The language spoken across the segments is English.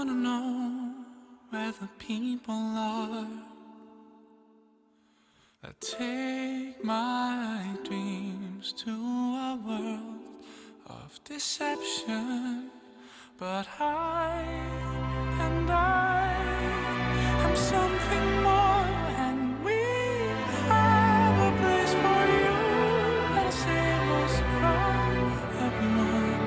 wanna know where the people are that take my dreams to a world of deception. But I am something more, and we have a place for you that'll save us from everyone.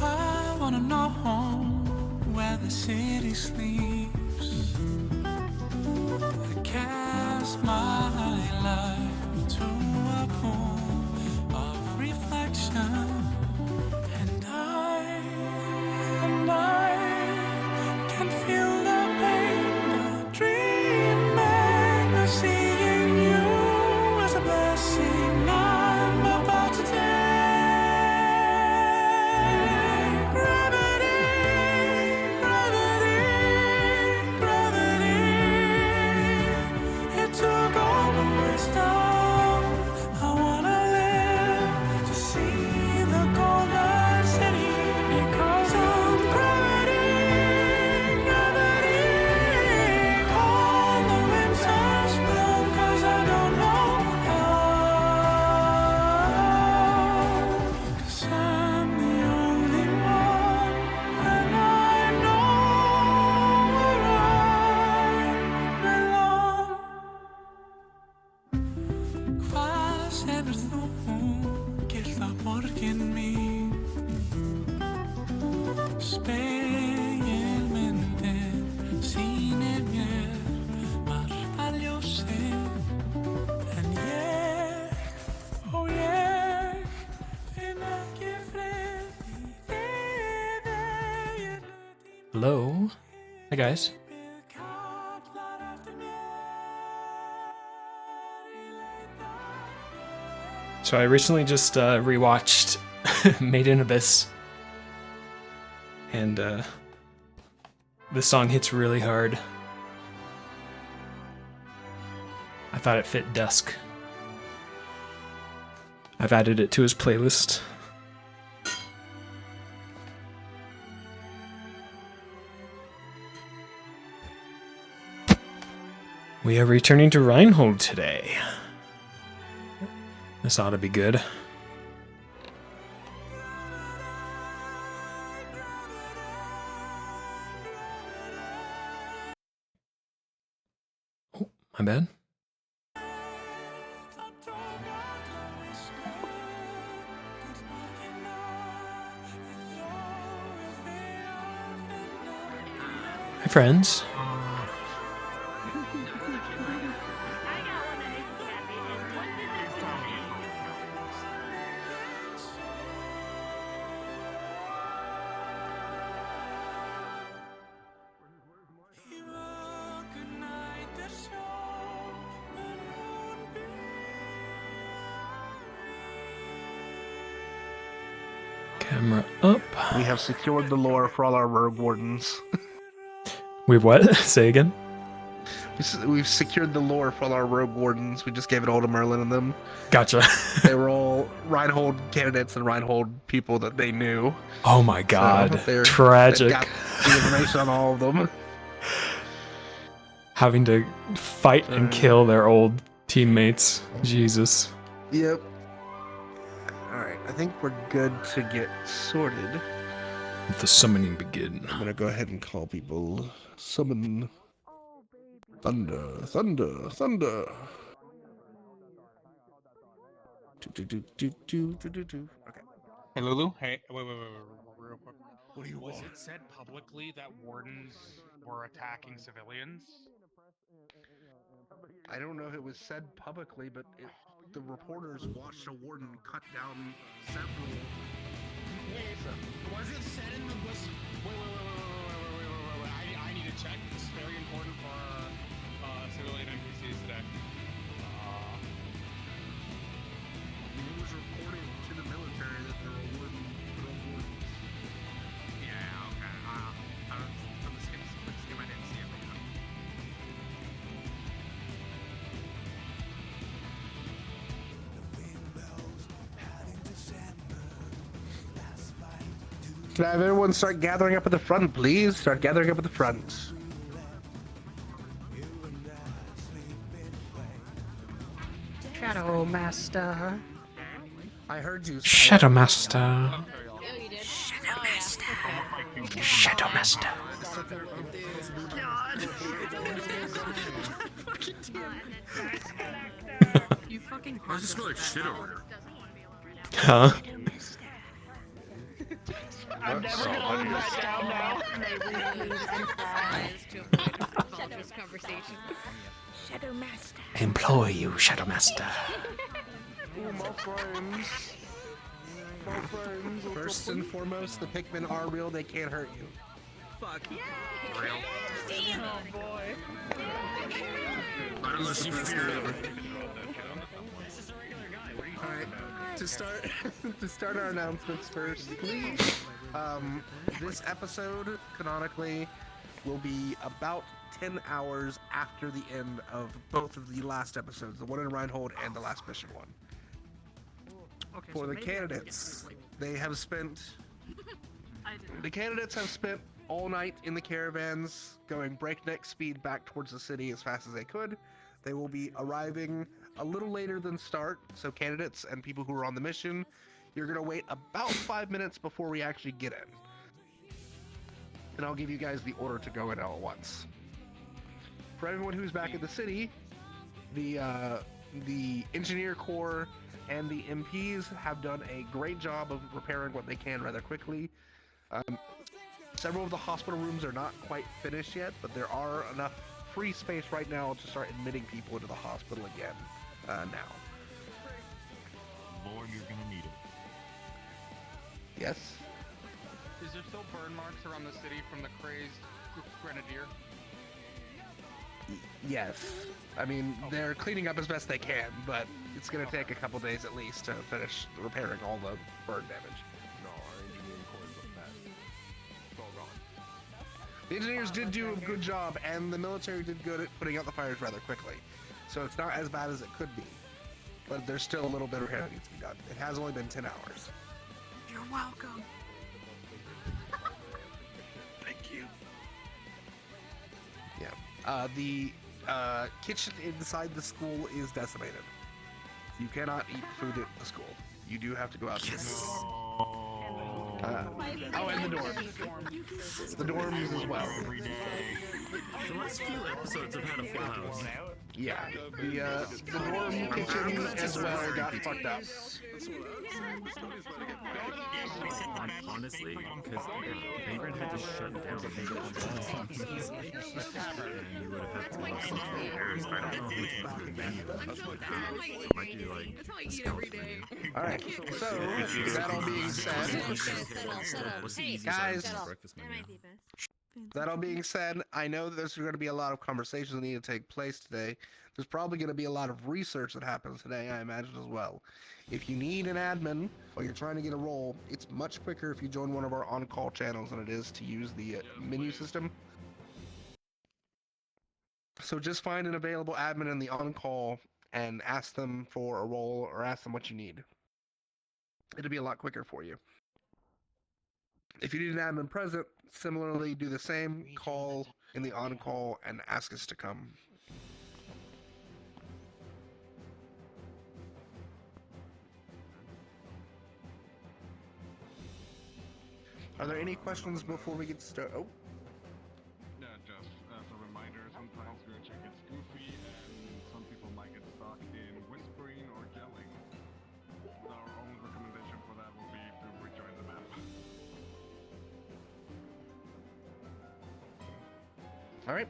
I wanna know where the city sleeps. I cast my life to a pool of reflection, and I can feel the pain, the dreaming of seeing you as a blessing I'm about to take. Hello. Hi, guys. So I recently just rewatched Made in Abyss, and this song hits really hard. I thought it fit Dusk. I've added it to his playlist. We are returning to Reinhold today. This ought to be good. Oh, my bad. Hi, friends. Camera up. We have secured the lore for all our rogue wardens. We've what? Say again? We've secured the lore for all our rogue wardens. We just gave it all to Merlin and them. Gotcha. They were all Reinhold candidates and Reinhold people that they knew. Oh my god. So tragic. Got the information on all of them. Having to fight and kill their old teammates. Jesus. Yep. Alright, I think we're good to get sorted. Let the summoning begin. I'm gonna go ahead and call people. Summon. Thunder, thunder, thunder. Okay. Hey Lulu. Hey, wait, real quick. What do you want? Was it said publicly that wardens were attacking civilians? I don't know if it was said publicly, but the reporters watched a warden cut down several. Wait, was it said in the was? Wait. I need to check. This is very important for civilian NPCs today. It was reported to the military that there were wardens. Yeah, okay. From the skim, I didn't see it. Can I have everyone start gathering up at the front, please? Start gathering up at the front. Shadow Master. I heard you. Shadow Master. Oh, you did? Shadow Master. Shadow Master. You fucking I just smell like shit over here. Huh? I'm never gonna live that down now. To avoid a tumultuous conversation. Shadow Master. I implore you, Shadow Master. Ooh, my friends. My friends. First and foremost, the Pikmin are real. They can't hurt you. Fuck yeah. Oh boy. Not unless you fear them. Alright, to start our announcements first, please. This episode, canonically, will be about 10 hours after the end of both of the last episodes, the one in Reinhold and the last mission one. Okay, For so the maybe I can get candidates, this, like, they have spent... The candidates have spent all night in the caravans, going breakneck speed back towards the city as fast as they could. They will be arriving a little later than start, so candidates and people who are on the mission, you're going to wait about 5 minutes before we actually get in. And I'll give you guys the order to go in all at once. For everyone who's back in the city, the engineer corps and the MPs have done a great job of repairing what they can rather quickly. Several of the hospital rooms are not quite finished yet, but there are enough free space right now to start admitting people into the hospital again now. Lord, you're gonna need it. Yes? Is there still burn marks around the city from the crazed grenadier? Yes. I mean, they're cleaning up as best they can, but it's going to take a couple days at least to finish repairing all the burn damage. No, our engineering core is up bad. It's all gone. The engineers did do a good job, and the military did good at putting out the fires rather quickly. So it's not as bad as it could be. But there's still a little bit of repair that needs to be done. It has only been 10 hours. You're welcome. Thank you. Yeah. The kitchen inside the school is decimated. You cannot eat food at the school. You do have to go out. Oh, and the dorms. The dorms as well. Every day. The last few episodes have had a full house. Yeah, the dorm kitchen as well got fucked up. Honestly, because Penguin had to shut down and you would have had to watch something. I don't know which one the menu it might be like That's how I eat every day. Alright, so, that all being said, what's the easiest Guys. item on the breakfast menu? that all being said, I know that there's going to be a lot of conversations that need to take place today. There's probably going to be a lot of research that happens today, I imagine, as well. If you need an admin or you're trying to get a role, it's much quicker if you join one of our on-call channels than it is to use the menu system. So just find an available admin in the on-call and ask them for a role or ask them what you need. It'll be a lot quicker for you. If you need an admin present, similarly do the same. Call in the on-call and ask us to come. Are there any questions before we get started? Oh, Yeah, just as a reminder, sometimes Gurcha gets goofy and some people might get stuck in whispering or yelling. Our only recommendation for that will be to rejoin the map. all right.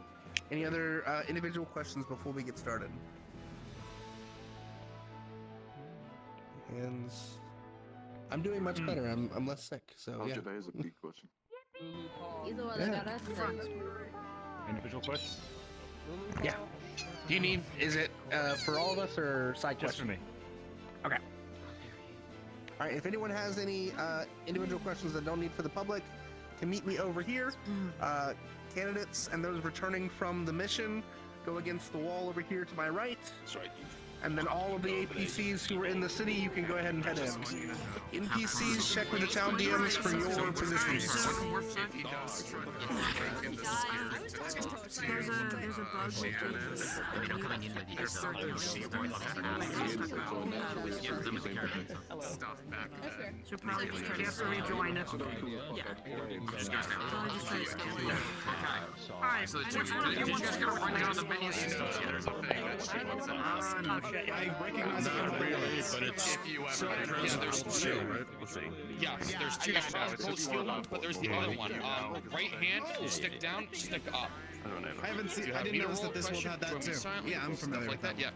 Any other individual questions before we get started? Hands. I'm doing much better. I'm less sick, so How yeah. Jedi is a big question. He's the one that got us there. Individual question? Yeah. Do you need? Is it for all of us or side Just for question? me. Okay. All right. If anyone has any individual questions that don't need for the public, can meet me over here. Candidates and those returning from the mission go against the wall over here to my right. That's right. And then all of the APCs who are in the city, you can go ahead and head in. NPCs, check with the town DMs for your positions. There's a bug with this. So probably just try to rejoin us. Yeah. Probably just try to skip it. Alright, so which one? You just gonna run down the menu systems here. I recognize it from rarely, but it's there's two. Yes, there's two steel ones, but there's the other one. Right hand, stick down, stick up. I haven't seen. I didn't notice that this one had that too. Yeah, I'm familiar with that. Yeah.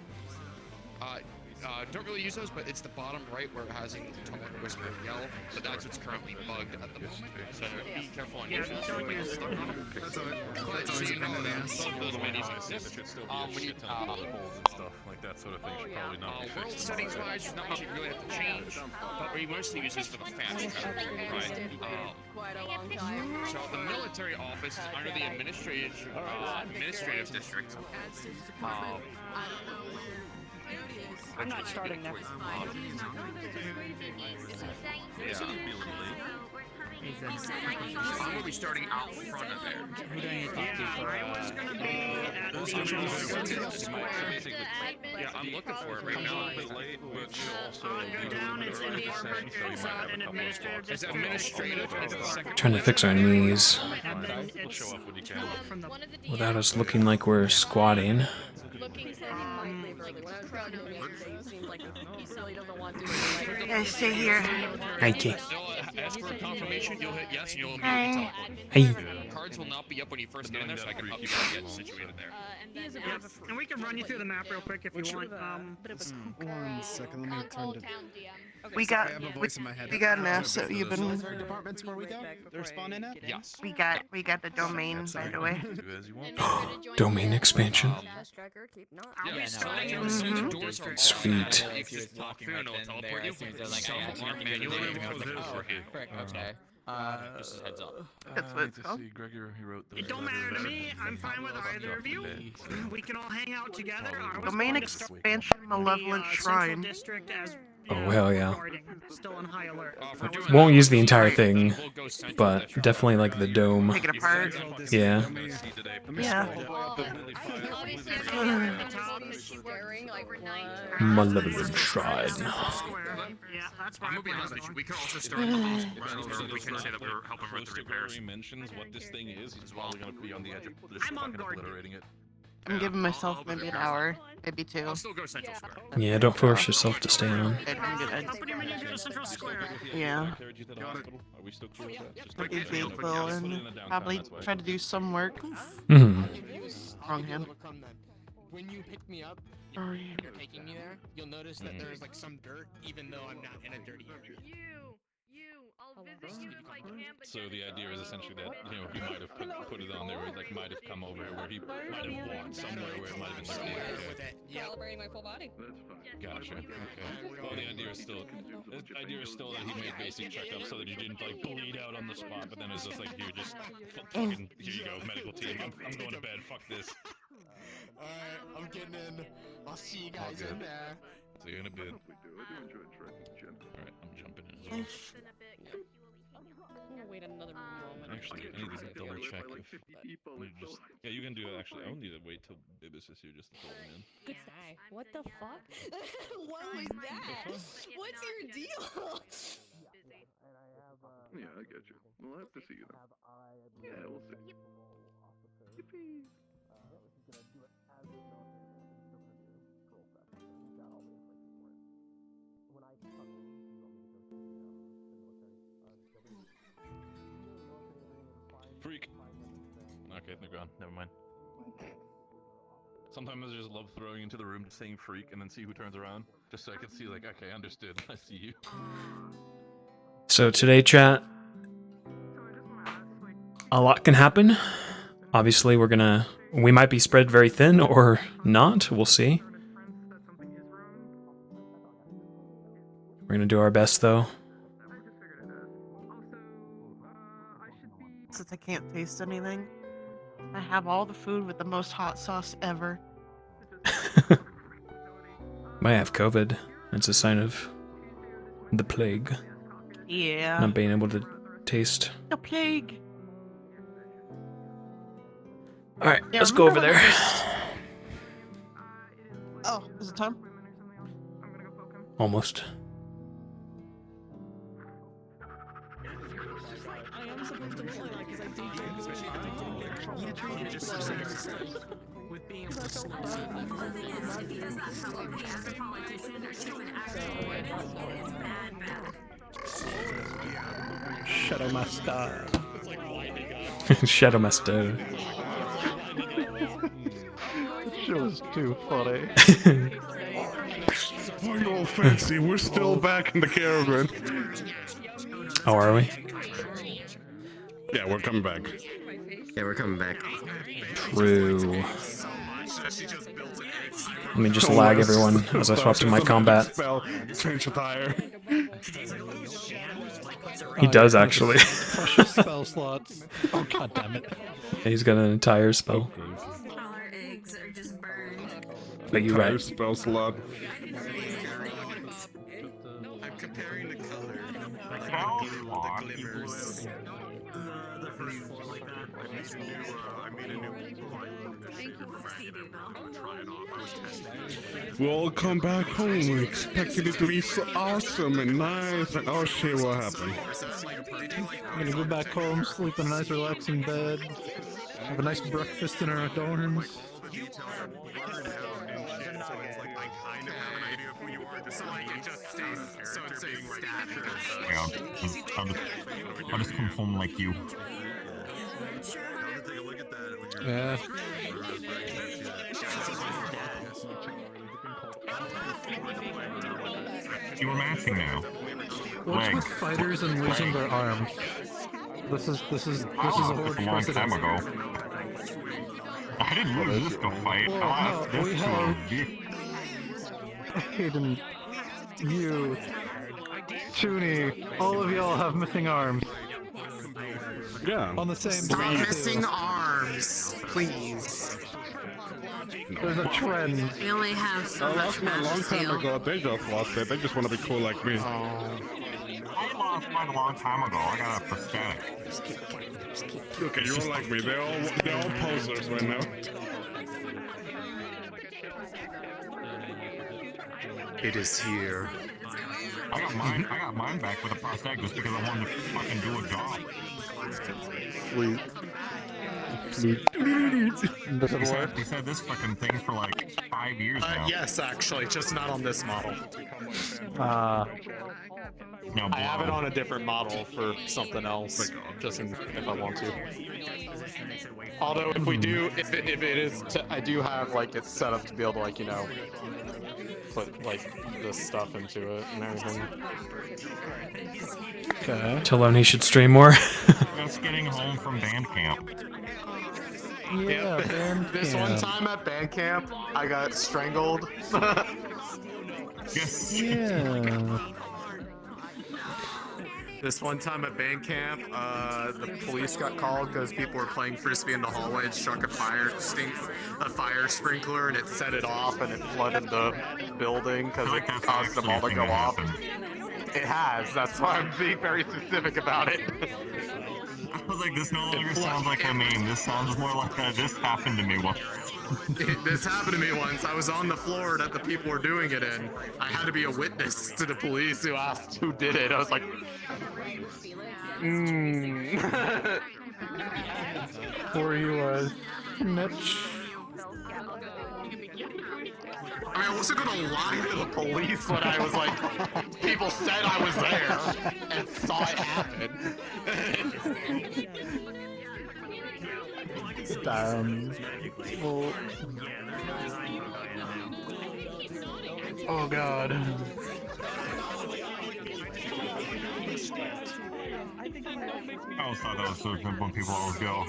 Don't really use those, but it's the bottom right where it has in tone, whisper, yell. But that's what's currently bugged at the moment. So be careful on using those. That's always a pain in the ass. Both those menus It should still be when you holes and stuff like that sort of thing should probably not be world fixed. settings wise, there's not much you really have to change, but we mostly use this for the fast travel, right? Quite a long time. So the military office is under the administrative district. I'm not starting next. Yeah, it'd be a little late. I'm gonna be starting out front of there. I was gonna be at Yeah, I'm looking for it right now. A bit late, but you also go down, it's in the orbit, it's an administrative It's district. administrative. It's the second. Trying to fix our knees And then We'll it's show up when you can. from the without us looking like we're squatting. Guys, stay here. Okay. Ask for a confirmation. You'll hit yes, and you'll immediately teleport. Hey. Cards will not be up when you first get in there, so I can help you get situated there. Yep. And we can run you through the map real quick if you want. 1 second, let me turn to. We got I have a voice in my head. we got an asset you've been. Military departments where we go? They're spawning at? Yes. We got the domain, by the way. Do as you want. Domain expansion. I'll be starting in The doors are Sweet. locked. You can just walk through and it'll teleport you. Some are manually beforehand. Okay. Just heads up. That's what it's called. It don't matter to me. I'm fine with either of you. We can all hang out together. I was Domain going to start expansion, malevolent the, shrine. Central District as, Oh, hell yeah. guarding, still on high alert. Won't use the entire thing, but definitely like the dome. Take it apart. Yeah. Yeah. Malevolent shrine. Yeah, that's where I'm gonna be honest with you. We can also start in the hospital, or we can say that we're helping with the repairs. mentions what this thing is, he's probably going to be on the edge of just I'm on fucking guard. obliterating it. I'm giving myself maybe an hour, maybe 2. I'll still go Central Square. Yeah, don't force yourself to stay on. I'm good. Put your menu to Central Square. Yeah. Carried you to the hospital. Are we still cool with that? Just Pretty like- faithful and probably try to do some work. Hmm. Wrong hand. When you pick me up, Oh, and you're taking me there, you'll notice that there's like some dirt, even though I'm not in a dirty area. So the idea is essentially that, you know, he might have put it on there, where he like might have come over here, where he might have walked somewhere where it might have been dirty. With it. Yep. Calibrating my full body. Gotcha. Okay. Well, the idea is still that he made basic checkups so that you didn't like bleed out on the spot, but then it's just like here, just fucking here you go, medical team. I'm going to bed. Fuck this. Alright, I'm getting in. I'll see you guys in there. See you in a bit. Alright, I'm jumping in as well. I'm gonna wait another moment. Actually, I need to double check if you just yeah, you can do it. Actually, I don't need to wait till Bibis is here just to pull him in. Good guy. What the fuck? What was that? What's your deal? Yeah, I get you. We'll have to see you then. Yeah, we'll see. Yippee. Freak. Okay, they're gone. Never mind. Sometimes I just love throwing into the room, saying freak, and then see who turns around, just so I can see like, okay, understood. I see you. So today, chat, a lot can happen. Obviously, we might be spread very thin or not. We'll see. We're gonna do our best, though. Since I can't taste anything, I have all the food with the most hot sauce ever. Might have COVID. It's a sign of the plague. Yeah. Not being able to taste. The plague. Alright, Yeah, let's go over remember there. when Oh, is it time? Almost. I am supposed to play that because I did with being able to snow. The thing is, if he does that publicly as a politician or to an actual witness, it is bad, bad. Shadow Master. Shadow Master. She was too funny. Oh, you all fancy. We're still back in the caravan. Oh, are we? Yeah, we're coming back. Yeah, we're coming back. True. Let me just lag everyone as I swap to my combat. Spell, change the tire. He does actually. Precious spell slots. Oh, god damn it. He's got an entire spell. All our eggs are just burned. But you're Entire right. spell slot. I'm comparing the color. Spell The glimmers. We all come back home expecting it to be so awesome and nice, and oh shit, what happened? I'm gonna go back home, sleep in a nice relaxing bed, have a nice breakfast in our dorms. Yeah, I'll just come home like you. Yeah. You were matching now. What's with fighters and losing their arms? This is a horde a long precedent. time ago. I didn't lose this fight. Well, I lost no, this we to have- a Hayden, you, Tooney, all of y'all have missing arms. Yeah. On the same Stop day, too. missing arms, please. There's a trend. We only have so I much lost mine a long magic time steel. ago. They just lost it. They just want to be cool like me. I lost mine a long time ago. I got a prosthetic. Okay, you're all like me. They're all posers right now. It is here. I got mine back with a prosthetic just because I wanted to fucking do a job. Flute. Does it work? They said this fucking thing for like 5 years now. Yes, actually, just not on this model. No, I have it on a different model for something else, just if I want to. Although if we do, if it is, I do have like it set up to be able to like put like this stuff into it and everything. Okay. Taloni should stream more. Just getting home from band camp. Yeah, band This one time at band camp, I got strangled. Yes. Yeah. This one time at band camp, the police got called because people were playing frisbee in the hallway and struck a fire sprinkler and it set it off and it flooded the building because it caused them all to go off. It has. That's why I'm being very specific about it. I was like, this no longer sounds like a meme. This sounds more like this happened to me once. This happened to me once. I was on the floor that the people were doing it in. I had to be a witness to the police who asked who did it. I was like, Were you a snitch? I mean, I wasn't gonna lie to the police when I was like, people said I was there and saw it happen. Damn. Well, oh god. I always thought that was so good when people always go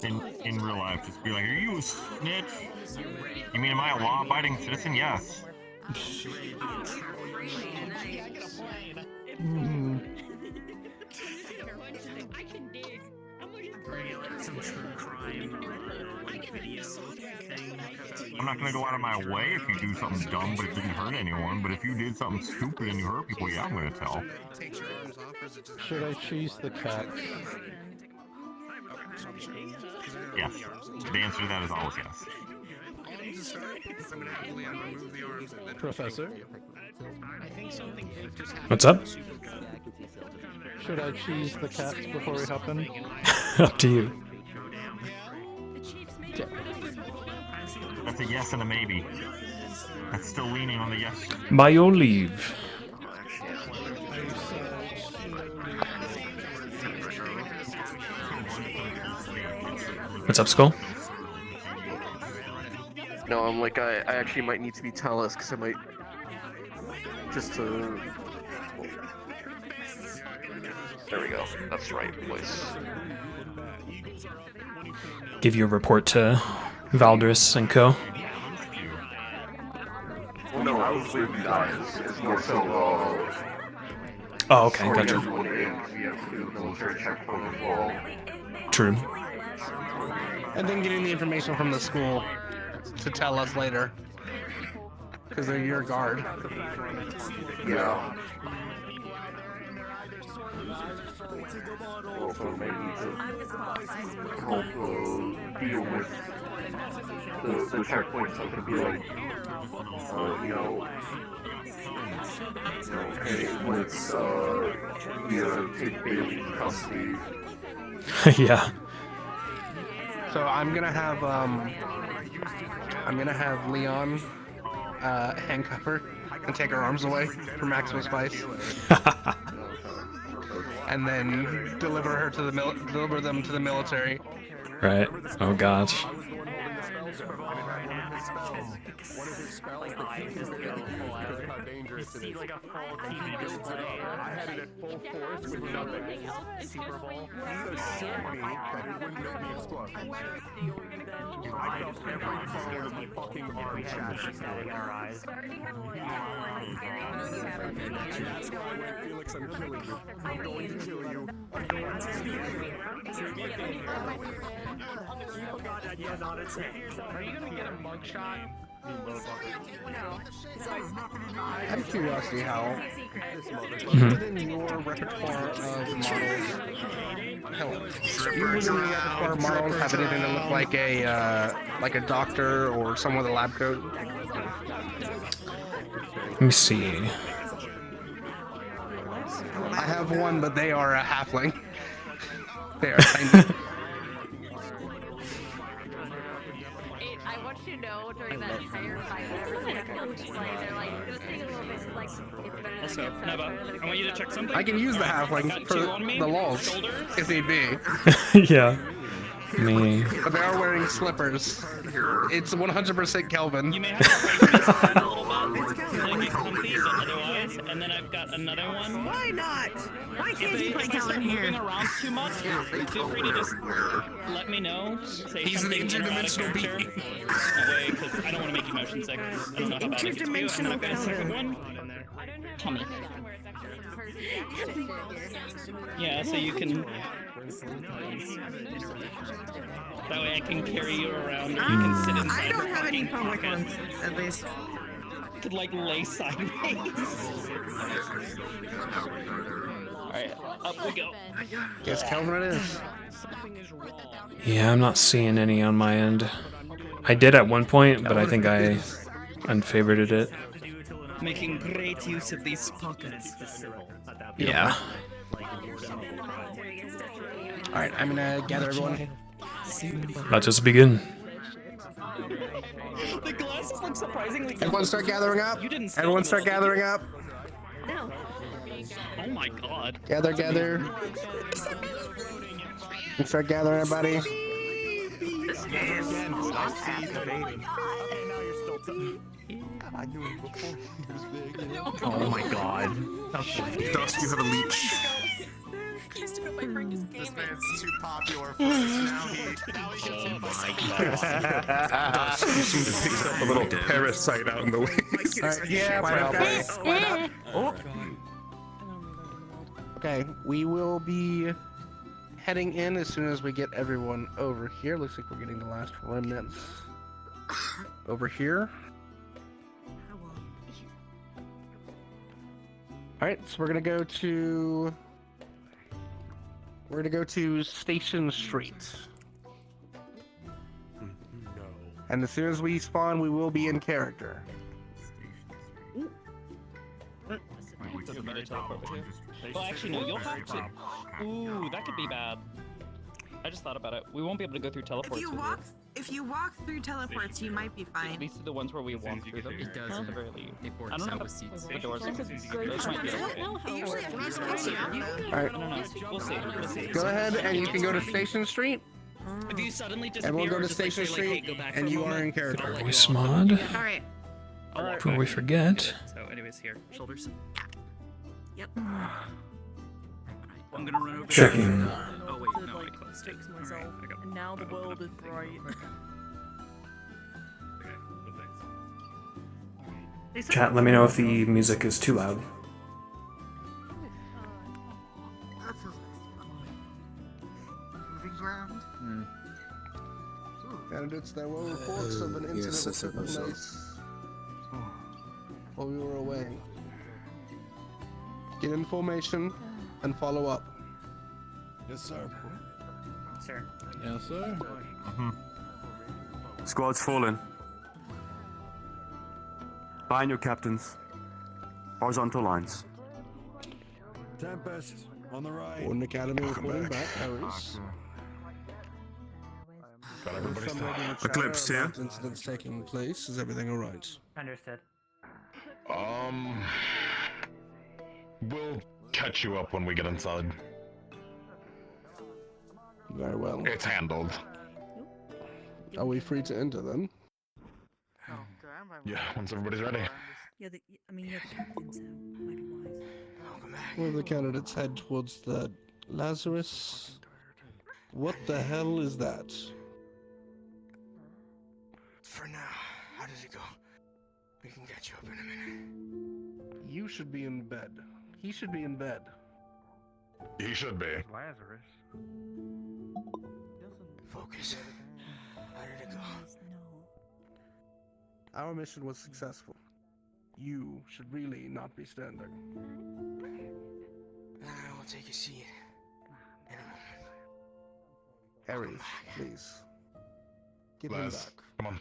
in real life, just be like, "Are you a snitch? You mean am I a law-abiding citizen?" Yes. some true crime video thing. I'm not gonna go out of my way if you do something dumb but it didn't hurt anyone, but if you did something stupid and you hurt people, yeah, I'm gonna tell. Should I choose the cat? Yes. The answer to that is always yes. Professor? What's up? Should I choose the cats before we hop in? Up to you. That's a yes and a maybe. That's still leaning on the yes. By your leave. What's up, Skull? No, I'm like, I actually might need to be Talus, because I might... Just to... There we go. That's the right place. Give you a report to Valdris and co. Well, no, I was with you guys. It's more so, Oh, okay, gotcha. True. And then getting the information from the school to tell us later. Because they're your guard. Yeah. Also, maybe to help deal with the checkpoints that could be like, hey, let's, take Bailey in custody. Yeah. So I'm gonna have Leon handcuff her and take her arms away for maximum spice, and then deliver them to the military. Right. Oh gosh. One of his spells that keeps him because of how dangerous it is. I had it at full force with nothing. Super Bowl. He assured me that it wouldn't make me explode. I felt every bone of my fucking arm shattered. That's why when Felix, I'm killing you. I'm going to kill you. I'm going to kill you. Are you gonna get a mugshot? Out of curiosity, Hal, within your repertoire of models, you within your repertoire of models have anything that look like a doctor or someone with a lab coat? Let me see. I have one, but they are a halfling. They are tiny. I want you to know during that entire fight, they're like, just take a little bit, like, it's better than Also, Neva, I want you to check something. I can use the halfling for the lulz, if need be. Yeah. Me. But they are wearing slippers. It's 100% Kelvin. You may have to break this a little bit to get comfy, but otherwise, and then I've got another one. Why not? Why can't you play If I start Kelvin moving here? around too much, feel free to just let me know. Say He's an something interdimensional out of being. That way, because I don't want to make you motion sick. I don't know how bad it gets for you. And then I've got a second one. Tummy. Yeah, so you can... That way I can carry you around, or you can sit inside I don't your have any fucking public pocket. ones, at least. You could, like, lay sideways. Alright, up we go. Guess Kelvin it is. Yeah, I'm not seeing any on my end. I did at one point, but I think I unfavorited it. Making great use of these pockets. Yeah. Alright, I'm gonna gather everyone. Let us begin. The glasses look surprisingly. Everyone start gathering up. Everyone start gathering up. Oh my god. Gather. And start gathering, everybody. Oh my god. Dusk, you have a leech. This man's too popular for us now. Dusk, you seem to pick up a little parasite out in the wings. Alright, yeah, probably. Oh. Okay, we will be heading in as soon as we get everyone over here. Looks like we're getting the last remnants over here. Alright, so we're gonna go to Station Street. And as soon as we spawn, we will be in character. Well, actually, no, you'll have to. Ooh, that could be bad. I just thought about it. We won't be able to go through teleports. If you walk through teleports, you might be fine. These are the ones where we walk through them. It does. At the very least. It I don't know how the doors. Those might be okay. Alright. No. We'll see. Go ahead and you can go to Station Street. If you suddenly disappear, And we'll go or to just, like, Station say, like, hey, Street, go back and for a you are moment, in character. Voice mod. Alright. Before we forget. So, anyways, here, shoulders. Yep. I'm gonna run over. Checking. Oh wait, no, I closed it. Fix Alright, myself, I got. and now the world is bright. Okay, well, thanks. Chat, let me know if the music is too loud. Moving ground. Candidates, there were reports of an incident yes, that took I suppose place while we were away. Get information and follow up. Yes, sir. Sir. Yes, sir. Squad's fallen. Find your captains. Horizontal lines. Tempest, on the right. Warden Academy reporting back. Harris. Got everybody Some radio chatter Eclipse here. about incidents taking place. Is everything alright? Understood. We'll catch you up when we get inside. Very well. It's handled. Are we free to enter then? Yeah, once everybody's ready. You're the captain, so might be wise. One of the candidates head towards the Lazarus. What the hell is that? For now, how does it go? We can catch you up in a minute. You should be in bed. He should be in bed. He should be. Lazarus. Focus. How did it go? Our mission was successful. You should really not be standing. I will take a seat. In a moment. Ares, please. Give him Les, back. come on.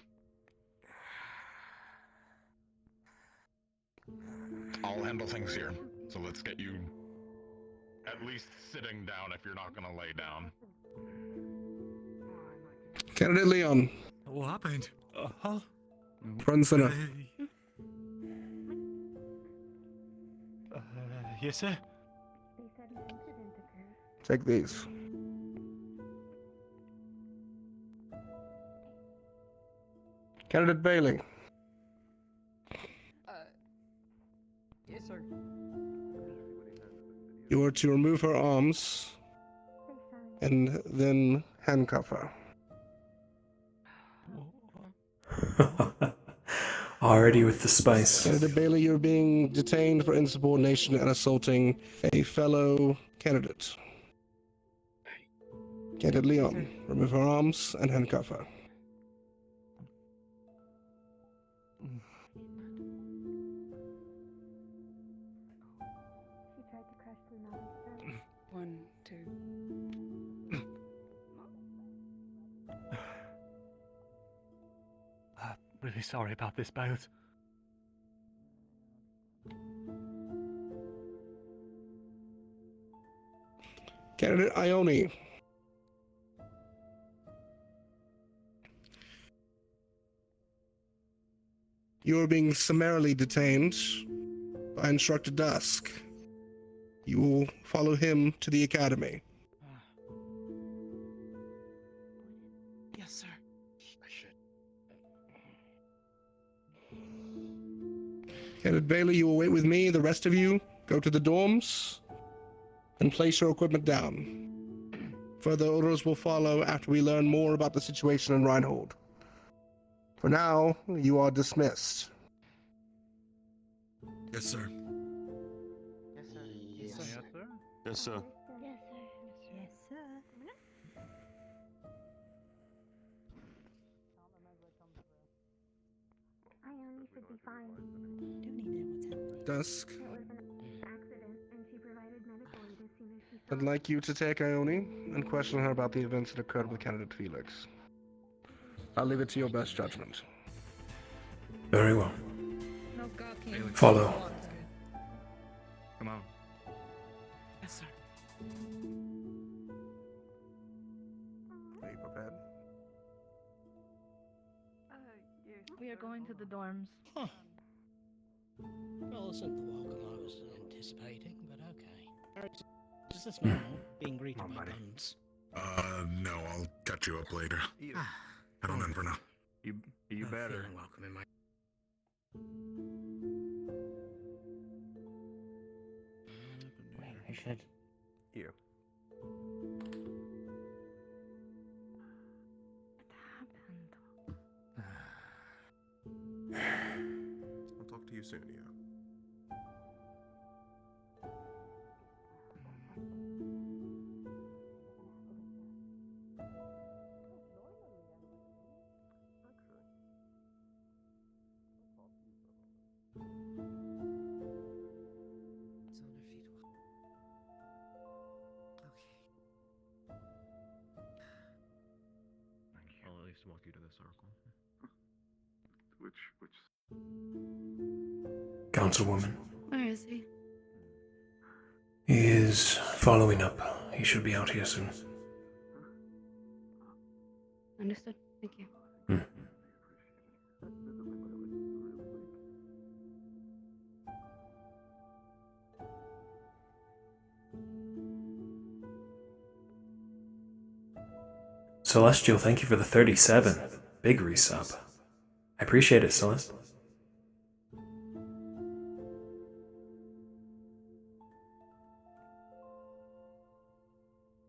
I'll handle things here. So let's get you at least sitting down if you're not gonna lay down. Candidate Leon, What happened? Huh? front center. Yes, sir. Take these. Candidate Bailey, Yes, sir. you are to remove her arms and then handcuff her. Already with the spice. Candidate Bailey, you're being detained for insubordination and assaulting a fellow candidate. Candidate Leon, remove her arms and handcuff her. One, two. Really sorry about this, Bales. Candidate Ione, you are being summarily detained by Instructor Dusk. You will follow him to the academy. Yes, sir. Candidate Bailey, you will wait with me. The rest of you, go to the dorms and place your equipment down. Further orders will follow after we learn more about the situation in Reinhold. For now, you are dismissed. Yes, sir. Yes, sir. Yes, sir. Yes, sir. Dusk. I'd like you to take Ione and question her about the events that occurred with candidate Felix. I'll leave it to your best judgment. Very well. No gawking. Follow. Come on. Yes, sir. Are you prepared? We are going to the dorms. Huh. Well, isn't the welcome I was anticipating, but okay. Is this normal, being greeted by guns? No, I'll catch you up later. Head on in for now. You better. Feeling welcome in my... Wait, I should. You. I'll talk to you soon, Io. I'll at least walk you to the circle. Which Councilwoman. Where is he? He is following up. He should be out here soon. Understood. Thank you. Celestial, thank you for the 37. Big resub. I appreciate it, Celeste.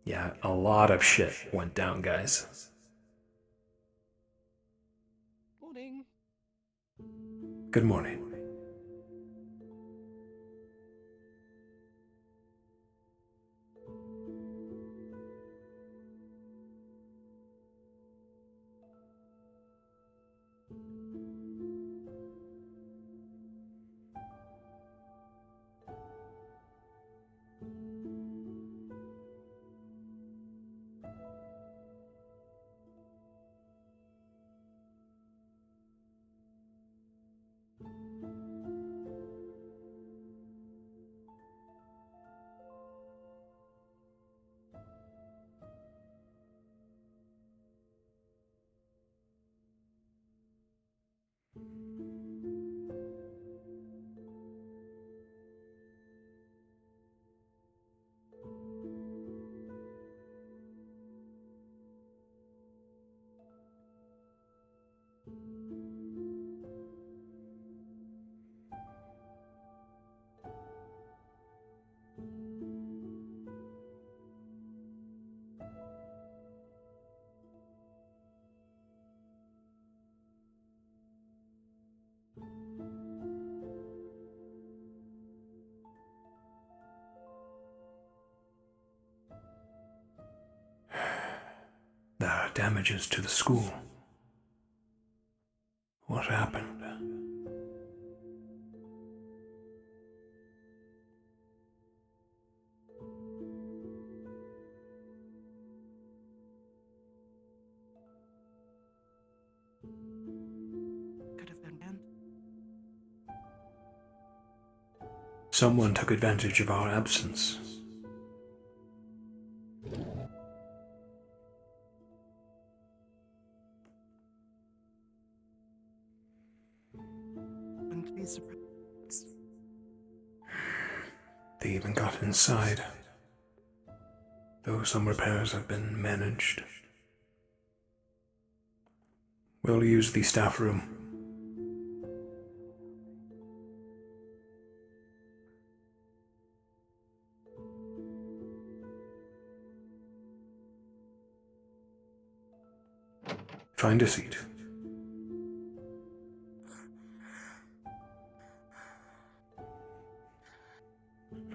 Yeah, a lot of shit went down, guys. Morning. Good morning. The damages to the school. What happened? Could have been Ben. Someone took advantage of our absence. Wouldn't be surprised. They even got inside. Though some repairs have been managed. We'll use the staff room. Find a seat.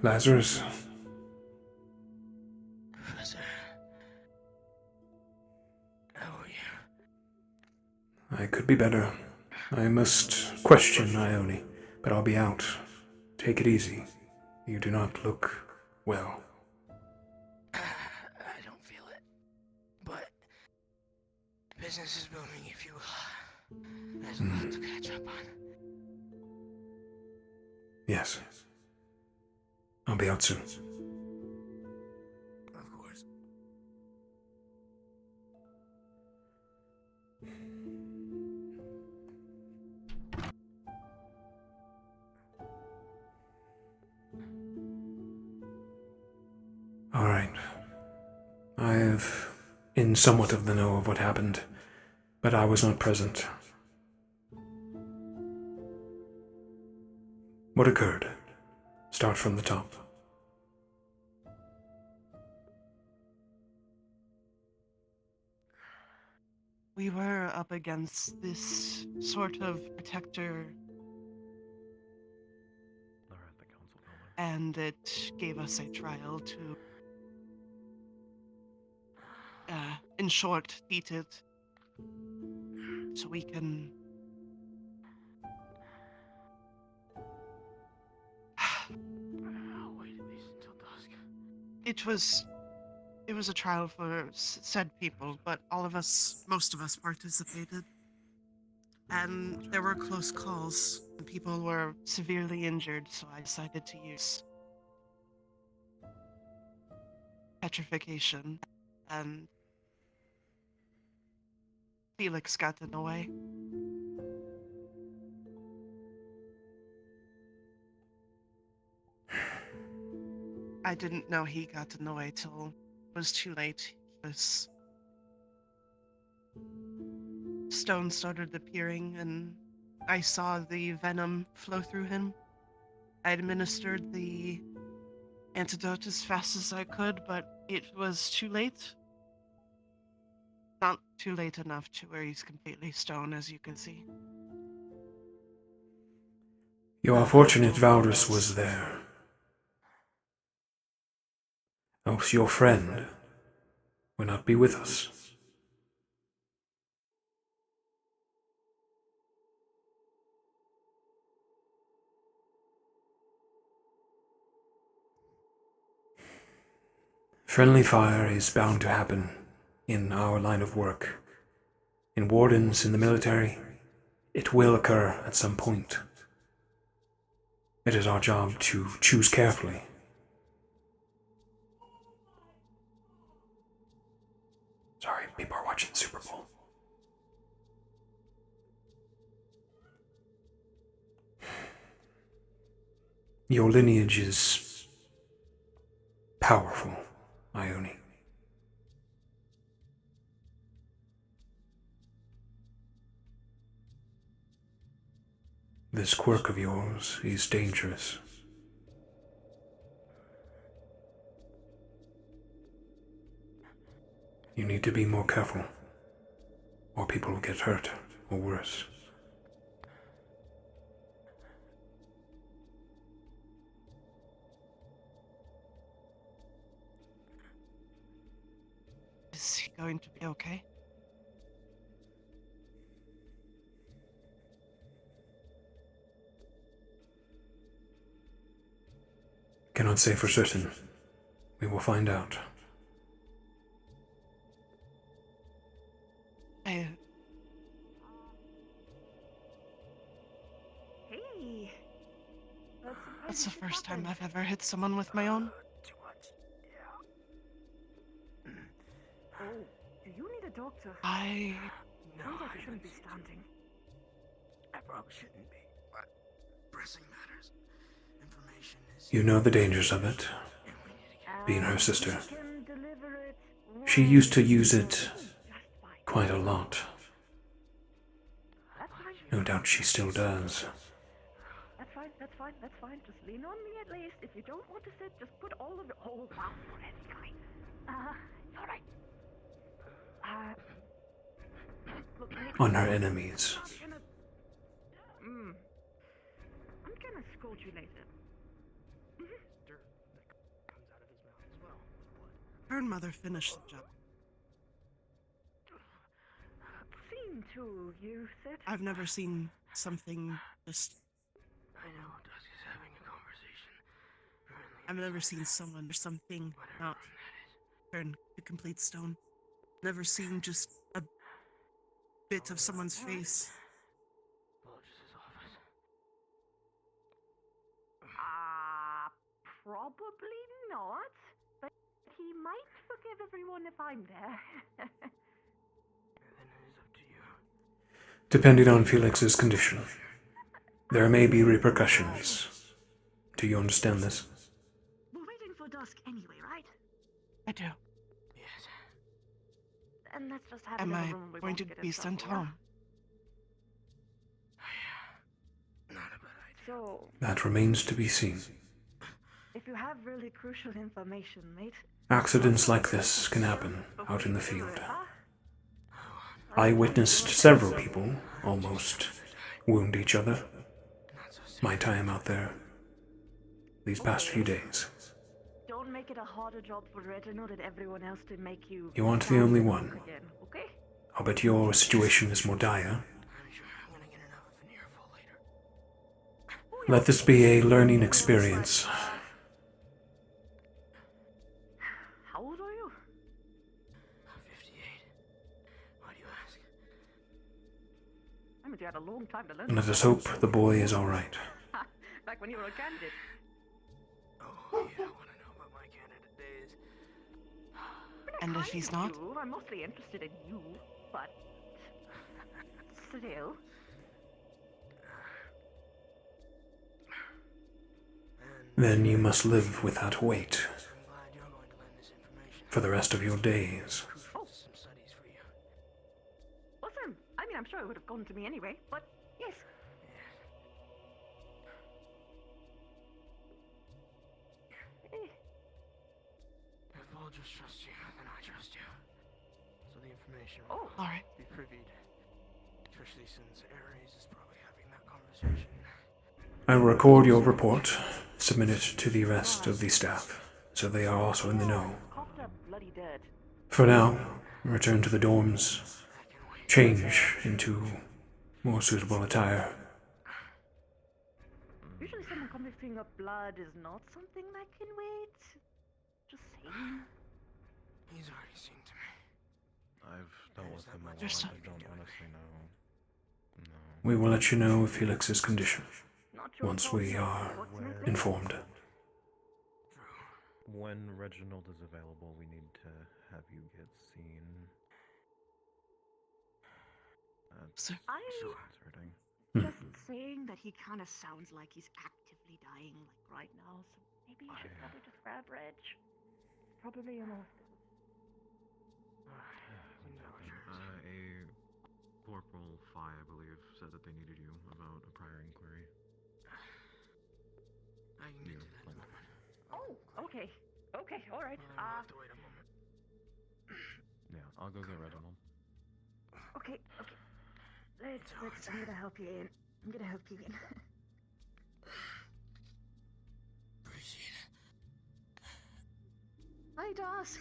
Lazarus. Professor. How are you? I could be better. I must question Ione, but I'll be out. Take it easy. You do not look well. I don't feel it, but business is booming, if you will. There's a lot to catch up on. Yes. I'll be out soon. Of course. Alright. I've in somewhat of the know of what happened, but I was not present. What occurred? Start from the top. We were up against this sort of protector, and it gave us a trial to, in short, beat it, so we can... I'll wait at least until dusk. It was a trial for said people, but most of us participated. And there were close calls, and people were severely injured, so I decided to use petrification, and Felix got in the way. I didn't know he got in the way till it was too late. Stone started appearing, and I saw the venom flow through him. I administered the antidote as fast as I could, but it was too late. Not too late enough to where he's completely stone, as you can see. You are fortunate Valdris was there. Else your friend will not be with us. Friendly fire is bound to happen in our line of work. In wardens, in the military, it will occur at some point. It is our job to choose carefully. Sorry, people are watching Super Bowl. Your lineage is powerful, Ione. This quirk of yours is dangerous. You need to be more careful, or people will get hurt, or worse. Is he going to be okay? Cannot say for certain. We will find out. Hey. That's the first time I've ever hit someone with my own. Too much. Yeah. Oh, do you need a doctor? No, Sounds like you shouldn't be standing. I probably shouldn't be, but pressing matters. Information is... You know the dangers of it, being her sister. She used to use it quite a lot. No doubt she still does. That's fine. Just lean on me at least. If you don't want to sit, just put all of your... Oh, wow, you're heavy guy. It's alright. Look, On her enemies. I'm gonna scold you later. Her and mother finished the job. Seeing seen too. You said. I've never seen something just. I know Dusk is having a conversation. I've never seen someone or something not turn to complete stone. Never seen just a bit of someone's face. Bulge's office. Probably not. But he might forgive everyone if I'm there. Then it is up to you. Depending on Felix's condition, there may be repercussions. Do you understand this? We're waiting for Dusk anyway, right? I do. Yes. And let's just have Am it in I a room we going won't to get in be sent trouble, home? Not a bad idea. So, That remains to be seen. if you have really crucial information, mate. Accidents like this can happen out in the field. I witnessed several people almost wound each other. My time out there these past few days. Don't make it a harder job for Reginald and everyone else to make you. You aren't the only sound one. again, okay? I'll bet your situation is more dire. Let this be a learning experience. How old are you? 58. Why do you ask? I mean, you had a long time to learn. Let us hope the boy is alright. Back when you were a candidate. Oh, you don't want to know about my candidate days. And if he's not? I'm mostly interested in you, but still. Then you must live with that weight for the rest of your days. Awesome. I mean, I'm sure it would have gone to me anyway, but yes. If Bulge trusts you, then I trust you. So the information will alright. be privied. Especially since Ares is probably having that conversation. I will record your report, submit it to the rest of the staff, so they are also in the know. Bloody dead. For now, return to the dorms, change into more suitable attire. Usually someone convicting of blood is not something that can wait. Just saying. He's already seen to me. I've dealt with him a lot. There's I don't honestly know. No. We will let you know of Felix's condition once we are informed. When Reginald is available, we need to have you get seen. That's concerning. Just saying that he kind of sounds like he's actively dying, like right now. So maybe you should probably just grab Reg. Probably an hospital. A Corporal Phi, I believe, said that they needed you about a prior inquiry. I can get to that in a moment. Oh, okay. Okay, alright. I'll have to wait a moment. Yeah, I'll go get Reginald. Okay. I'm gonna help you in. Appreciate it. Hi, Dusk.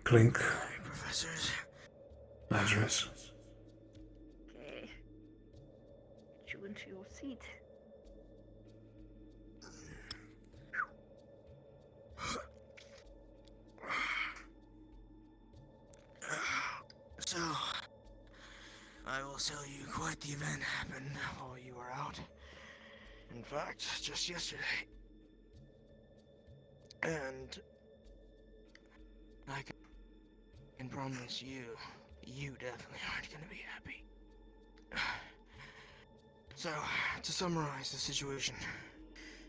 Clink. Hi, professors. Lazarus. Okay. Get you into your seat. So, I will tell you quite the event happened while you were out. In fact, just yesterday. And I can promise you, you definitely aren't gonna be happy. So, to summarize the situation,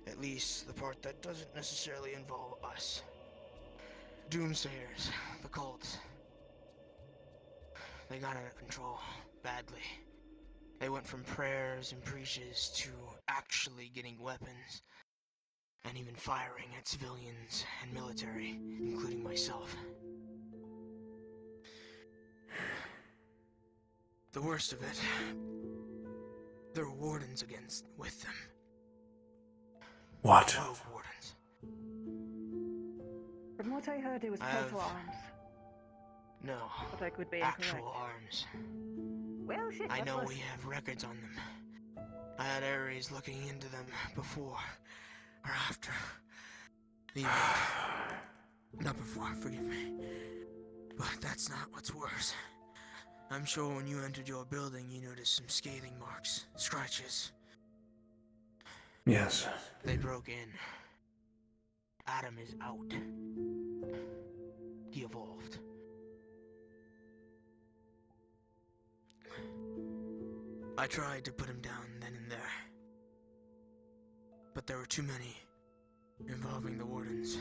at least the part that doesn't necessarily involve us. Doomsayers, the cult. They got out of control, badly. They went from prayers and preaches to actually getting weapons, and even firing at civilians and military, including myself. The worst of it, there were wardens with them. What? 12 wardens. From what I heard, it was I have- proto arms. No, But I could be actual incorrect. arms. Well, shit, I that know was- we have records on them. I had Ares looking into them before or after the event. Not before, forgive me. But that's not what's worse. I'm sure when you entered your building, you noticed some scathing marks, scratches. Yes. They broke in. Adam is out. He evolved. I tried to put him down then and there. But there were too many involving the wardens.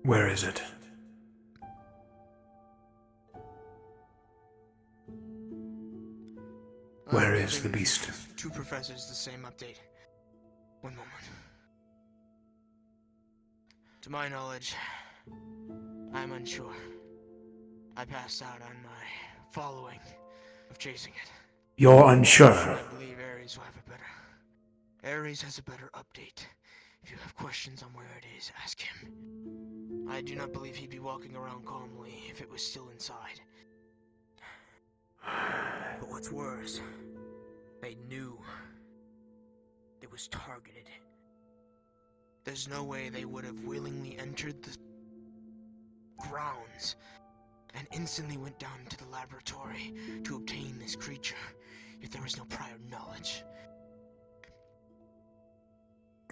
Where is it? Where is the beast? Two professors the same update. One moment. To my knowledge, I'm unsure. I passed out on my following of chasing it. You're unsure. I believe Ares will have a better. Ares has a better update. If you have questions on where it is, ask him. I do not believe he'd be walking around calmly if it was still inside. But what's worse, they knew it was targeted. There's no way they would have willingly entered the grounds and instantly went down to the laboratory to obtain this creature if there was no prior knowledge.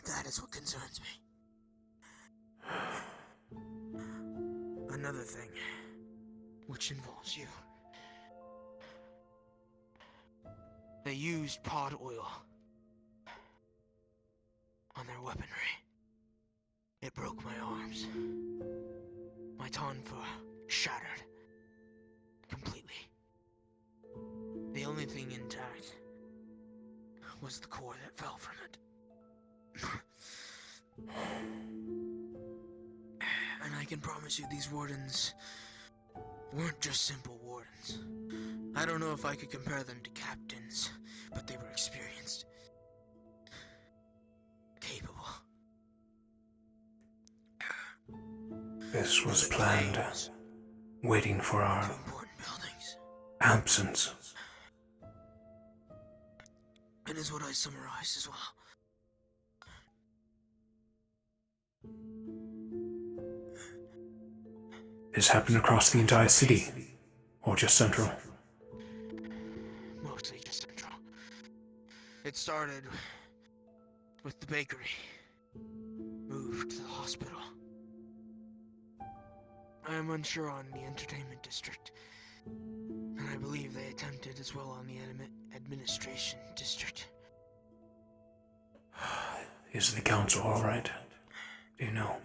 That is what concerns me. Another thing, which involves you. They used pod oil on their weaponry. It broke my arms. My tonfa shattered completely. The only thing intact was the core that fell from it. And I can promise you these wardens weren't just simple wardens. I don't know if I could compare them to captains, but they were experienced. Capable. This was planned, waiting for our absence. It is what I summarized as well. This happened across the entire city, or just Central? Mostly just Central. It started with the bakery, moved to the hospital. I am unsure on the entertainment district, and I believe they attempted as well on the administration district. Is the council alright? Do you know?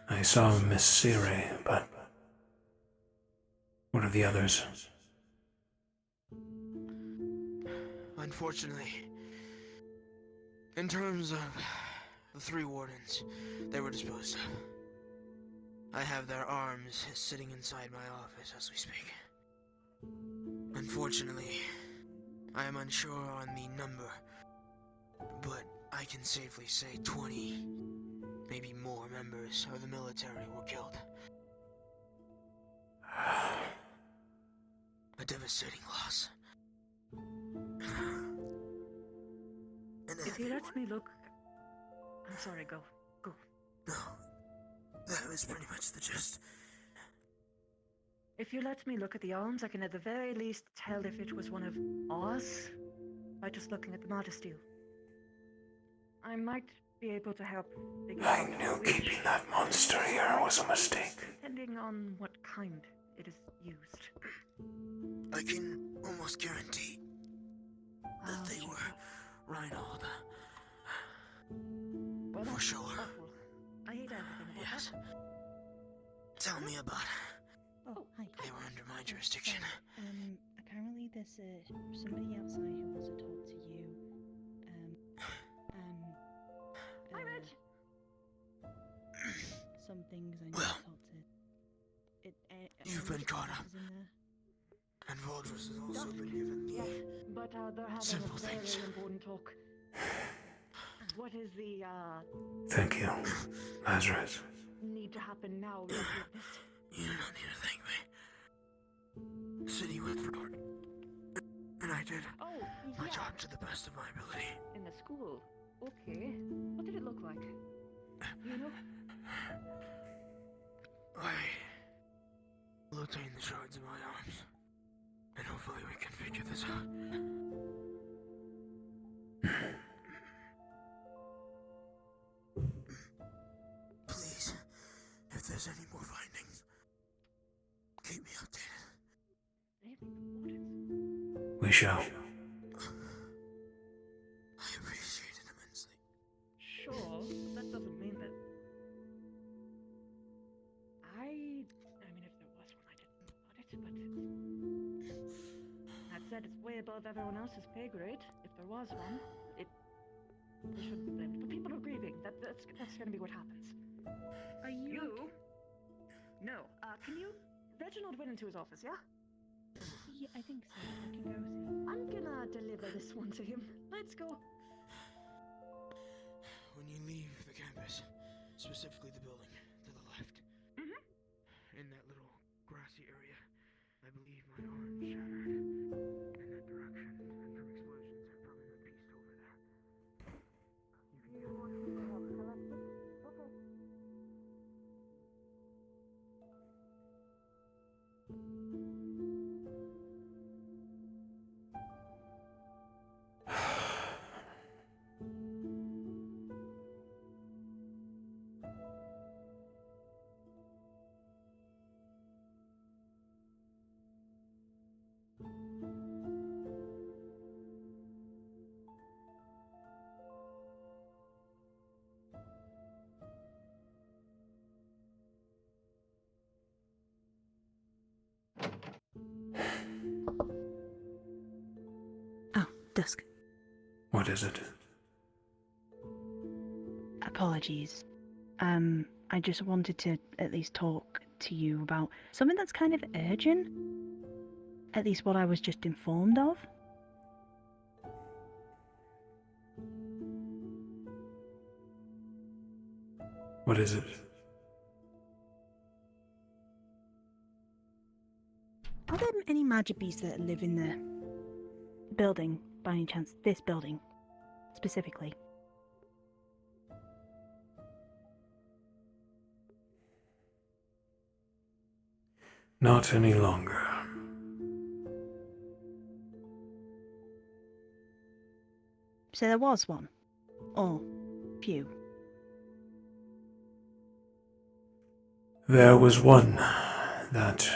I saw Miss Sire, but what of the others? Unfortunately, in terms of the three wardens, they were disposed of. I have their arms sitting inside my office as we speak. Unfortunately, I am unsure on the number, but I can safely say 20, maybe more members of the military were killed. A devastating loss. If you let me look... I'm sorry, go. No, that was pretty much the gist. If you let me look at the arms, I can at the very least tell if it was one of ours by just looking at the modesty. I might be able to help figure I out knew which, keeping that monster here was a mistake. depending on what kind it is used. I can almost guarantee that they were Reinhold. Well, for that's sure. awful. I hate everything about Yes. that. Tell me about it. Oh, hi. They were under my jurisdiction. Apparently there's somebody outside who wants to talk to you. Hi, Rich. Some things I need Well, to talk to. you've been caught up. is in there. And Valdres has also been given the But they're having simple a very things. important talk. What is the, Thank you, Lazarus. need to happen now, Lord Witness. You do not need to thank me. The city went forward, and I did my job to the best of my ability. In the school. Okay. What did it look like? You know? I will obtain the shards in my arms, and hopefully we can figure this out. Please, if there's any more findings, keep me updated. We shall. I appreciate it immensely. Sure, but that doesn't mean that. I mean, if there was one, I didn't know about it, but that said, it's way above everyone else's pay grade. If there was one, they shouldn't be blamed. But people are grieving. That's gonna be what happens. Are you? No. Can you? Reginald went into his office, yeah? Yeah, I think so. I can go see. I'm gonna deliver this one to him. Let's go. When you leave the campus, specifically the building to the left, in that little grassy area, I believe my arm shattered in that direction, and from explosions there probably been beast over there. You can get Oh, Dusk. What is it? Apologies. I just wanted to at least talk to you about something that's kind of urgent. At least what I was just informed of. What is it? Are there any Magipes that live in the building, by any chance? This building, specifically? Not any longer. So there was one? Or few? There was one that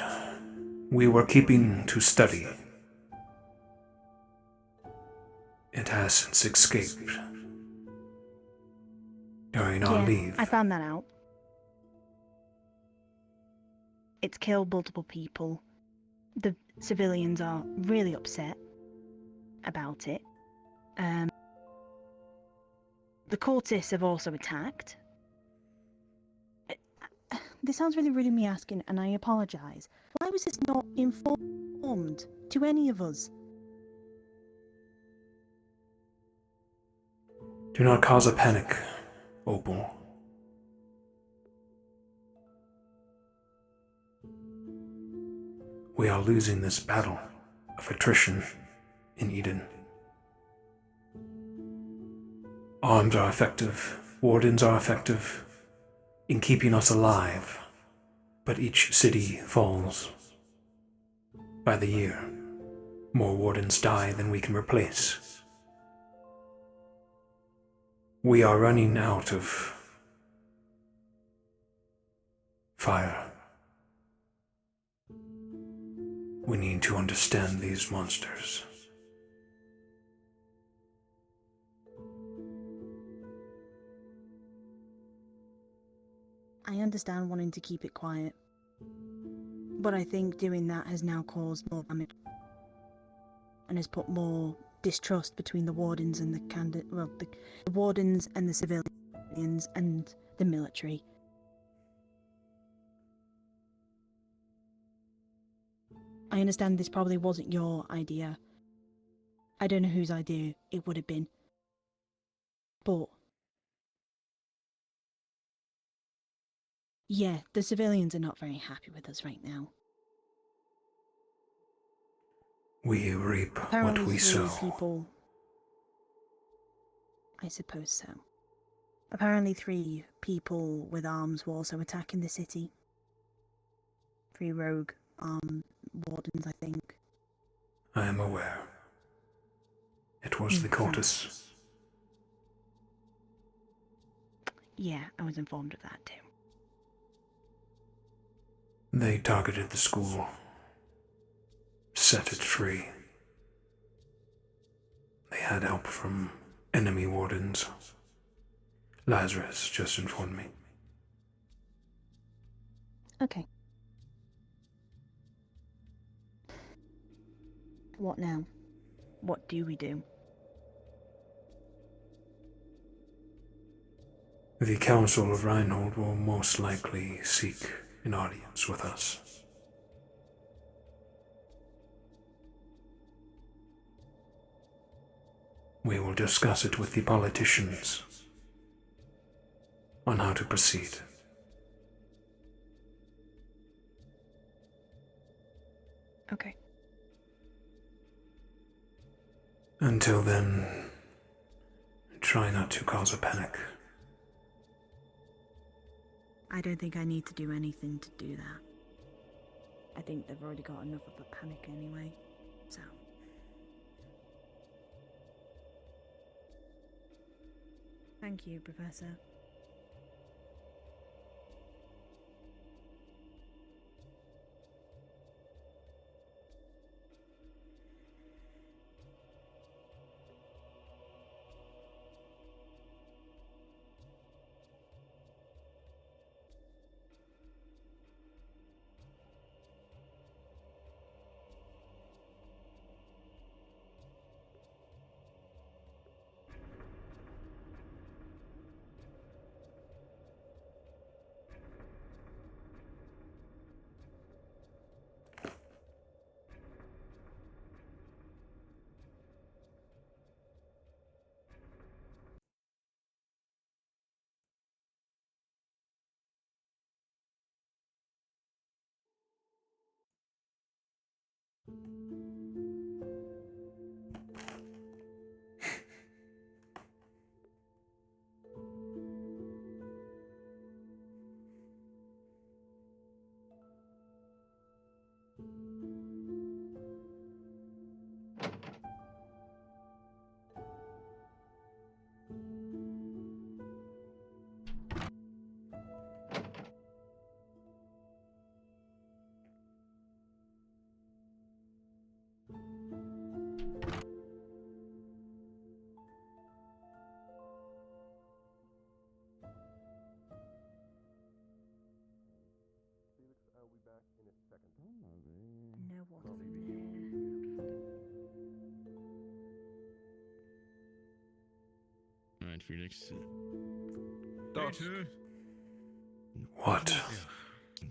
we were keeping to study. It has since escaped during our leave. I found that out. It's killed multiple people. The civilians are really upset about it. The cultists have also attacked. This sounds really rude of me asking, and I apologise. Why was this not informed to any of us? Do not cause a panic, Opal. We are losing this battle of attrition in Eden. Arms are effective, wardens are effective in keeping us alive, but each city falls. By the year, more wardens die than we can replace. We are running out of fire. We need to understand these monsters. I understand wanting to keep it quiet, but I think doing that has now caused more damage and has put more distrust between the wardens and the wardens and the civilians and the military. I understand this probably wasn't your idea. I don't know whose idea it would have been, but Yeah, the civilians are not very happy with us right now. We reap Apparently what we 3 sow. people... I suppose so. Apparently 3 people with arms were also attacking the city. 3 rogue wardens, I think. I am aware. It was the cultists. Yeah, I was informed of that too. They targeted the school. Set it free. They had help from enemy wardens. Lazarus just informed me. Okay. What now? What do we do? The Council of Reinhold will most likely seek an audience with us. We will discuss it with the politicians on how to proceed. Okay. Until then, try not to cause a panic. I don't think I need to do anything to do that. I think they've already got enough of a panic anyway, so... Thank you, Professor. I'll be back in a second. No one's Alright, Felix. Dusk. Later. What?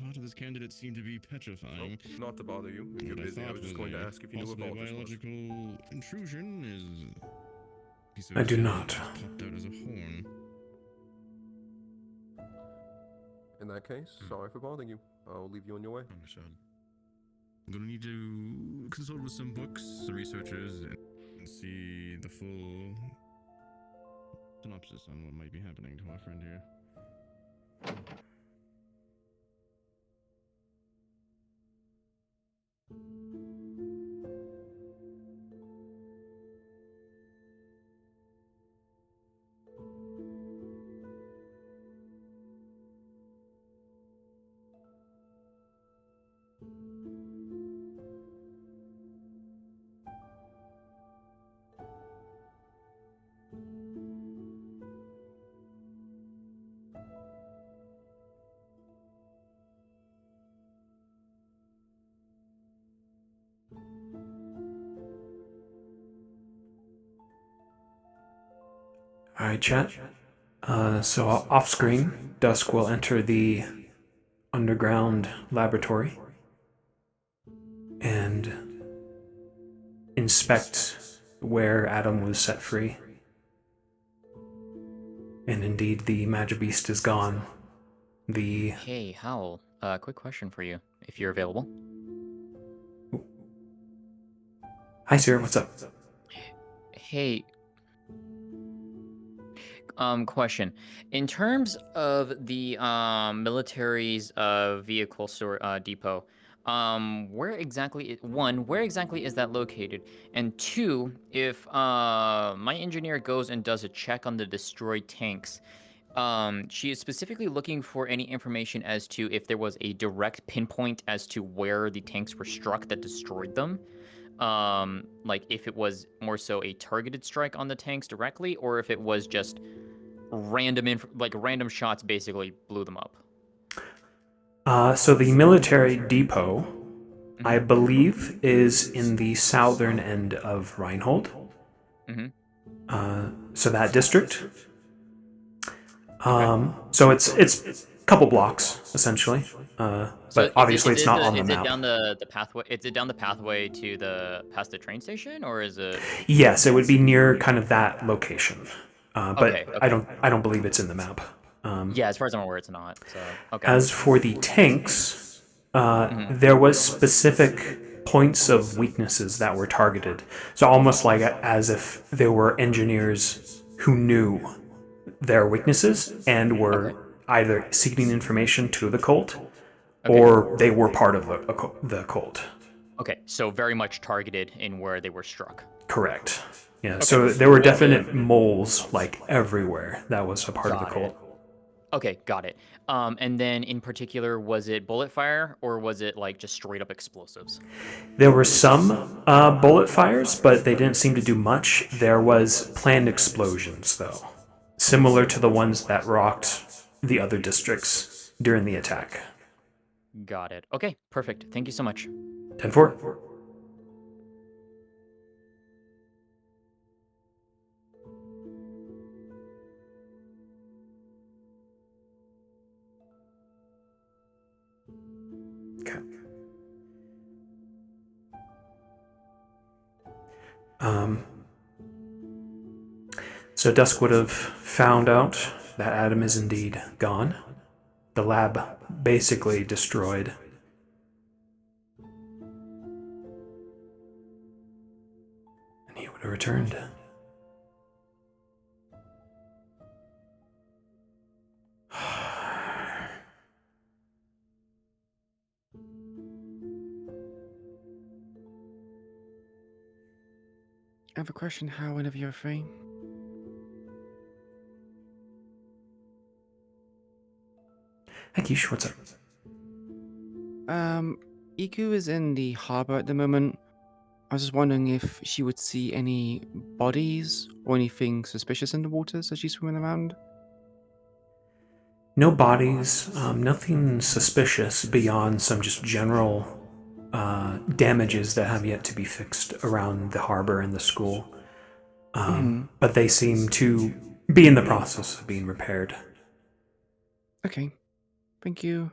Part of this candidate seemed to be petrifying. Oh, not to bother you. If you're What busy, I thought was just going to a ask if you knew possibly what all this was. biological intrusion is. A piece of I do skin not. just popped out as a horn. In that case, sorry for bothering you. I'll leave you on your way. Understood. I'm gonna need to consult with some books, some researchers, and see the full synopsis on what might be happening to our friend here. Alright, chat. So off screen, Dusk will enter the underground laboratory and inspect where Adam was set free. And indeed, the Magibeast is gone. The Hey, Howl. Quick question for you, if you're available. Hi, sir. What's up? Hey. Question. In terms of the military's vehicle store depot, where exactly where exactly is that located? And two, if my engineer goes and does a check on the destroyed tanks, she is specifically looking for any information as to if there was a direct pinpoint as to where the tanks were struck that destroyed them. Like if it was more so a targeted strike on the tanks directly, or if it was just random shots basically blew them up. So the military depot, I believe, is in the southern end of Reinhold. So that district. So it's a couple blocks essentially, but obviously it's not on the Is map. it down the pathway? Is it down the pathway to past the train station, or is it? Yes, it would be near kind of that location, but Okay. I don't believe it's in the map. Yeah, as far as I'm aware, it's not. So okay. As for the tanks, there was specific points of weaknesses that were targeted. So almost like as if there were engineers who knew their weaknesses and were either seeking information to the cult, or they were part of the cult. Okay, so very much targeted in where they were struck. Correct. Yeah. So there were definite moles like everywhere. That was a part of the cult. Okay, got it. And then in particular, was it bullet fire or was it like just straight up explosives? There were some bullet fires, but they didn't seem to do much. There was planned explosions, though, similar to the ones that rocked the other districts during the attack. Got it. Okay, perfect. Thank you so much. 10-4. Okay. So Dusk would have found out that Adam is indeed gone. The lab basically destroyed. And he would have returned. I have a question, how whenever you're free. Hey Kish, what's up? Iku is in the harbor at the moment. I was just wondering if she would see any bodies or anything suspicious in the waters as she's swimming around. No bodies, nothing suspicious beyond some just general damages that have yet to be fixed around the harbor and the school. But they seem to be in the process of being repaired. Okay, thank you.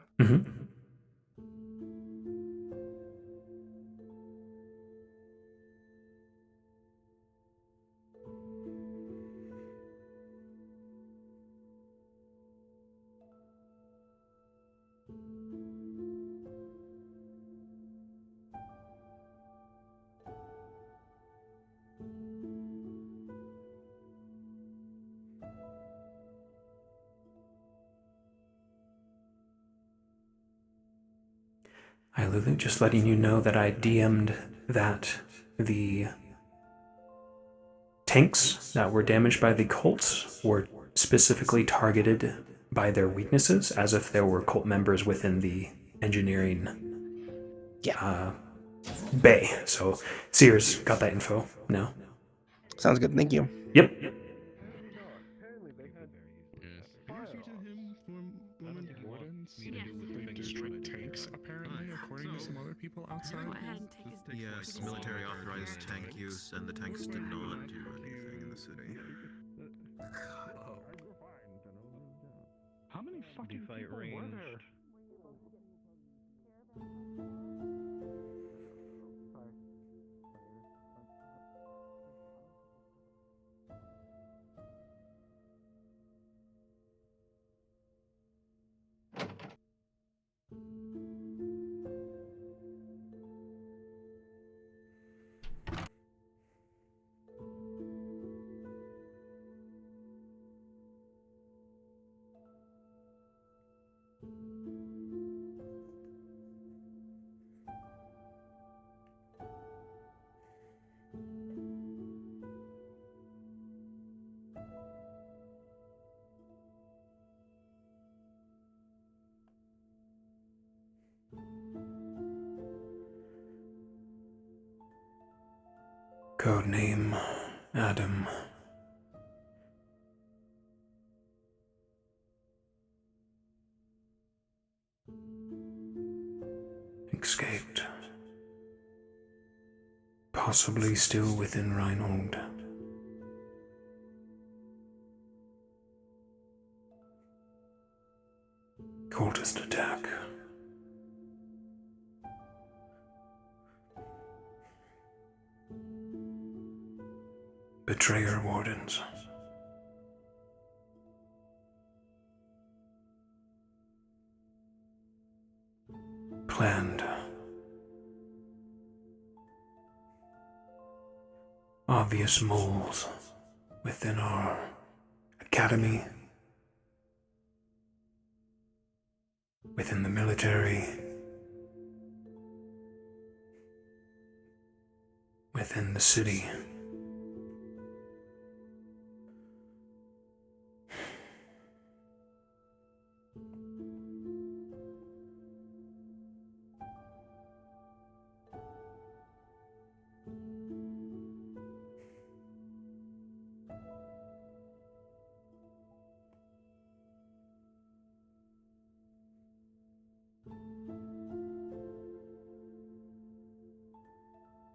Hi Lulu, just letting you know that I DM'd that the tanks that were damaged by the cults were specifically targeted by their weaknesses, as if there were cult members within the engineering bay. So Sears got that info. No. Sounds good. Thank you. Yep. Destroyed tanks, apparently, according to some other people outside. Yes, military authorized tank use, and the tanks did not do anything in the city. How many fucking people were there? Codename Adam. Escaped. Possibly still within Reinhold. Cultist attack. Betrayer wardens. Planned. Obvious moles within our academy, within the military, within the city.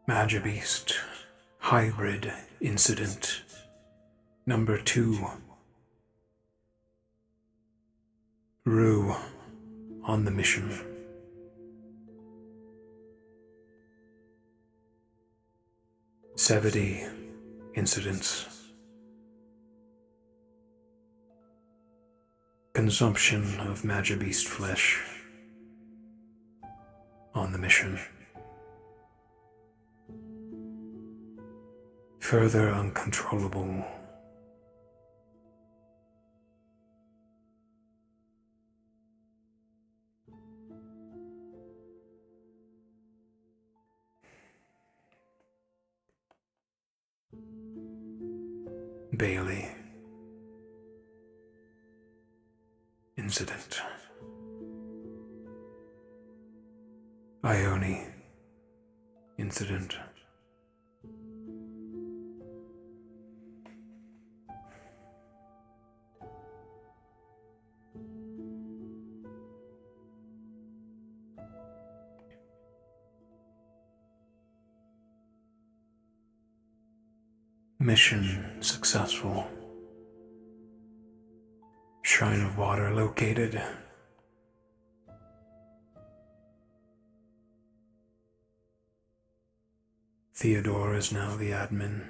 Magibeast Hybrid Incident Number 2. Rue on the mission. Sevity incidents. Consumption of Magibeast flesh on the mission. Further uncontrollable. Bailey incident. Ione incident. Mission successful. Shrine of water located. Theodore is now the admin.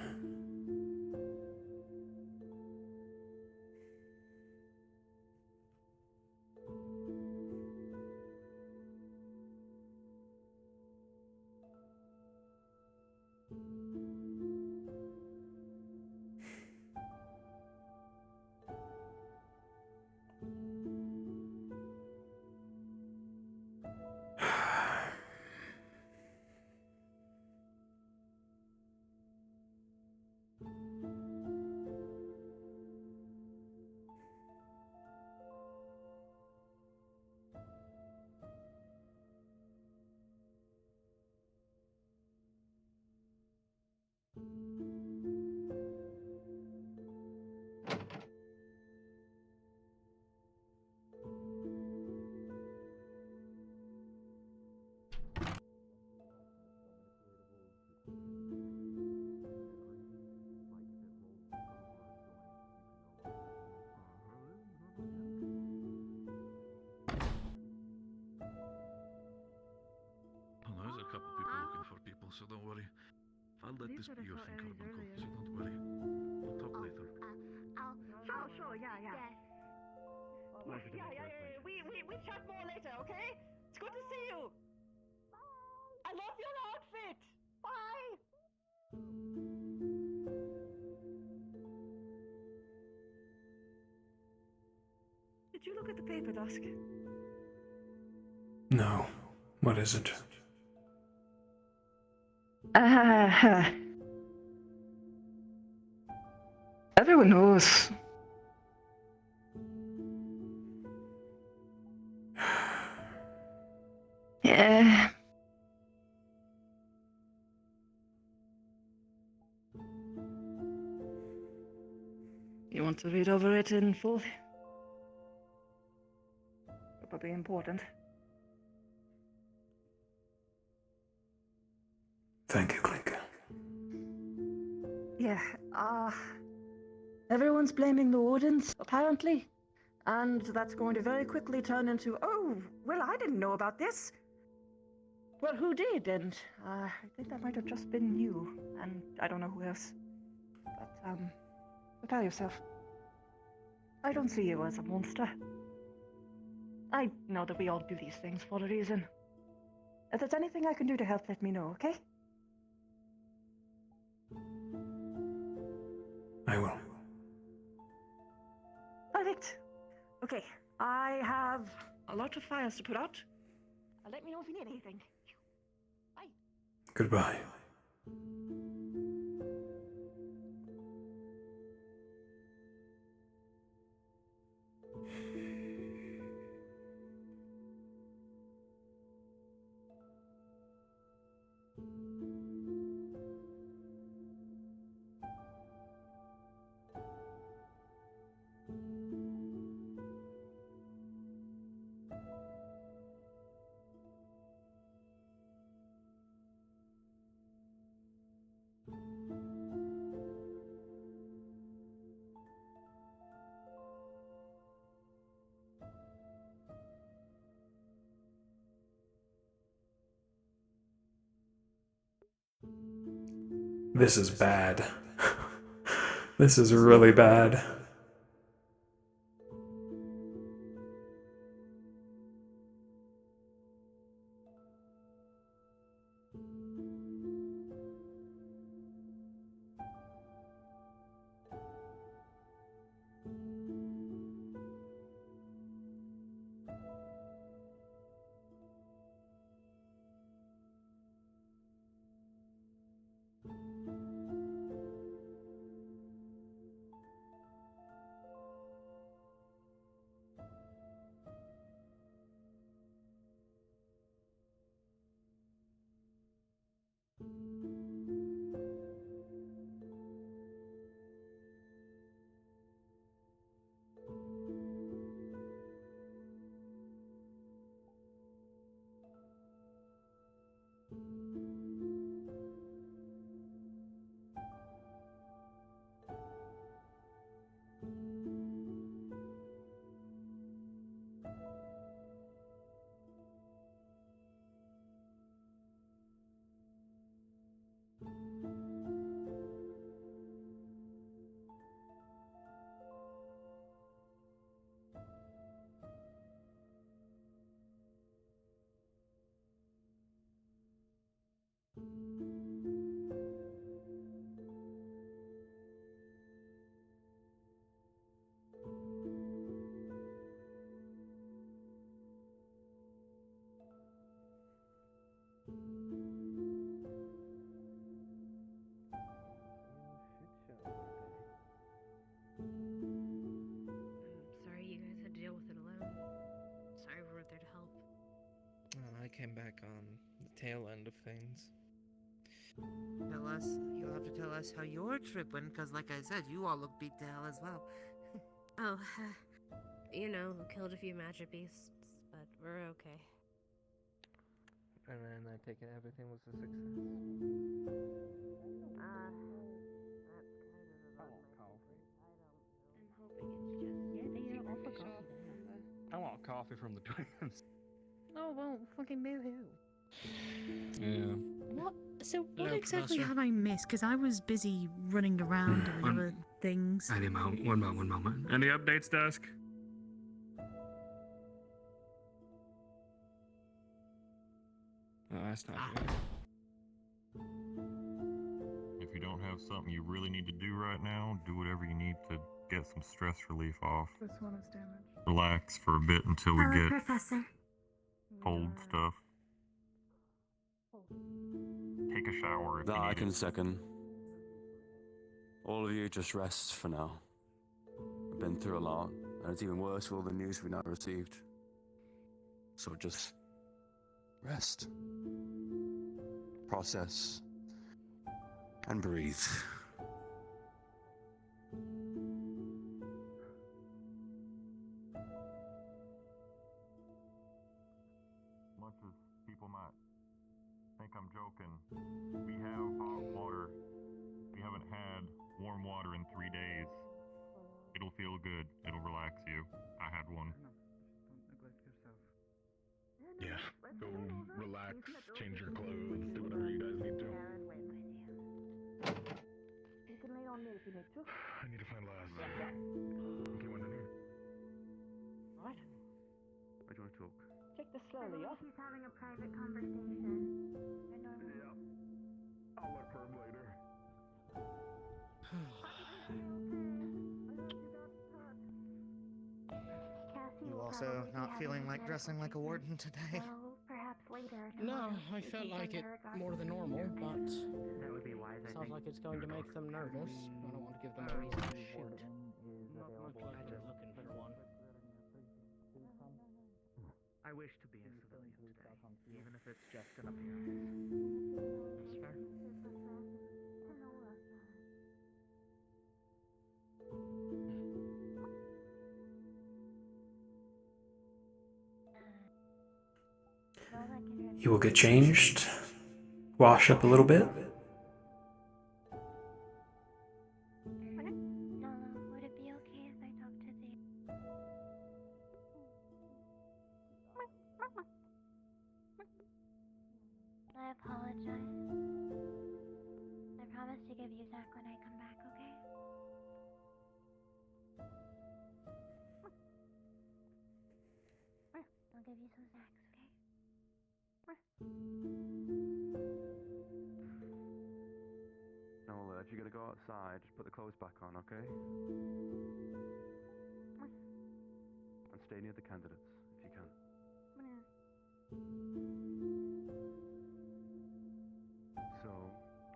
Oh, there's a couple people looking for people, so don't worry. I'll let this be your thing, Carbuncle, so don't worry. We'll talk later. Sure, yeah. Yeah. We chat more later, okay? It's good to see you. Bye. I love your outfit. Bye. Did you look at the paper, Dusk? No. What is it? Everyone knows. Yeah. You want to read over it in full? Probably important. Thank you, Clink. Yeah, everyone's blaming the Wardens, apparently. And that's going to very quickly turn into, oh, well, I didn't know about this. Well, who did? And I think that might have just been you. And I don't know who else. But, prepare yourself. I don't see you as a monster. I know that we all do these things for a reason. If there's anything I can do to help, let me know, okay? I will. Perfect. Okay, I have a lot of fires to put out. Let me know if you need anything. Bye. Goodbye. This is bad. This is really bad. Sorry you guys had to deal with it alone. Sorry we weren't there to help. I came back on the tail end of things. You'll have to tell us how your trip went, because like I said, you all look beat to hell as well. Oh, you know, killed a few magic beasts, but we're okay. And then I take it everything was a success. I want coffee from the twins. Oh, well, fucking boo-hoo. Yeah. What? So what Hello, exactly Professor. have I missed? Because I was busy running around doing other things. One moment. Any updates, Dusk? Oh, that's not good. If you don't have something you really need to do right now, do whatever you need to get some stress relief off. This one is damaged. Relax for a bit until we Hello, get Professor. cold stuff. Take a shower if That you I need can it. second. All of you just rest for now. We've been through a lot, and it's even worse with all the news we've now received. So just rest. Process. And breathe. walking. We have hot water. We haven't had warm water in 3 days. It'll feel good. It'll relax you. I had one. Yeah, go relax, change your clothes, do whatever you guys need to. You can lay on me if you need to. I need to find Laz. Okay, when in here. Right. Where do you want to talk? Take this slowly, yeah? He's having a private conversation. Yeah. I'll look for him later. You also not feeling like dressing like a warden today? Well, perhaps later. No, I You felt can like send it her regards more than to normal, your but That would be wise, I sounds think. like it's going to make them nervous. I don't want to give them a reason to shoot. Look like they're looking for one. I wish to be a civilian today, even if it's just an appearance. That's fair. You will get changed, wash up a little bit. Nala, would it be okay if I talk to the... I apologize. I promise to give you Zach when I come back, okay? I'll give you some Zachs, okay? Nola, if you're gonna go outside, just put the clothes back on, okay? And stay near the candidates, if you can. So,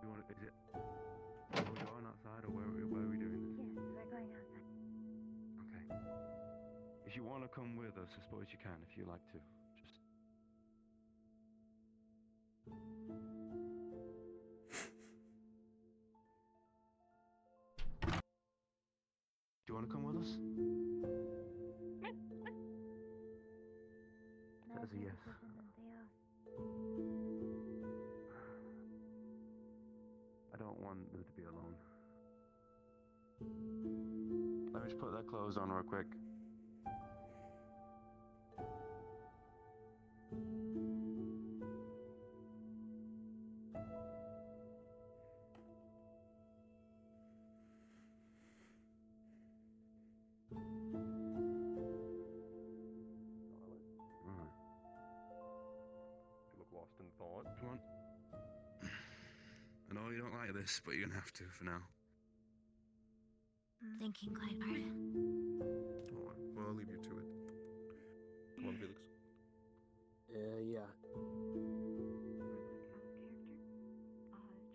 you want to, is it, are we going outside, or where are we doing this? Yes, we're going outside. Okay. If you want to come with us, I suppose you can, if you like to. Just... Do you want to come with us? That is a yes. I don't want them to be alone. Let me just put their clothes on real quick. Alright. You look lost in thought. Come on. I know you don't like this, but you're gonna have to for now. I'm thinking quite hard. Oh, well, I'll leave you to it. Come on, Felix. Yeah.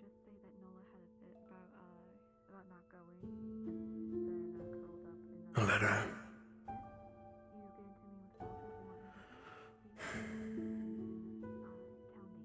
Just say that Nola had a fit about not going, and then curled up in the... I'll let her. You get into me with Walter if you want me to. Tell Dan, right?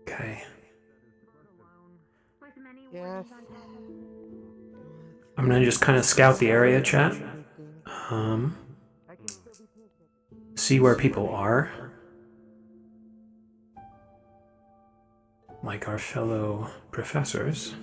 Okay. Yes. I'm gonna just kind of scout the area, chat. See where people are. Like our fellow professors.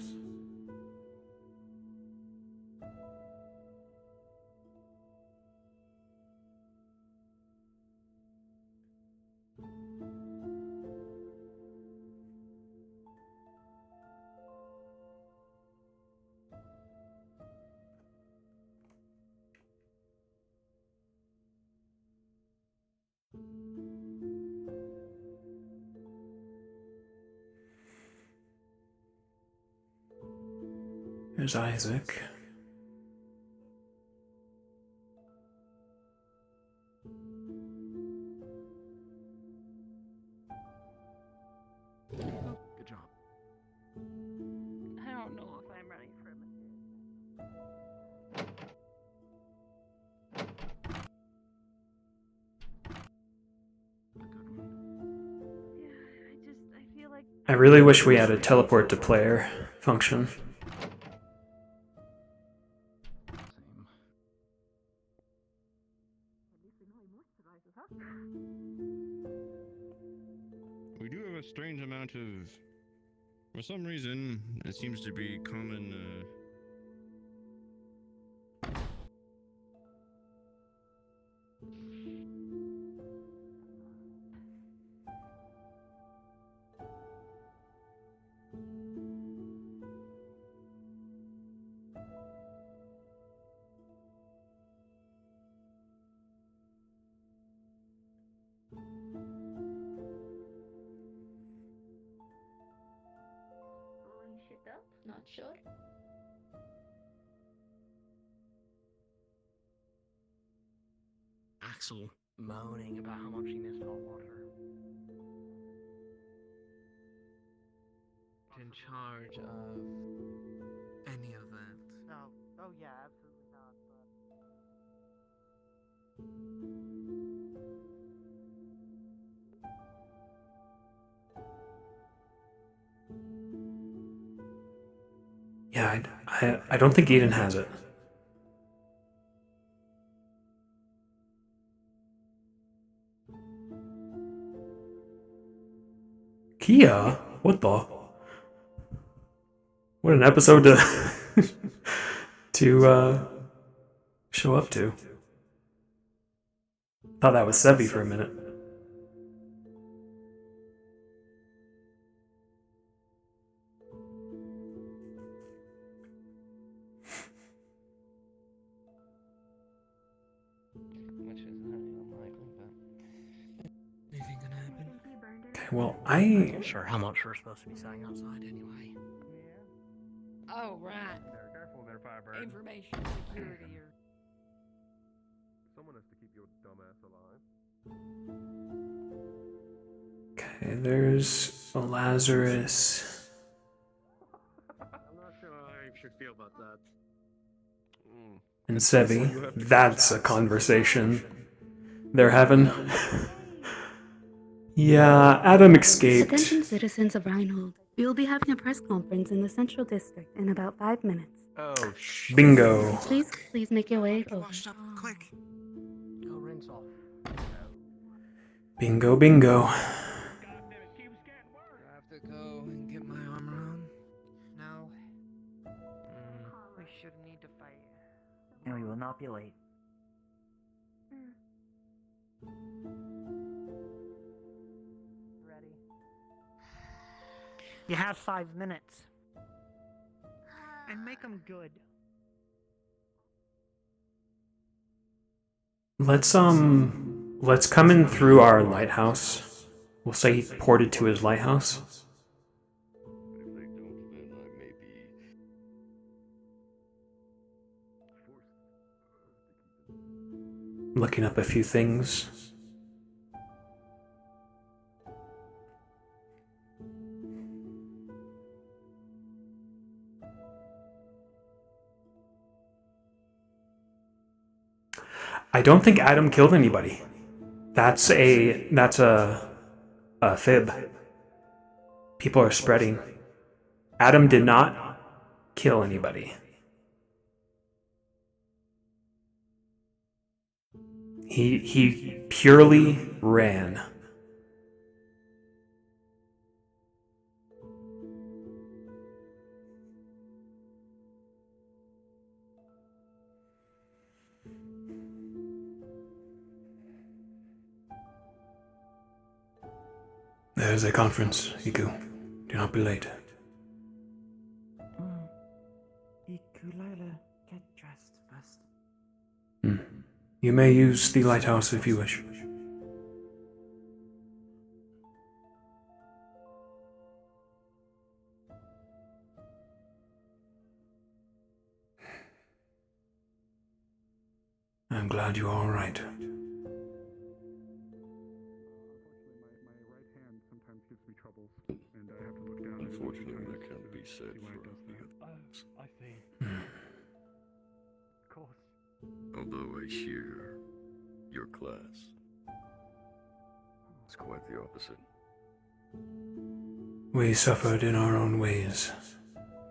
There's Isaac. Good job. I don't know if I'm ready for a I really wish we had a teleport to player function. We do have a strange amount of. For some reason, it seems to be common. Shit up, not sure. Axel moaning about how much he missed hot water. In charge of any of that. No. Oh yeah, absolutely not. Yeah, I don't think Eden has it. Kia? What the? What an episode to to show up to. Thought that was Sevi for a minute. Which is highly unlikely, but anything can happen. Okay, well, I'm not sure how much we're supposed to be saying outside anyway. Oh, right. Careful there, Firebird. Information security or... Someone has to keep your dumbass alive. Okay, there's a Lazarus. I'm not sure how I should feel about that. And Sevi. That's a conversation they're having. Yeah, Adam escaped. Attention citizens of Reinhold. We will be having a press conference in the Central District in about 5 minutes. Oh, shit. Bingo. Please make your way over. Washed up quick. Go rinse off. Bingo, bingo. I have to go and get my armor on. No. We shouldn't need to fight. And we will not be late. Ready? You have 5 minutes. And make them good. Let's come in through our lighthouse. We'll say he ported to his lighthouse. If they don't, then I may be. Looking up a few things. I don't think Adam killed anybody. That's a fib. People are spreading. Adam did not kill anybody. He purely ran. There's a conference, Iku. Do not be late. Iku, Lila, get dressed first. You may use the lighthouse if you wish. I'm glad you're all right. Unfortunately, that can't be said for the others. I see. Of course. Although I share your class, it's quite the opposite. We suffered in our own ways,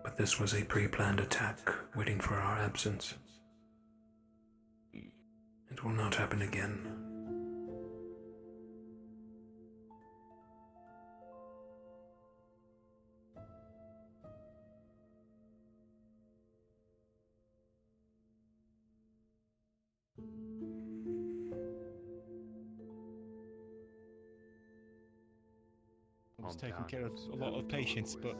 but this was a pre-planned attack waiting for our absence. It will not happen again. I was taking care of a lot of patients, but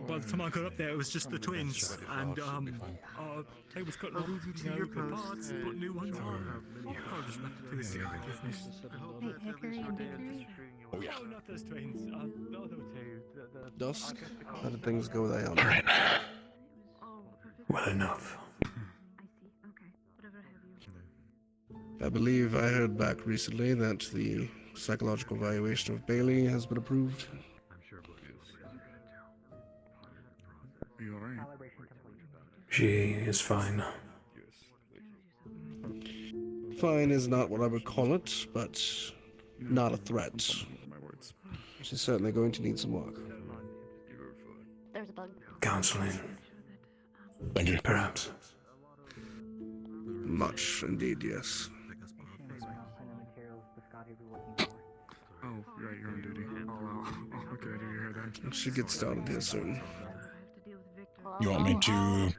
by the time I got up there, it was just the twins, and they was cutting off, the parts, put new ones on. I just left it to his business. Wait, Hickory and Dickory? Oh, yeah. No, not those twins. The other two. Dusk, how did things go there? Right. Well enough. I believe I heard back recently that the psychological evaluation of Bailey has been approved. Are you alright? She is fine. Fine is not what I would call it, but not a threat. She's certainly going to need some work. There's a bug. Counseling. Thank you. Perhaps. Much indeed, yes. Oh, right, you're on duty. I'll get out of your hair then. She gets started here soon. You want me to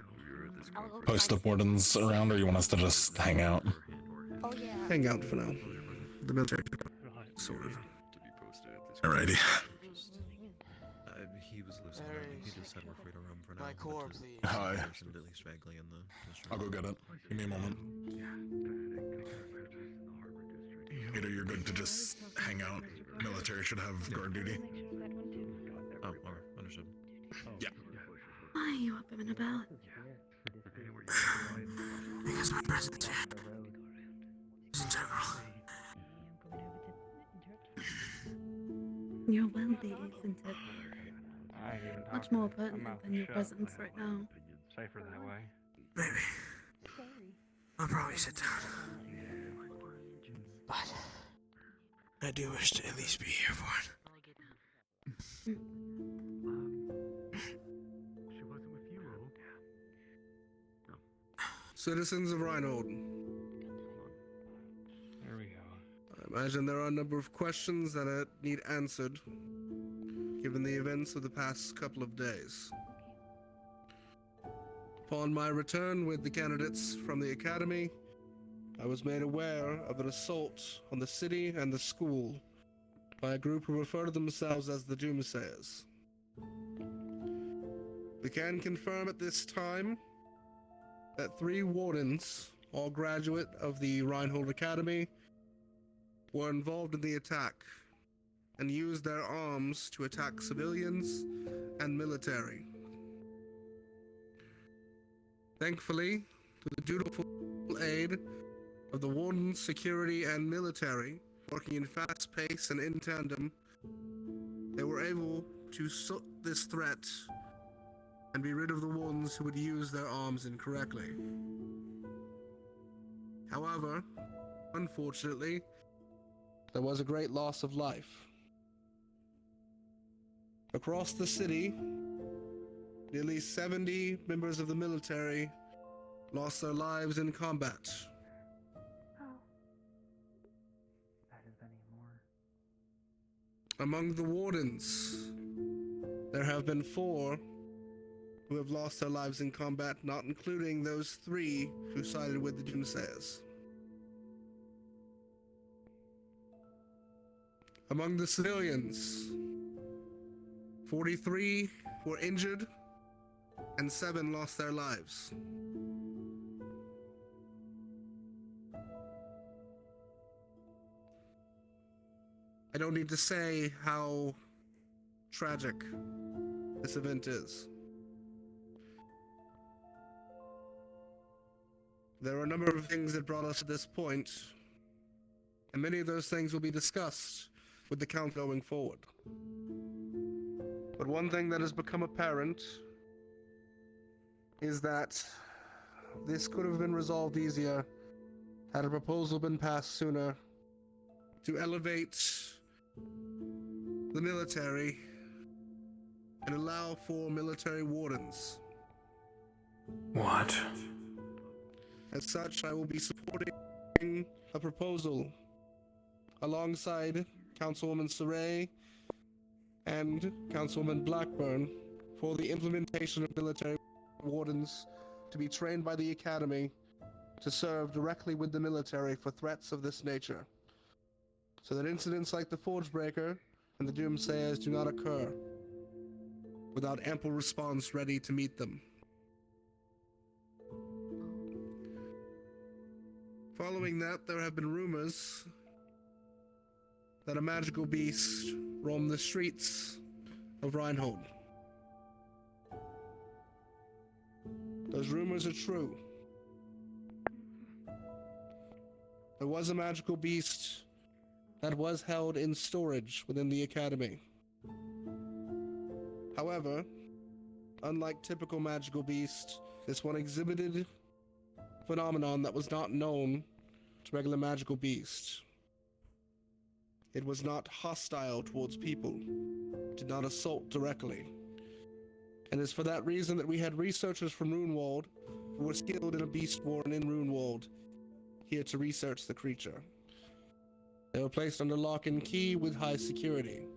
post the wardens around, or you want us to just hang out? Hang out for now. The military, sort of. Alrighty. He was listening. He just said we're free to roam for now. My core, please. Hi. At least vaguely in the district. I'll go get it. Give me a moment. Either you're good to just hang out. Military should have guard duty. Oh, alright, understood. Yeah. Why are you up and about? Because my presence here is integral. Your well-being, isn't it? Much more pertinent than your presence right now. Safer that way. Maybe. I'll probably sit down. But I do wish to at least be here for it. Citizens of Reinhold. There we go. I imagine there are a number of questions that need answered, given the events of the past couple of days. Upon my return with the candidates from the academy, I was made aware of an assault on the city and the school by a group who refer to themselves as the Doomsayers. We can confirm at this time that 3 wardens, all graduate of the Reinhold Academy, were involved in the attack and used their arms to attack civilians and military. Thankfully, through the dutiful aid of the wardens, security, and military, working in fast pace and in tandem, they were able to soot this threat and be rid of the ones who would use their arms incorrectly. However, unfortunately, there was a great loss of life. Across the city, nearly 70 members of the military lost their lives in combat. Among the wardens, there have been 4 who have lost their lives in combat, not including those 3 who sided with the Doomsayers. Among the civilians, 43 were injured and 7 lost their lives. I don't need to say how tragic this event is. There are a number of things that brought us to this point, and many of those things will be discussed with the count going forward. But one thing that has become apparent is that this could have been resolved easier had a proposal been passed sooner to elevate the military and allow for military wardens. What? As such, I will be supporting a proposal alongside Councilwoman Saray and Councilwoman Blackburn for the implementation of military wardens to be trained by the Academy to serve directly with the military for threats of this nature, so that incidents like the Forgebreaker and the Doomsayers do not occur without ample response ready to meet them. Following that, there have been rumors that a magical beast roamed the streets of Reinhold. Those rumors are true. There was a magical beast that was held in storage within the Academy. However, unlike typical magical beast, this one exhibited phenomenon that was not known to regular magical beasts. It was not hostile towards people, did not assault directly. And it's for that reason that we had researchers from Runewald who were skilled in a beast born in Runewald here to research the creature. They were placed under lock and key with high security.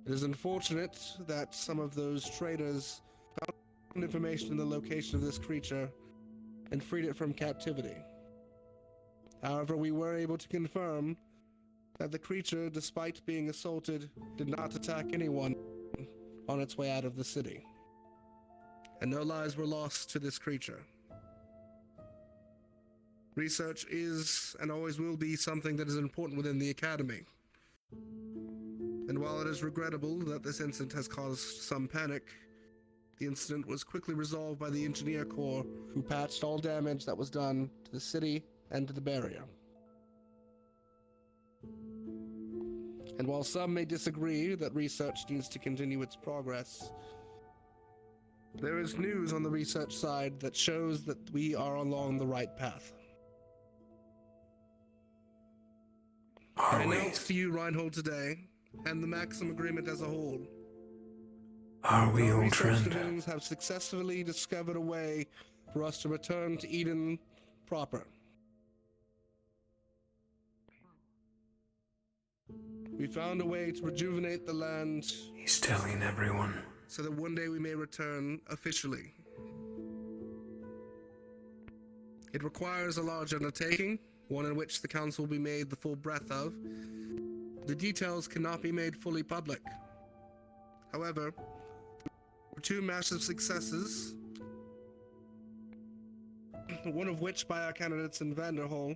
It is unfortunate that some of those traders found information in the location of this creature and freed it from captivity. However, we were able to confirm that the creature, despite being assaulted, did not attack anyone on its way out of the city. And no lives were lost to this creature. Research is and always will be something that is important within the Academy. And while it is regrettable that this incident has caused some panic, the incident was quickly resolved by the Engineer Corps, who patched all damage that was done to the city and to the barrier. And while some may disagree that research needs to continue its progress, there is news on the research side that shows that we are along the right path. I announce to you, Reinhold, today, and the Maxim Agreement as a whole, are we, our old research friend? divisions have successfully discovered a way for us to return to Eden proper. We found a way to rejuvenate the land. He's telling everyone. So that one day we may return officially. It requires a large undertaking, one in which the council will be made the full breadth of. The details cannot be made fully public. However, for two massive successes, one of which by our candidates in Vanderhall,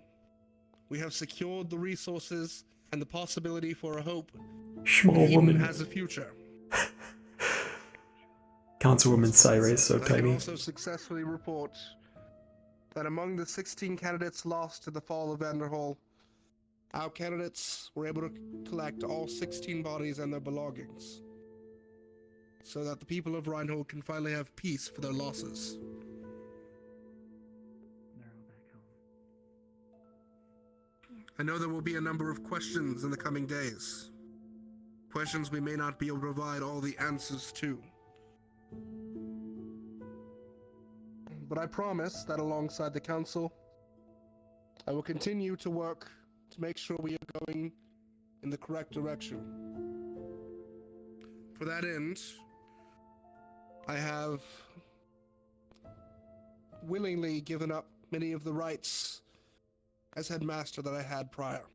we have secured the resources and the possibility for a hope Small that Eden woman. has a future. Councilwoman Syra is so I can tiny. also successfully report that among the 16 candidates lost to the fall of Vanderhall, our candidates were able to collect all 16 bodies and their belongings, so that the people of Reinhold can finally have peace for their losses. I know there will be a number of questions in the coming days. Questions we may not be able to provide all the answers to. But I promise that alongside the council, I will continue to work to make sure we are going in the correct direction. For that end, I have willingly given up many of the rights as headmaster that I had prior.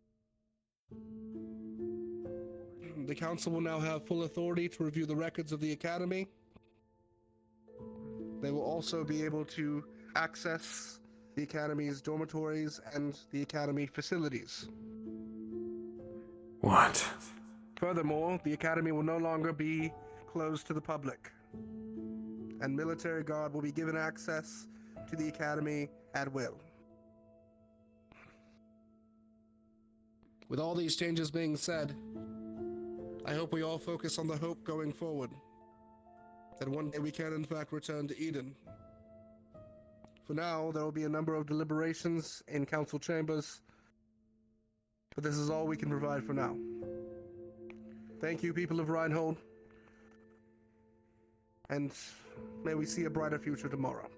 The council will now have full authority to review the records of the academy. They will also be able to access the academy's dormitories and the academy facilities. What? Furthermore, the academy will no longer be closed to the public, and military guard will be given access to the academy at will. With all these changes being said, I hope we all focus on the hope going forward, that one day we can in fact return to Eden. For now, there will be a number of deliberations in council chambers, but this is all we can provide for now. Thank you, people of Reinhold. and may we see a brighter future tomorrow.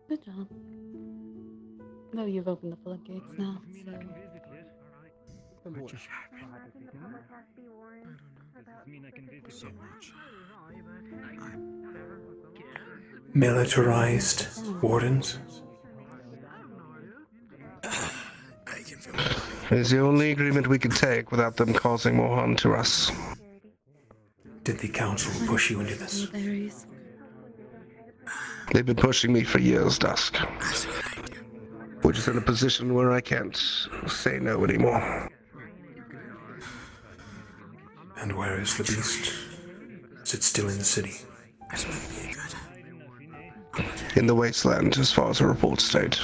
Good job. Though you've opened the floodgates now, so. So much. Militarized wardens? I can feel my It's the only agreement we can take without them causing more harm to us. Did the council push you into this? They've been pushing me for years, Dusk. We're just in a position where I can't say no anymore. And where is the beast? Is it still in the city? In the wasteland, as far as the report state.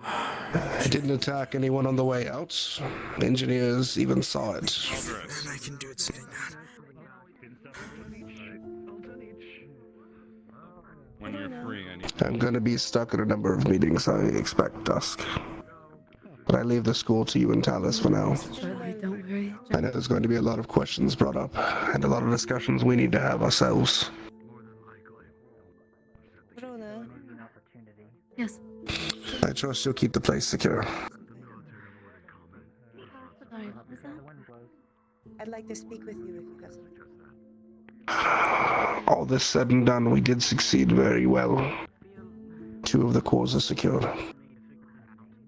I didn't attack anyone on the way out. Engineers even saw it. And I can do it sitting down. When you're free, I need I'm gonna be stuck in a number of meetings, I expect, Dusk. But I leave the school to you and Talus for now. Don't worry. I know there's going to be a lot of questions brought up, and a lot of discussions we need to have ourselves. Yes. I trust you'll keep the place secure. Sorry, what was that? I'd like to speak with you if you have some. All this said and done, we did succeed very well. 2 of the cores are secured.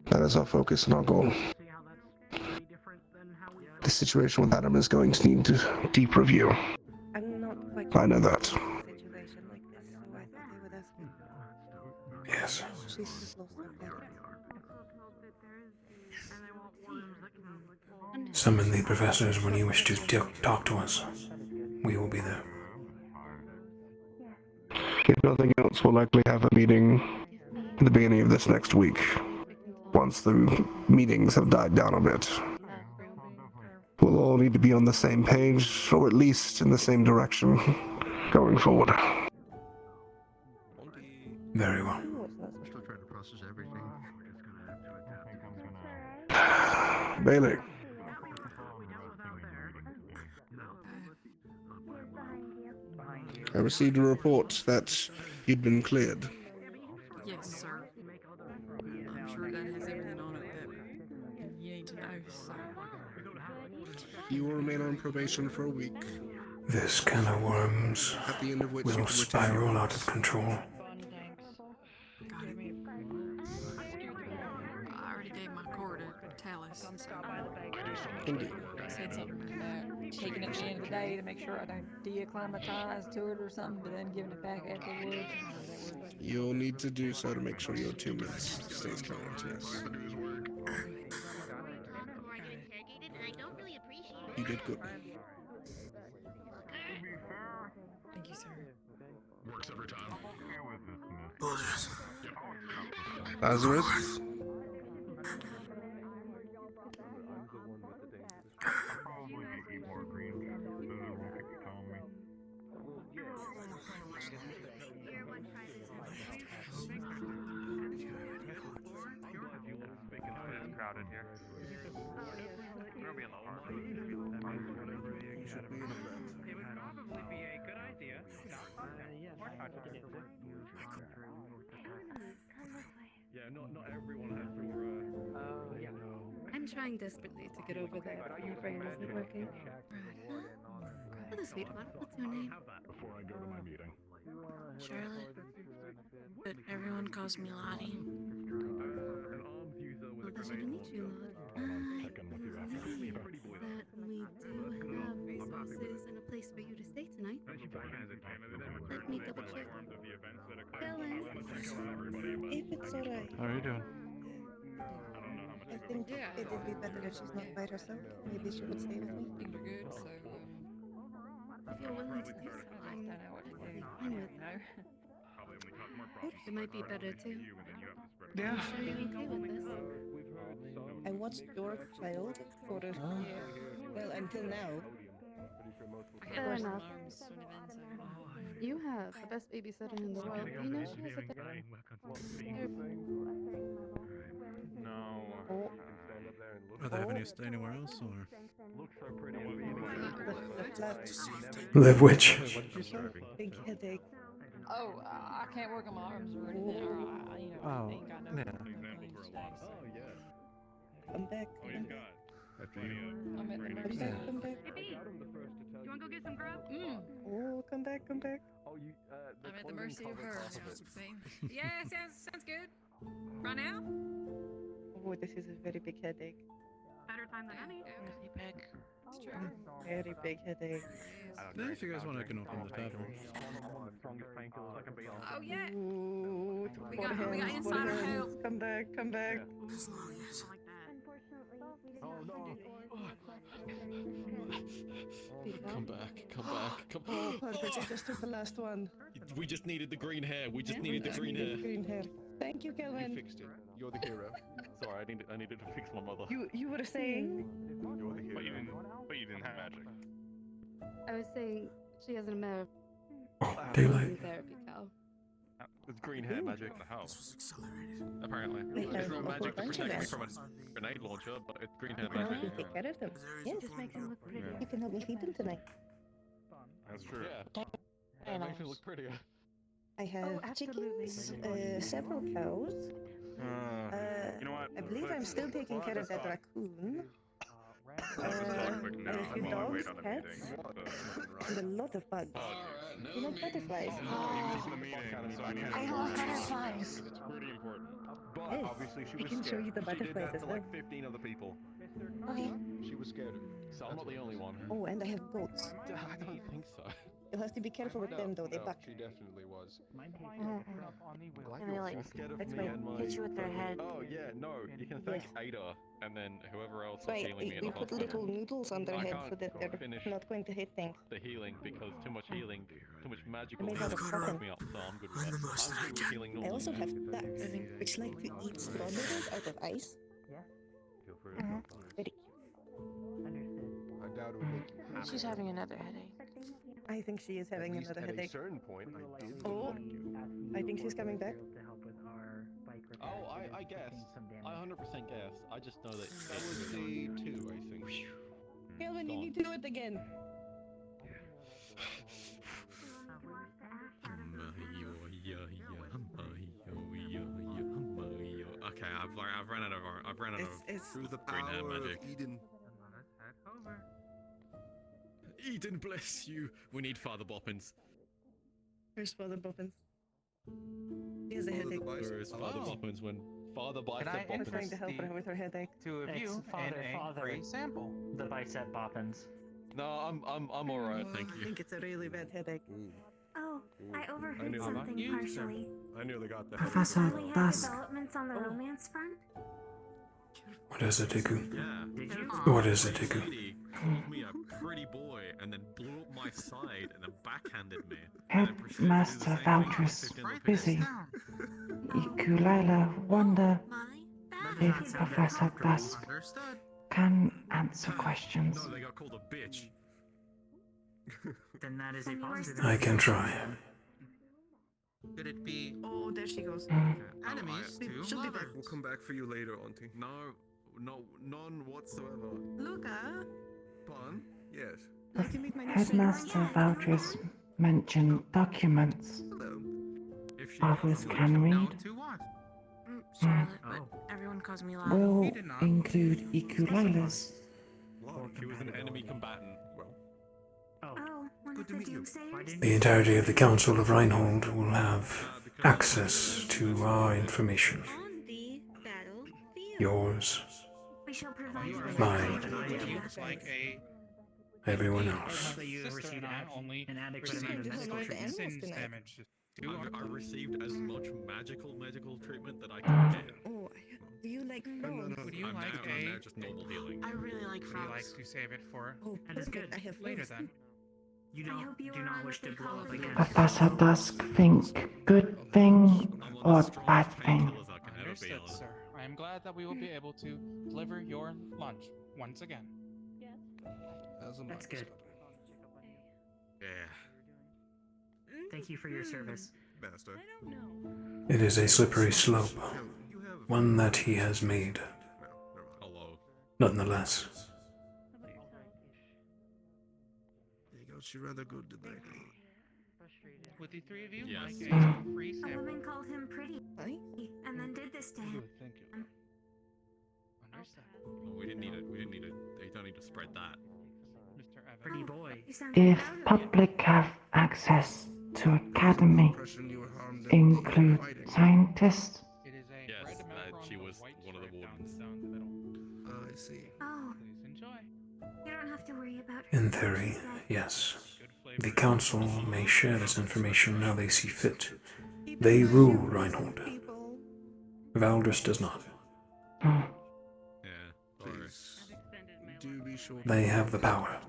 That is our focus and our goal. The situation with Adam is going to need a deep review. I'm not quite I know that. situation like this, so I thought they would ask me. Yes. She's just lost her father. Summon the professors when you wish to talk to us. We will be there. If nothing else, we'll likely have a meeting at the beginning of this next week, once the meetings have died down a bit. We'll all need to be on the same page, or at least in the same direction, going forward. Very well. I'm still trying to process everything. Bailey. I received a report that you'd been cleared. Yes, sir. I'm sure that has everything on it that you need to know, so. You will remain on probation for a week. This can of worms At the end of which you will can retain your spiral out of control. I already gave my cord to Talus. Indeed. Said something about taking it at the end of the day to make sure I don't de-acclimatize to it or something, but then giving it back afterwards. You'll need to do so to make sure your 2 minutes stays current, yes. You did good. Thank you, sir. Works every time. Lazarus? Crowded here. We'll be in the harbor. You should be in a bed. It would probably be a good idea. Yeah, not everyone has your. Yeah. I'm trying desperately to get over that, but my brain isn't working. Right. Oh, the sweet one. What's your name? Before I go to my meeting. Charlotte. But everyone calls me Lottie. Well, pleasure to meet you, Lord. I believe that we do have resources and a place for you to stay tonight. Let me double check. If it's alright. How are you doing? I think it would be better if she's not by herself. Maybe she would stay with me. Things are good, so, If you're willing to do so, I'm perfectly fine with it. It might be better too. Yeah. I'm sure you're okay with this. I watched your child for well, until now. Fair enough. You have the best babysitter in the world. You know she has a No. Are they having you stay anywhere else, or? Live which? Big headache. Oh, I can't work on my arms or anything, or you know, I ain't got no. Come back. I'm at the mercy. Come back. Hey, B, do you want to go get some grub? Oh, come back. I'm at the mercy of her. Yeah, sounds good. Right now? Oh, this is a very big headache. Better time than any. It's true. Very big headache. Then if you guys want to open the tavern. Oh yeah. Ooh, We got insider help. Come back. As long as. I like that. Come back. Oh, perfect. I just took the last one. We just needed the green hair. We just Yeah, needed the green hair. Green hair. Thank you, Kelvin. You fixed it. You're the hero. Sorry, I needed to fix my mother. You were saying? You're the hero. But you didn't have magic. I was saying she has an American Daylight. therapy, Cal. With green hair magic. The house. This was accelerated. Apparently. They It's have not a magic to bunch of protect me them. from a grenade launcher, but it's green hair No, you magic. take care of them. Yes. Just make them look pretty. You can help me feed them tonight. That's true. Yeah. That makes me look prettier. I have chickens, several cows. You know what? I believe I'm still taking care of that raccoon. I have a few dogs, cats, and a lot of bugs. You like butterflies? I love butterflies. It's pretty important. But Yes, obviously she I was can show scared. you the She did butterflies that as to well. like 15 other people. Okay. She was scared. So I'm not the only one. Oh, and I have goats. I don't think so. You'll have to be careful with them though, they buck. She definitely was. And they like Scared of That's me right. and my... hit you with their head. Oh yeah, no, you can thank Ada and then whoever else was Right, healing me in we the put hospital. little noodles on their I head can't so that they're finish not going to hit things. the healing because too much healing, too much magical made healing out of fucked cotton. me up, so I'm good with that. I'm good with healing I normally. also have ducks, which like to eat strawberries out of ice. Very I doubt it would make She's having another headache. I think she is having another At a headache. certain point, I did. Oh, I think she's coming back. Oh, I guess. I 100% guess. I just know that that was the 2, I think. Kelvin, you need to do it again. Okay, I've run out of Through the green hair power of magic. Eden. Eden bless you. We need Father Boppins. Where's Father Boppins? He has a headache. Where is Father Boppins when Father Bicep I'm Boppins? trying to help her with her headache. Two of you and a free sample. The bicep boppins. No, I'm alright, thank I you. think it's a really bad headache. Oh, I I overheard nearly something partially. I nearly got the Professor headache. we have Dusk. developments on the romance front? What is it, Iku? Yeah. What is it, Iku? Lady called me a pretty boy and then blew up my side and then backhanded me. And then proceeded to do the Headmaster same thing to Valtris 15 other busy. people. Ikulila wonder if Professor Dusk Understood. can answer questions. No, they got called a bitch. Then that is a positive. I can try. Could it be Oh, there she goes. enemies to She'll be back. lovers? We'll come back for you later, Auntie. None whatsoever. Luca, Pun? Yes. You can meet my new Headmaster Valtris mentioned documents. Hello. If she Others doesn't, can no. read. To what? Charlotte, but everyone calls me Lala. Will include Ikulila's. She was an enemy combatant. Well, Oh, one of the doomsayers? The entirety of the Council of Reinhold will have access to our information. On the battlefield. Yours, We shall provide you with mine, Like a everyone else. sister and I only an adequate She's amount going of to medical hurt the treatment. animals tonight. damage. I received as much medical treatment that I could get. Oh, do you like frogs? Would you I'm like now just normal healing. I really like Would you like frogs. to save it for Oh, That is perfect. good. I have later frogs. then? You I don't hope you do are not on wish what to they blow call up the again. Professor Dusk think good thing I'm on or the bad strongest thing. painkillers I can ever be Understood, on. sir. I am glad that we will be able to deliver your lunch once again. as am That's I. good. Yeah. Thank you for your service. Master. It is a slippery slope, one that he has made. Hello. Nonetheless. They got you rather good, did they? With the three of you, Yes. Mike a free A sample. woman called him pretty, and then did this to him. Thank you. Understood. Oh, we didn't need it. We didn't need it. They don't need to spread that. Mr. Evans. Pretty boy. If public have access to academy, include scientists, Yes, she was one of the wardens. I see. Oh. You don't have to worry about her. In theory, yes. The council may share this information how they see fit. They rule Reinhold. Valdris does not. Yeah, please. Do be sure. They have the power.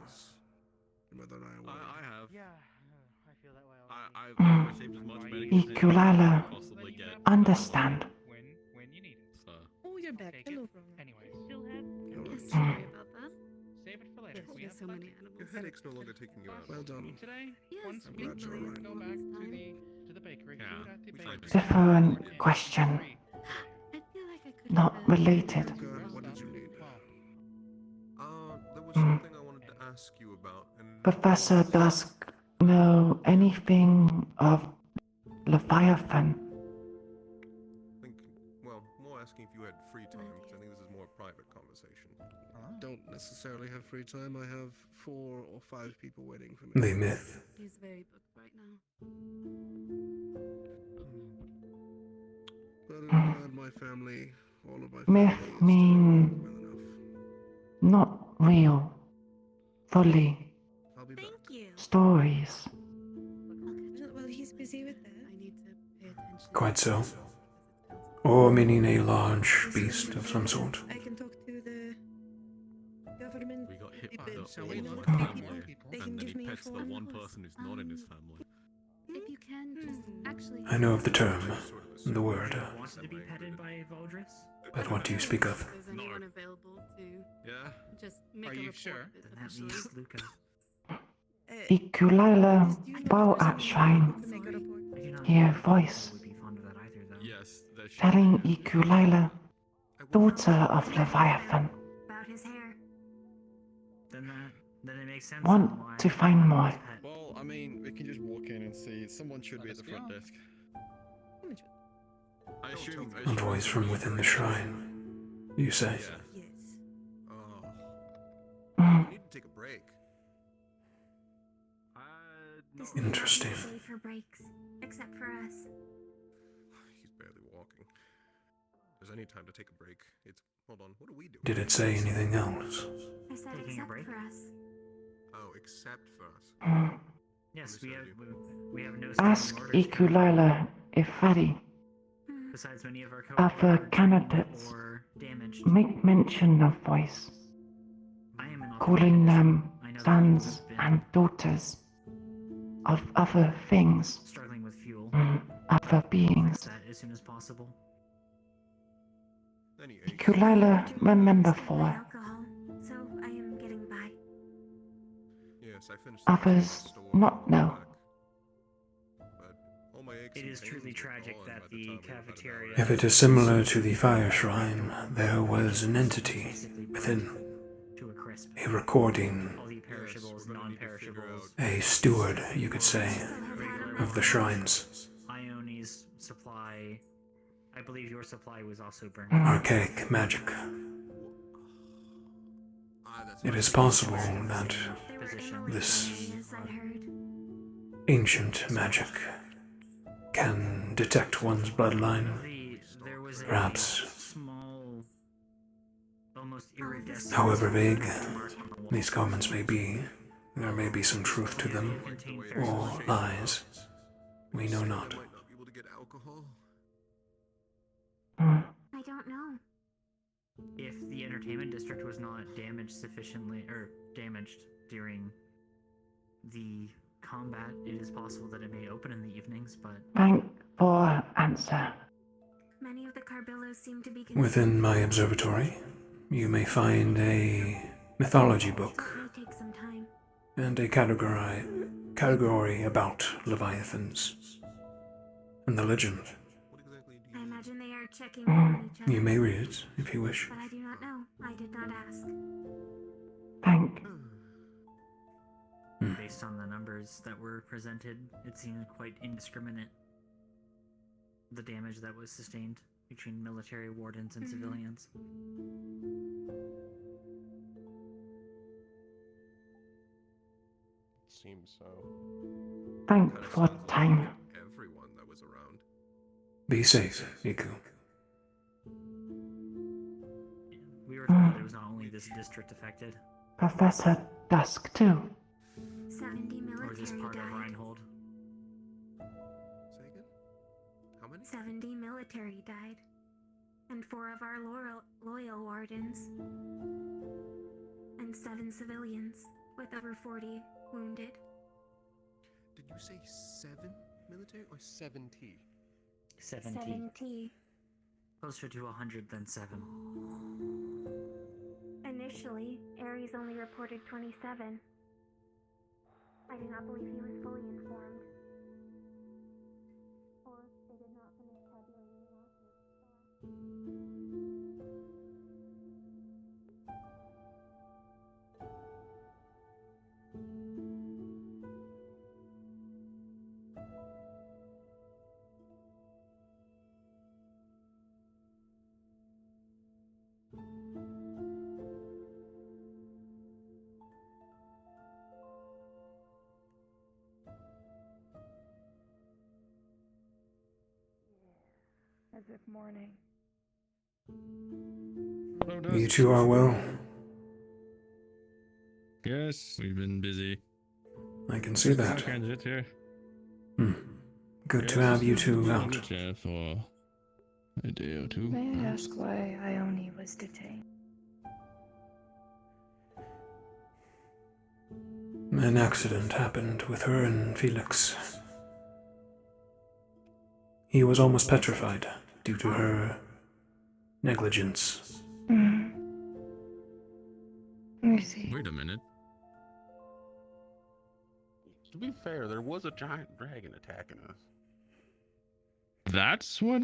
Whether I have. Yeah, I feel that way. I've received as much medical attention as I Ikulala, could possibly get. understand. When you need it. So. Oh, you're back. Hello, Anyways. Yes, sorry about that. Save it for later. Yes, We there's have so many plenty. animals. Your headache's no longer taking you out. Well done. Today, Yes, once I'm we glad you're alright. go back to the bakery. Yeah, Food at the we bakery. tried to- Different question, I feel like I could. not related. Good. What did you need? There was something I wanted to ask you about, and Professor Dusk know anything of Leviathan? well, more asking if you had free time, because I think this is more a private conversation. Don't necessarily have free time. I have 4 or 5 people waiting for me. The myth. He's very booked right now. But I'm glad my family, all of my family, Myth is mean doing well enough. not real, fully I'll be back. stories. Well, he's busy with that. I need to pay attention. Quite so. Or meaning a large beast of some sort. I can talk to the government. We got hit by people. the Shall all we of look my at family, people? They can and then give he me a pets the phone. one person who's not in his family. If you can, just actually. I know of the term, the word, Wanted to be petted by Valdris? but what do you speak of? If there's anyone available to Yeah? just make Are a you report sure? of it Then that officially. means Luca. Ikulala, bow at shrine, I do not hear think voice, would be fond of that either, though. Yes, there should telling be. Ikulala, daughter of Leviathan, About his hair. Then it makes sense. want why to find more. his pet. Well, I mean, we can just walk in and see. Someone should be at the front desk. I assume. A voice from within the shrine, you say? Yeah. Yes. Oh. Mm. We need to take a break. This No. is Interesting. not safe for breaks, except for us. He's barely walking. If there's any time to take a break, it's. Hold on, what do we do? Did it say anything else? I said Taking a except break? for us. Oh, except for us. Mm. Yes, we have no Ask standing orders. Ikulala if Fadi, Besides, many of our other coworkers candidates, or damaged. make mention of voice, I am an calling them I know that sons you've been and daughters of other things, struggling with fuel. other beings. That as soon as possible. Anyway, Ikulala, remember for Alcohol, so I am getting by. yes, I finished. the others store not and know. back. But all my aches It and is pains truly were tragic gone that by the time we had about cafeteria. If it is similar to the fire shrine, there was an entity within, To a crisp. a recording, All the perishables, non-perishables. a steward, you could say, of the shrines. Ione's supply. I believe your supply was also burned. Archaic magic. It is possible that this Yes, I heard. ancient magic can detect one's bloodline. There was Perhaps, small, almost iridescent. however vague these comments may be, there may be some truth to them, or lies. We know not. might not be able to get alcohol. I don't know. If the entertainment district was not damaged sufficiently, or damaged during the combat, it is possible that it may open in the evenings, but Thank for answer. Many of the Carbillos seem to be Within my observatory, you may find a mythology book It may take some time. and a category about Leviathans and the legend. I imagine they are checking in on each other. You may read it if you wish. But I do not know. I did not ask. Based on the numbers that were presented, it seemed quite indiscriminate. The damage that was sustained between military wardens and civilians. Seems so. Thank for time. Everyone that was around. Be safe, Iku. We were told it was not only this district affected. Professor Dusk, too. 70 military Or is this part died. of Reinhold? Say again? How many? 70 military died. And 4 of our loyal wardens. And 7 civilians, with over 40 wounded. Did you say 7 military or 70? 70. Closer to 100 than 7. Initially, Ares only reported 27. I do not believe he was fully informed. Or they did not finish tabulating the losses. As if morning. You two are well. Yes, we've been busy. I can see that. Candidate here. Good to have you two out. Yeah, for a day or two. May I ask why Ione was detained? An accident happened with her and Felix. He was almost petrified due to her negligence. I see. Wait a minute. To be fair, there was a giant dragon attacking us. That's what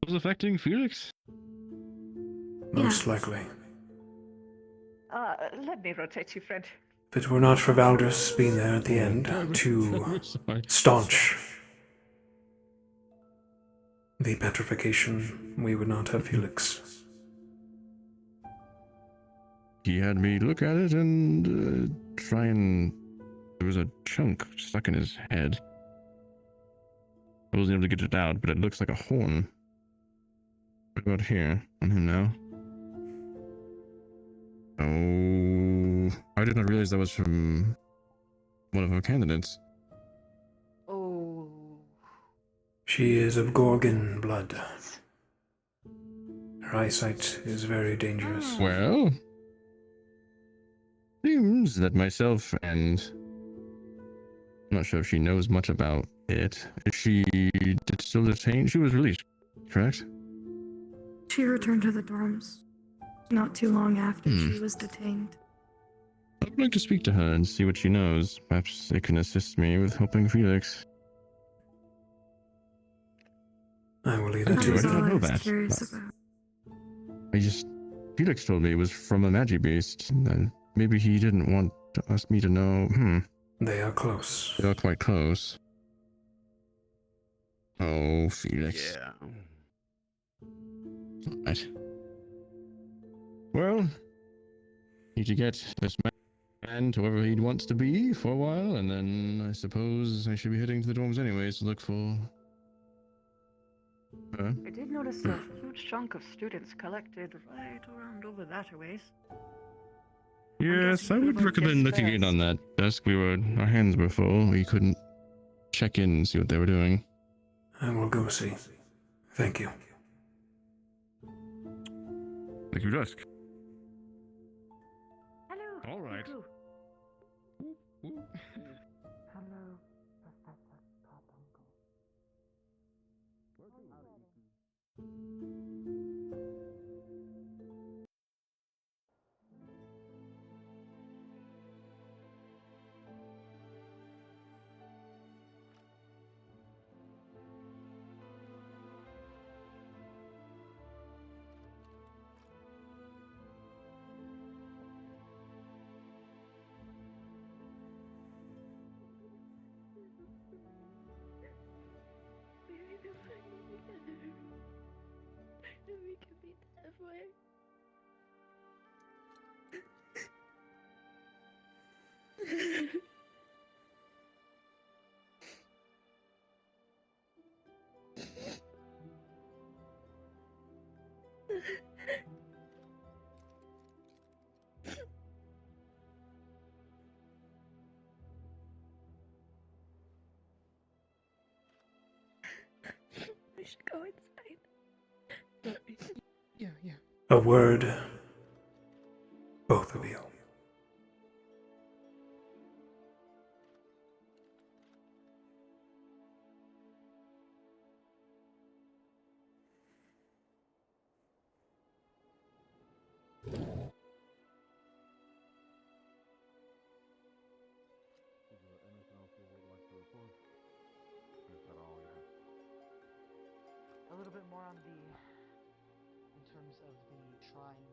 was affecting Felix? Most likely. Let me rotate you, friend. If it were not for Valdris being there at the end to staunch the petrification, we would not have Felix. He had me look at it and try and... There was a chunk stuck in his head. I wasn't able to get it out, but it looks like a horn. What about here? On him now? Oh... I did not realize that was from one of our candidates. Oh. She is of Gorgon blood. Her eyesight is very dangerous. Well... Seems that myself and... I'm not sure if she knows much about it. Is she still detained? She was released, correct? She returned to the dorms not too long after she was detained. I'd like to speak to her and see what she knows. Perhaps it can assist me with helping Felix. I will leave that to I did not know I was that. curious about. Felix told me it was from a magi beast. And maybe he didn't want me to know. They are close. They are quite close. Oh, Felix. Yeah. Alright. Well, need to get this man to wherever he wants to be for a while, and then I suppose I should be heading to the dorms anyways to look for... I did notice a huge chunk of students collected right around over that a ways. Yes, I would recommend looking in on that. Dusk, our hands were full. We couldn't check in and see what they were doing. I will go see. Thank you. Thank you, Dusk. Hello. All right. Hello, Professor Carbuncle. We need to find them together. So we can meet halfway. We should go inside. Yeah. A word, both of you. A little bit more on in terms of the shrine.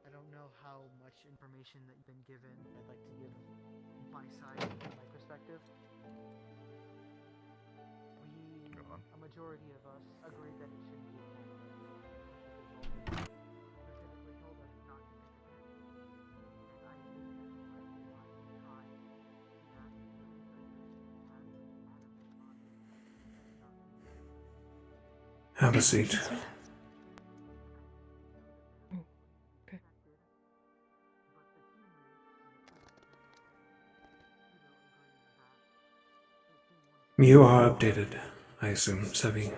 I don't know how much information that you've been given. I'd like to give my side, my perspective. A majority of us agreed that it shouldn't be a candidate. Specifically told us not to pick a candidate. And I think that my tribe, that Have a seat. You are updated, I assume, Sevi.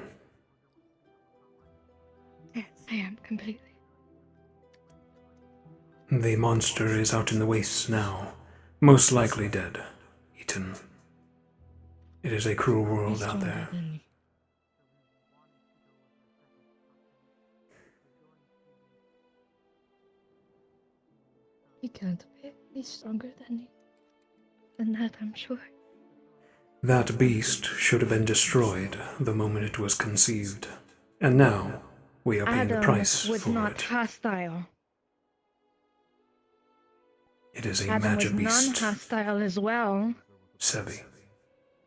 Yes, I am completely. The monster is out in the wastes now, most likely dead, eaten. It is a cruel world out there. He can't be. He's stronger than that, I'm sure. That beast should have been destroyed the moment it was conceived, and now we are paying the price was for not it. hostile. It is a Adam was magic beast, non-hostile as well Sevi.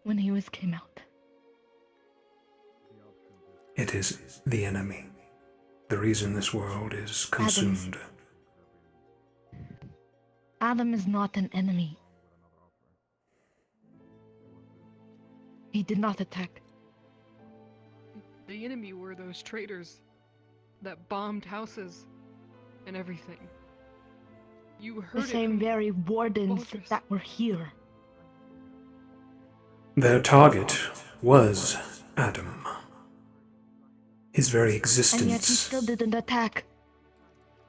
when he came out. It is the enemy. The reason this world is consumed. Adam is not an enemy. He did not attack. The enemy were those traitors that bombed houses and everything. You heard the same very wardens that were here. Their target was Adam. His very existence. And yet he still didn't attack.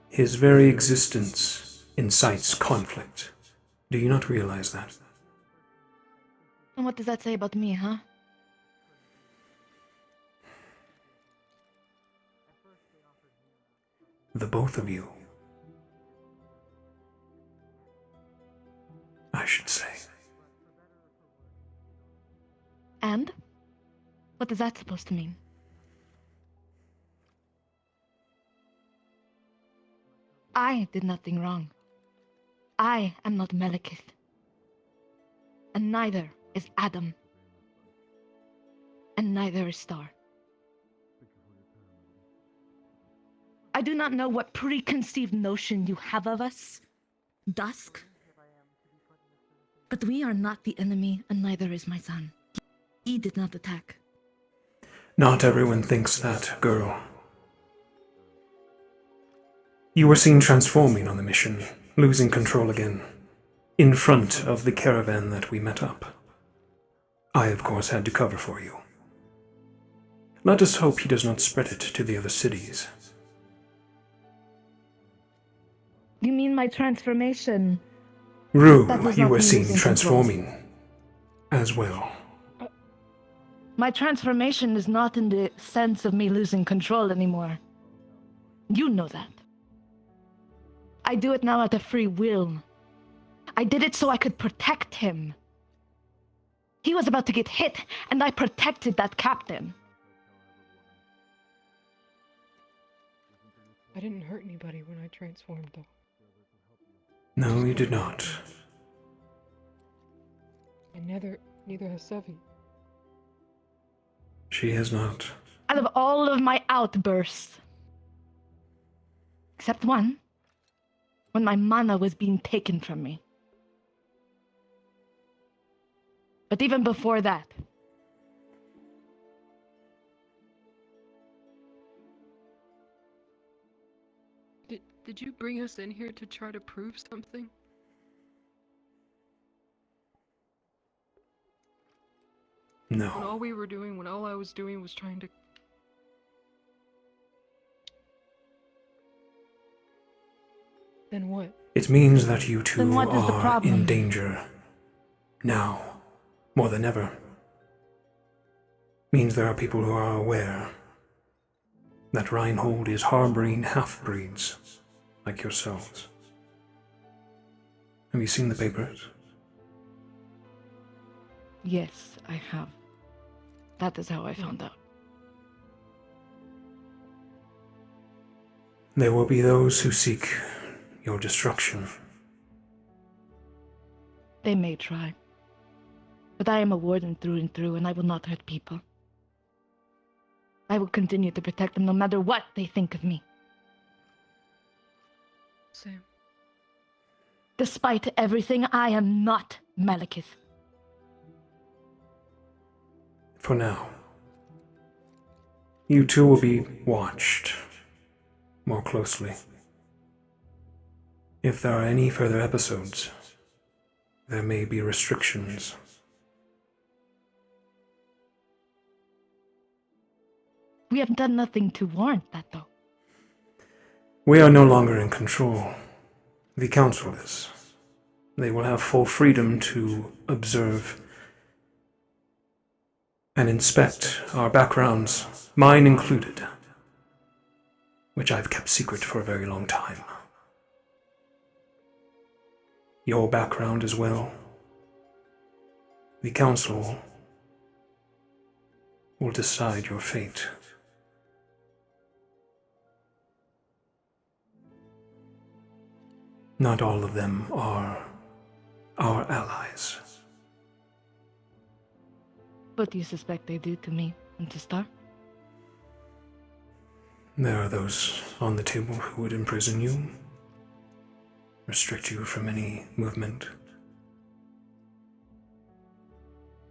His very existence incites conflict. Do you not realize that? And what does that say about me, huh? The both of you. I should say. And? What is that supposed to mean? I did nothing wrong. I am not Malekith. And neither is Adam. And neither is Star. I do not know what preconceived notion you have of us, Dusk. But we are not the enemy, and neither is my son. He did not attack. Not everyone thinks that, girl. You were seen transforming on the mission, losing control again, in front of the caravan that we met up. I, of course, had to cover for you. Let us hope he does not spread it to the other cities. You mean my transformation? Rue, you were seen transforming as well. My transformation is not in the sense of me losing control anymore. You know that. I do it now out of free will. I did it so I could protect him. He was about to get hit, and I protected that captain. I didn't hurt anybody when I transformed, though. No, you did not. I never Neither has Sevi. She has not. Out of all of my outbursts, except one, when my mana was being taken from me. But even before that, Did you bring us in here to try to prove something? No. When all I was doing was trying to... Then what? It means that you two Then what is the are problem? in danger. Now, more than ever. Means there are people who are aware that Reinhold is harboring half-breeds like yourselves. Have you seen the papers? yes, I have. That is how I found out. There will be those who seek your destruction. They may try. But I am a warden through and through, and I will not hurt people. I will continue to protect them no matter what they think of me. Same. Despite everything, I am not Malekith. For now. You two will be watched more closely. If there are any further episodes, there may be restrictions. We have done nothing to warrant that, though. We are no longer in control. The Council is. They will have full freedom to observe and inspect our backgrounds, mine included, which I've kept secret for a very long time. Your background as well. The Council will decide your fate. Not all of them are our allies. What do you suspect they do to me and to Star? There are those on the table who would imprison you, restrict you from any movement,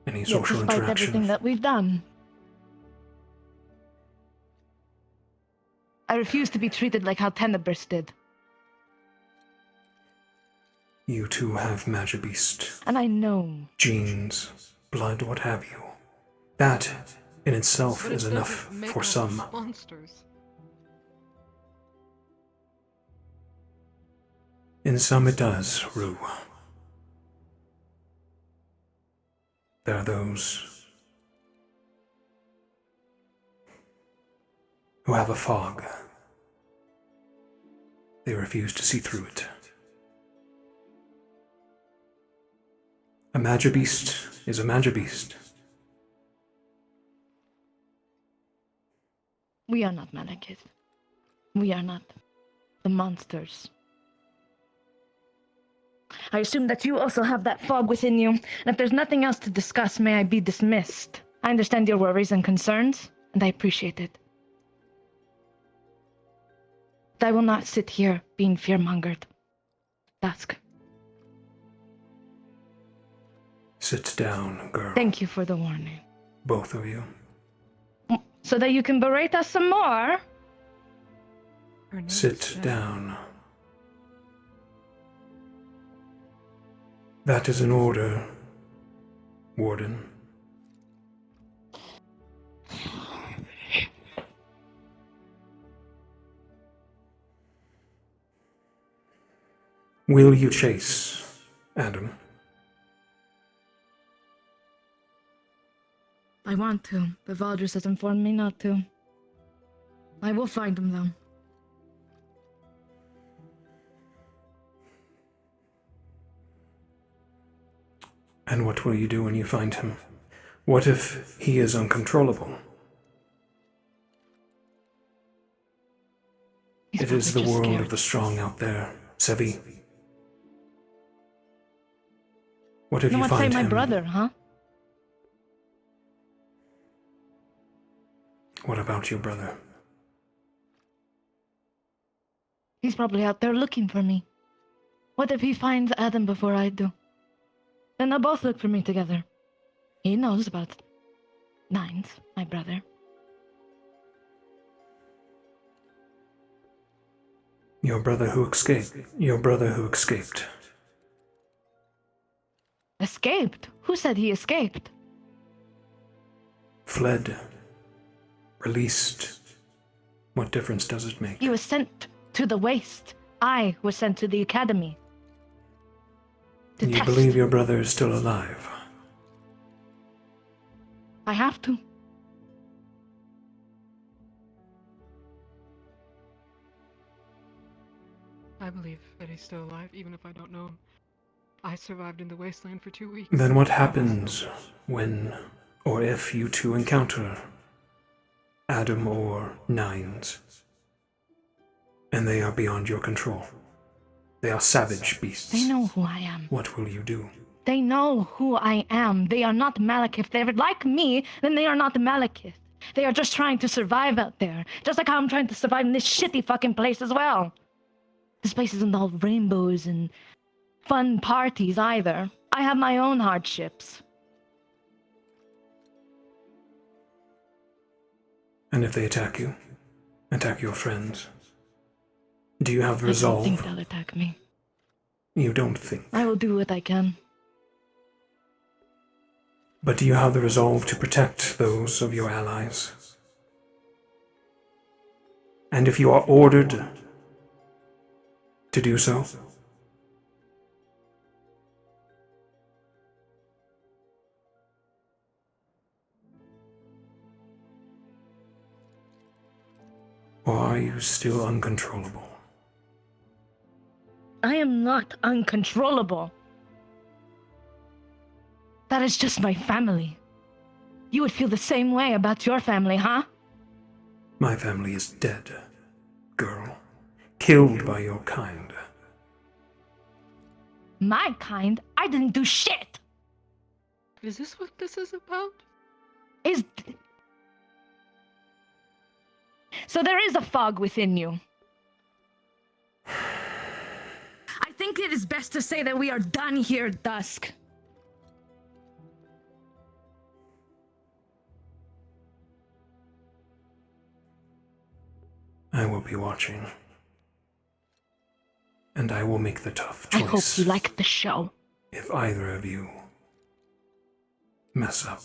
any social despite interaction. Everything that we've done, I refuse to be treated like how Tenebris did. You two have Magibeast. And I know. Genes, blood, what have you. That, in itself, But it is enough doesn't make for us some. monsters. In some it does, Rue. There are those who have a fog. They refuse to see through it. A Magibeast is a Magibeast. We are not Malekith. We are not the monsters. I assume that you also have that fog within you, and if there's nothing else to discuss, may I be dismissed. I understand your worries and concerns, and I appreciate it. But I will not sit here being fear-mongered. Dusk. Sit down, girl. Thank you for the warning. Both of you. So that you can berate us some more? Sit down. That is an order, Warden. Will you chase, Adam? I want to, but Valdris has informed me not to. I will find him, though. And what will you do when you find him? What if he is uncontrollable? It is the world of the strong out there, Sevi. What if No you one find say my him brother, huh? What about your brother? He's probably out there looking for me. What if he finds Adam before I do? Then they'll both look for me together. He knows about Nines, my brother. Your brother who escaped. Escaped? Who said he escaped? Fled. Released. What difference does it make? He was sent to the waste. I was sent to the academy. You believe your brother is still alive? I have to. I believe that he's still alive, even if I don't know him. I survived in the wasteland for 2 weeks. Then what happens when or if you two encounter Adam or Nines, and they are beyond your control? They are savage beasts. They know who I am. What will you do? They know who I am. They are not Malekith. If they're like me, then they are not Malekith. They are just trying to survive out there. Just like how I'm trying to survive in this shitty fucking place as well. This place isn't all rainbows and fun parties either. I have my own hardships. And if they attack you? Attack your friends? Do you have resolve? I don't think they'll attack me. You don't think? I will do what I can. But do you have the resolve to protect those of your allies? And if you are ordered to do so? Or are you still uncontrollable? I am not uncontrollable. That is just my family. You would feel the same way about your family, huh? My family is dead, girl. Killed by your kind. My kind? I didn't do shit! Is this what this is about? So there is a fog within you. I think it is best to say that we are done here, Dusk. I will be watching. And I will make the tough choice. I hope you like the show. If either of you mess up.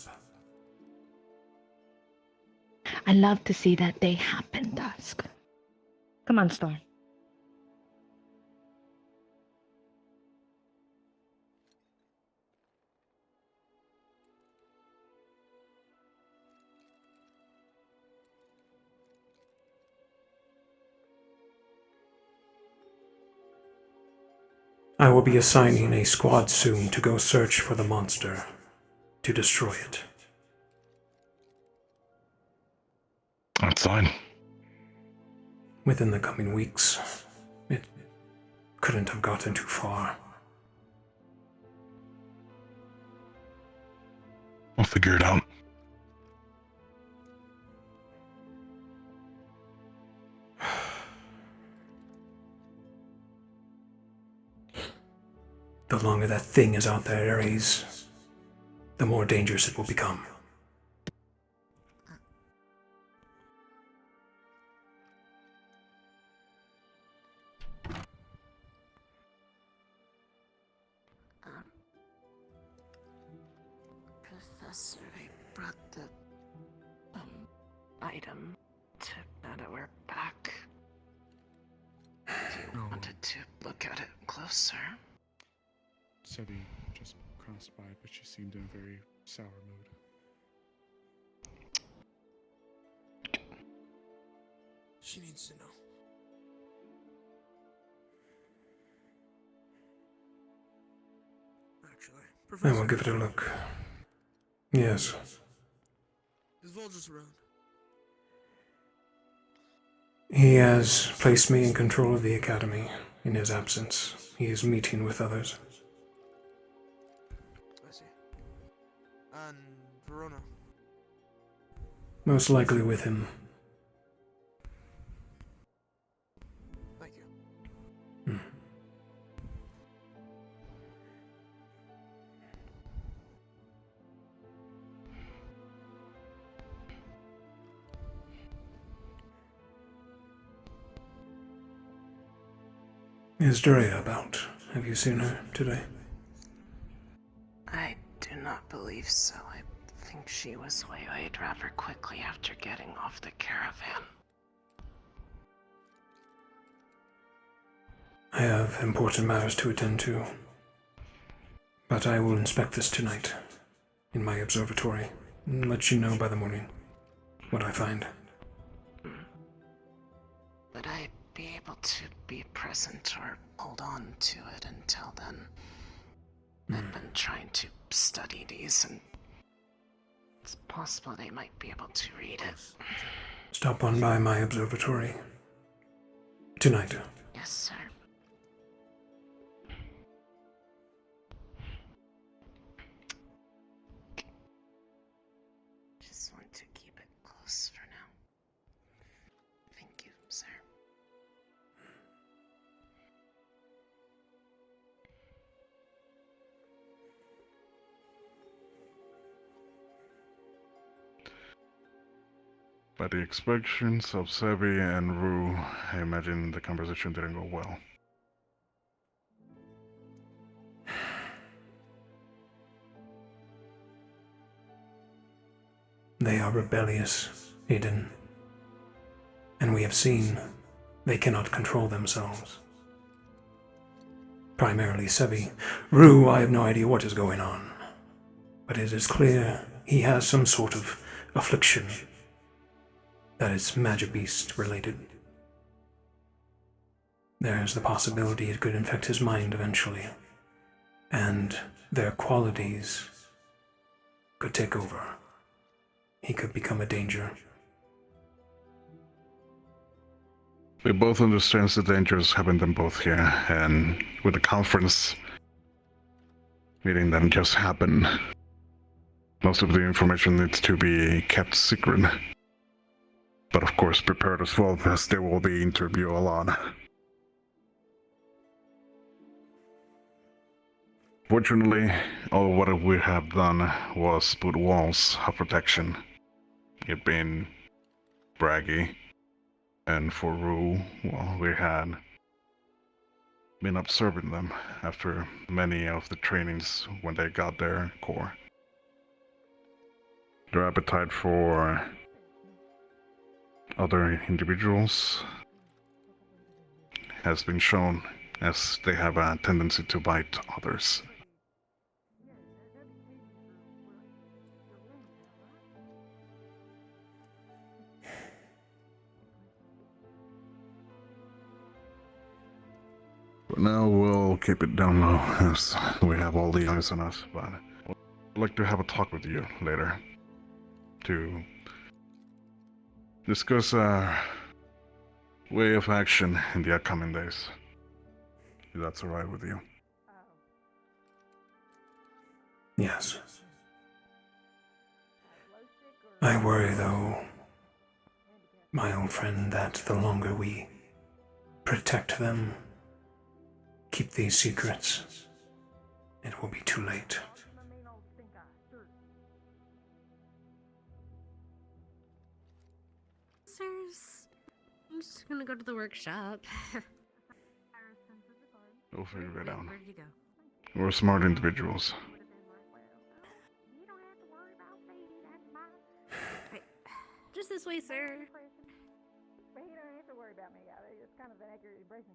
I love to see that day happen, Dusk. Come on, Storm. I will be assigning a squad soon to go search for the monster, to destroy it. That's fine. Within the coming weeks, it couldn't have gotten too far. I'll figure it out. The longer that thing is out there, Ares, the more dangerous it will become. Professor, I brought the item to Nadaware back. If you wanted to look at it closer. Sebi just crossed by, but she seemed in a very sour mood. She needs to know. Actually, I Professor. will give it a look. Yes. Is Volgus around? He has placed me in control of the academy. In his absence, he is meeting with others. I see. And Verona? most likely with him. Thank you. Hmm. Is Duria about? Have you seen her today? I do not believe so. I think she was waylaid rather quickly after getting off the caravan. I have important matters to attend to, but I will inspect this tonight in my observatory and let you know by the morning what I find. Would I be able to be present or hold on to it until then? I've been trying to study these, and it's possible they might be able to read it. Stop on by my observatory tonight. Yes, sir. Just want to keep it close for now. Thank you, sir. By the expressions of Sebi and Rue, I imagine the conversation didn't go well. They are rebellious, Eden. And we have seen they cannot control themselves. Primarily Sebi. Rue, I have no idea what is going on. But it is clear he has some sort of affliction that is Magibeast related. There's the possibility it could infect his mind eventually, and their qualities could take over. He could become a danger. We both understand the dangers having them both here, and with the conference meeting that just happened, most of the information needs to be kept secret. But of course prepared as well, as there will be interview a lot. Fortunately, all what we have done was put walls of protection. It being braggy, and for Rue, well, we had been observing them after many of the trainings when they got their core. Their appetite for other individuals has been shown, as they have a tendency to bite others. But now we'll keep it down low, as we have all the eyes on us, but I'd like to have a talk with you later to discuss our way of action in the upcoming days. If that's alright with you. Yes. I worry, though, my old friend, that the longer we protect them, keep these secrets, it will be too late. Sirs, I'm just gonna go to the workshop. We'll figure it out. Where did you go? We're smart individuals. Just this way, sir. But you don't have to worry about me. It's kind of an accurate impression.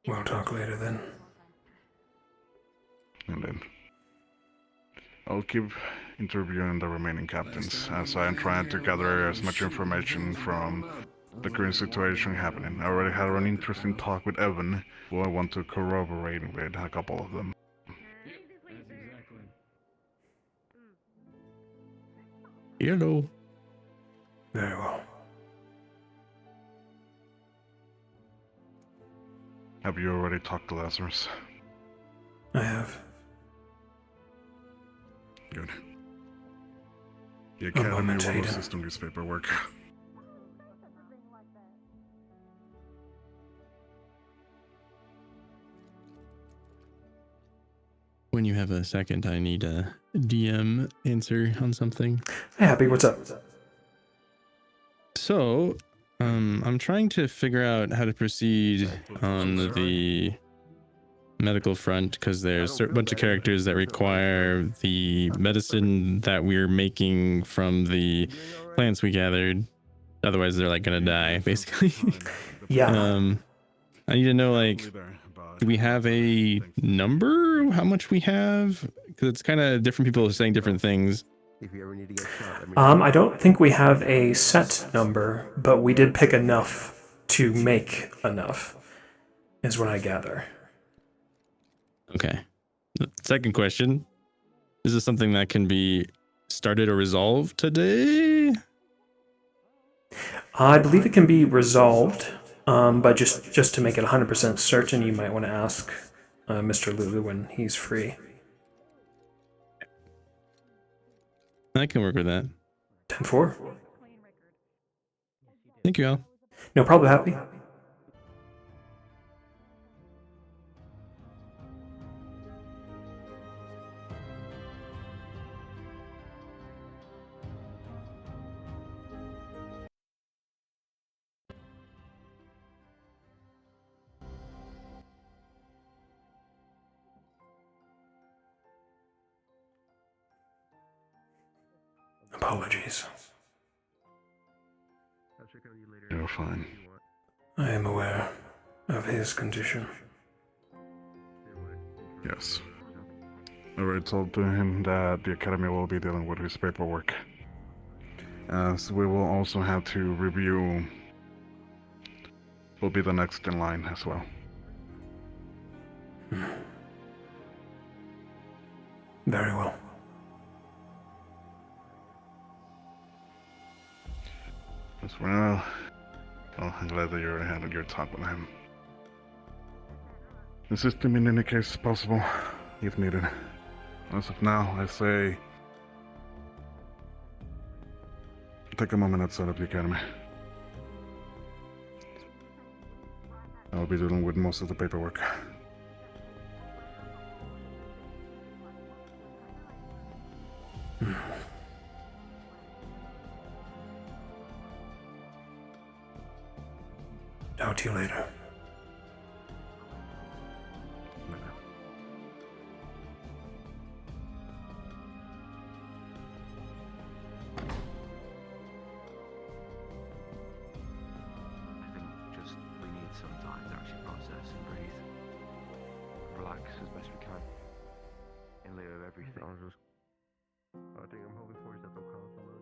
We'll talk later then. And then I'll keep interviewing the remaining captains, as I am trying to gather as much information from the current situation happening. I already had an interesting talk with Evan, who I want to corroborate with a couple of them. Hello. Very well. Have you already talked to Lazarus? I have. Good. The Academy moment, will Hayden. assist on this paperwork. When you have a second, I need a DM answer on something. Hey, Happy, what's up? So, I'm trying to figure out how to proceed on the medical front because there's a bunch of characters that require the medicine that we're making from the plants we gathered. Otherwise, they're like gonna die, basically. Yeah. I need to know, like, do we have a number? How much we have? Because it's kind of different people saying different things. If you ever need to get shot, let me know. I don't think we have a set number, but we did pick enough to make enough, is what I gather. Okay. The second question. Is this something that can be started or resolved today? I believe it can be resolved, but just to make it 100% certain, you might want to ask Mr. Lulu when he's free. I can work with that. 10-4. Thank you, Al. No problem, Happy. Apologies. You're fine. I am aware of his condition. Yes. I already told him that the Academy will be dealing with his paperwork. As we will also have to review will be the next in line as well. Very well. As well, I'm glad that you already had your talk with him. Assist him in any case possible, if needed. As of now, I say take a moment outside of the Academy. I'll be dealing with most of the paperwork. Talk to you later. I think just we need some time to actually process and breathe. Relax as best we can. In lieu of everything. I think I'm hoping for is that they'll cancel it.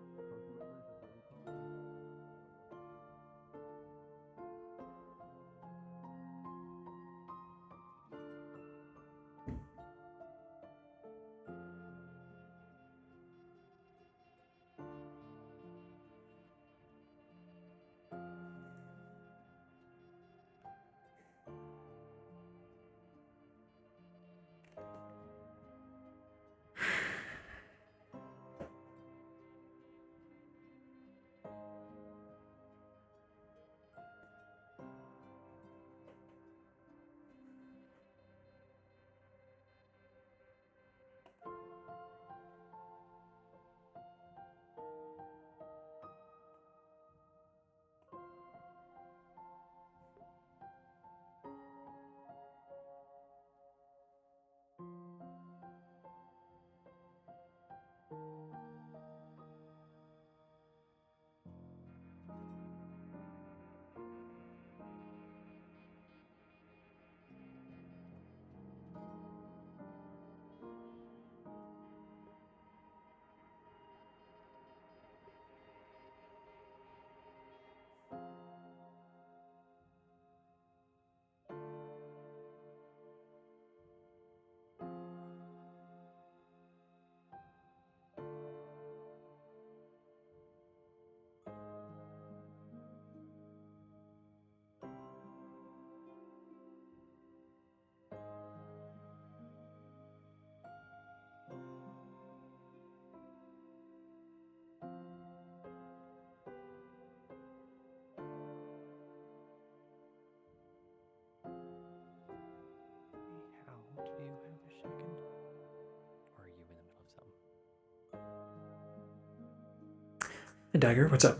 Dagger, what's up?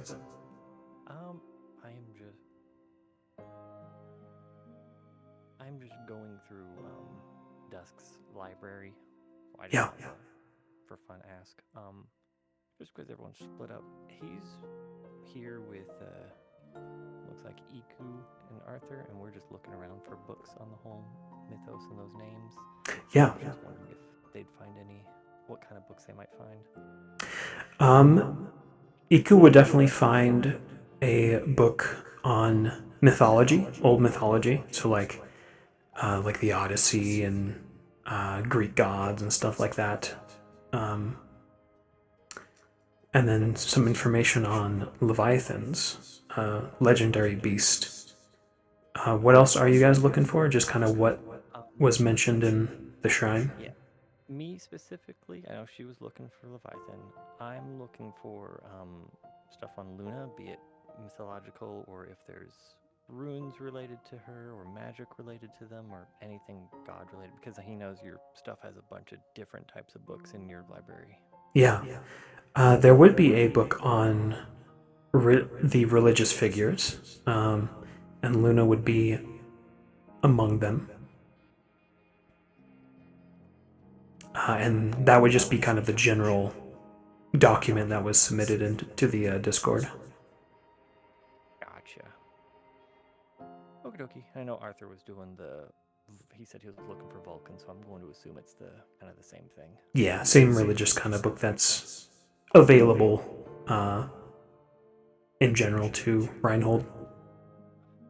I'm just going through Dusk's library. I Yeah. For fun ask. Just because everyone's split up, he's here with looks like Iku and Arthur, and we're just looking around for books on the whole mythos and those names. Yeah. I was just wondering if they'd find what kind of books they might find. Iku would definitely find a book on mythology, old mythology, so like the Odyssey and Greek gods and stuff like that. And then some information on Leviathans, legendary beast. What else are you guys looking for? Just kind of what was mentioned in the shrine? Yeah. Me specifically, I know she was looking for Leviathan. I'm looking for stuff on Luna, be it mythological or if there's runes related to her or magic related to them or anything god related, because he knows your stuff has a bunch of different types of books in your library. Yeah. There would be a book on the religious figures, and Luna would be among them. And that would just be kind of the general document that was submitted into the Discord. Gotcha. Okie dokie. I know Arthur was doing he said he was looking for Vulcan, so I'm going to assume it's kind of the same thing. Yeah, same religious kind of book that's available in general to Reinhold.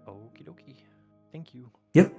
Okie dokie. Thank you. Yep.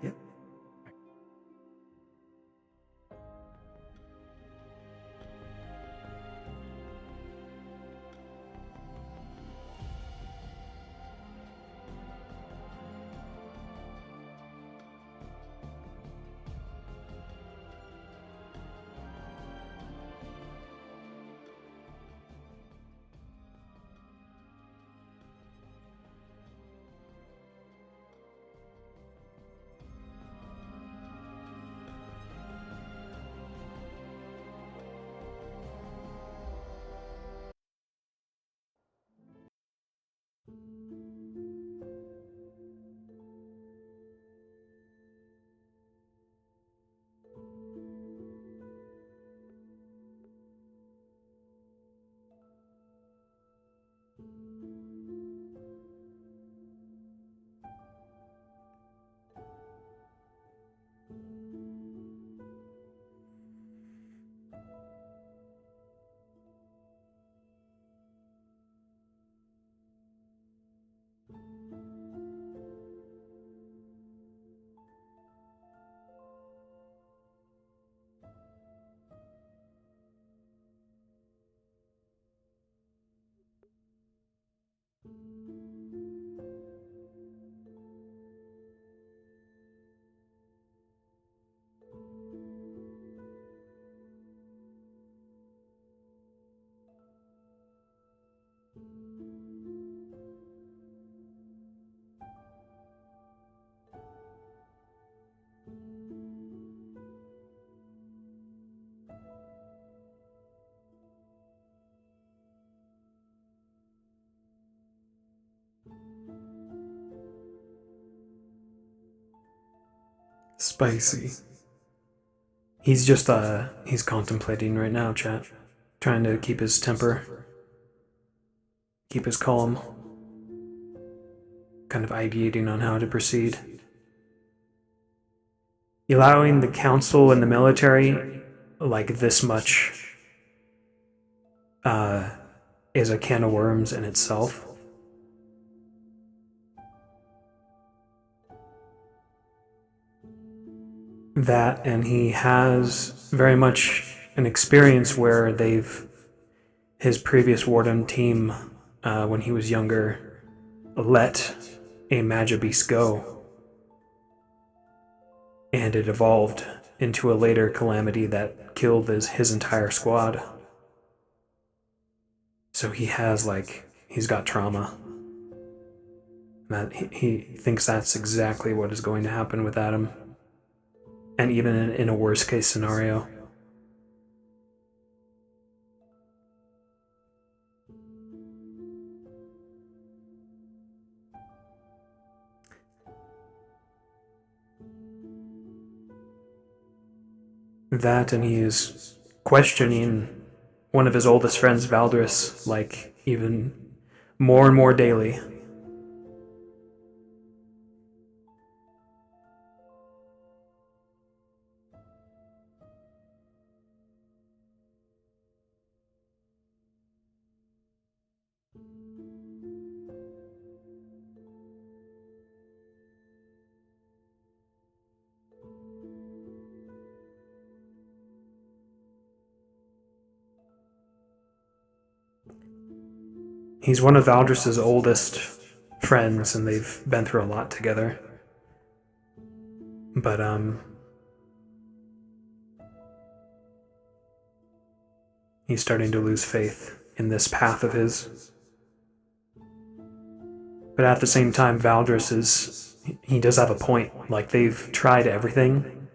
Spicy. He's just he's contemplating right now, chat. Trying to keep his temper. Keep his calm. Kind of ideating on how to proceed. Allowing the council and the military like this much is a can of worms in itself. That, and he has very much an experience where his previous warden team, when he was younger, let a Magibeast go. And it evolved into a later calamity that killed his entire squad. So he's got trauma. That he thinks that's exactly what is going to happen with Adam. And even in a worst case scenario. That, and he is questioning one of his oldest friends, Valdris, like even more and more daily. He's one of Valdris's oldest friends, and they've been through a lot together. But, he's starting to lose faith in this path of his. But at the same time, he does have a point. Like, they've tried everything,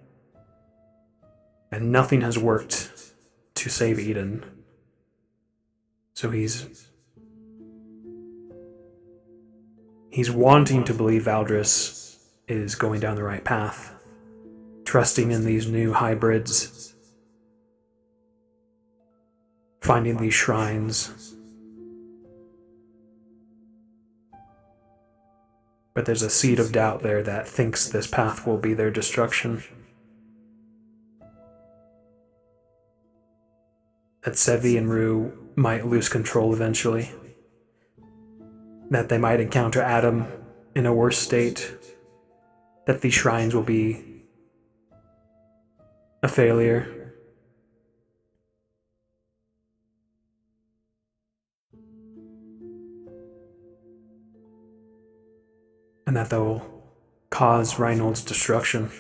and nothing has worked to save Eden. So he's wanting to believe Valdris is going down the right path, trusting in these new hybrids, finding these shrines. But there's a seed of doubt there that thinks this path will be their destruction. That Sevi and Rue might lose control eventually. That they might encounter Adam in a worse state. That these shrines will be a failure. And that they'll cause Reinhold's destruction.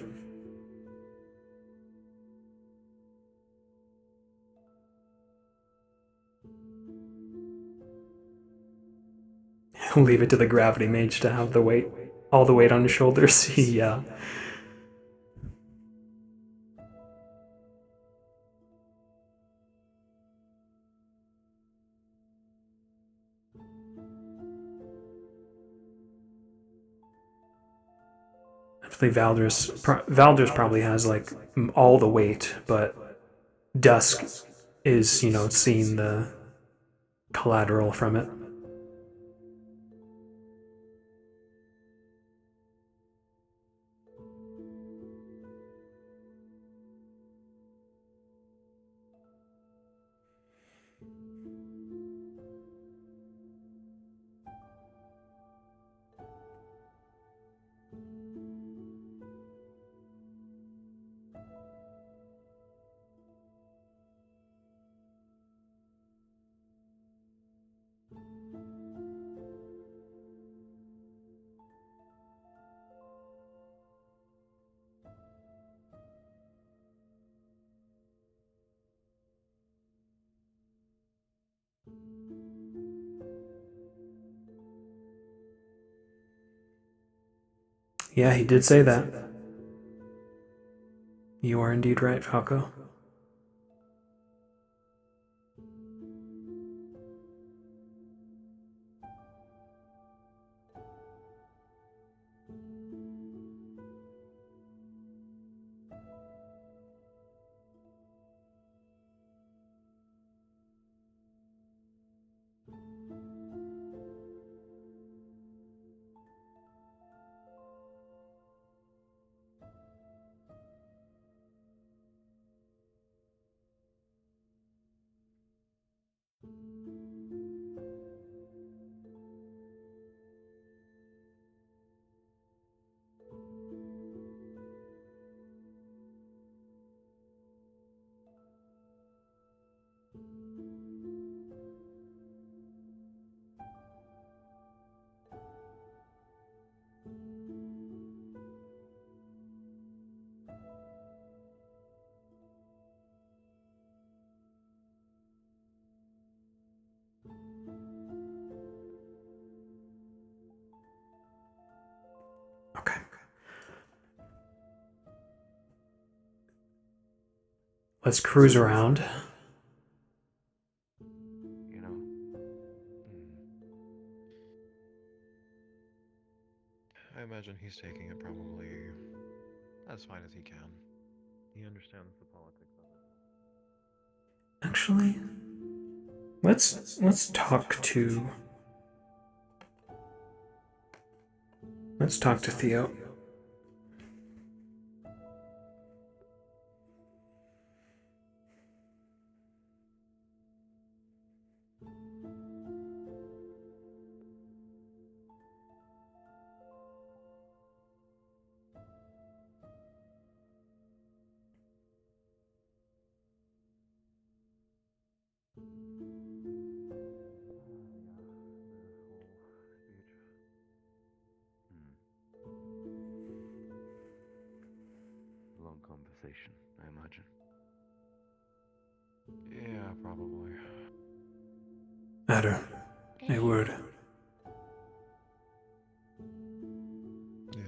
He'll leave it to the gravity mage to have all the weight on his shoulders. Yeah. Actually, Valdris probably has like all the weight, but Dusk is, seeing the collateral from it. Yeah, he did say that. You are indeed right, Falco. Okay. Let's cruise around. I imagine he's taking it probably as fine as he can. He understands the politics of it. Actually, let's talk to Theo. Long conversation, I imagine. Yeah, probably. Adder, a word. Yeah.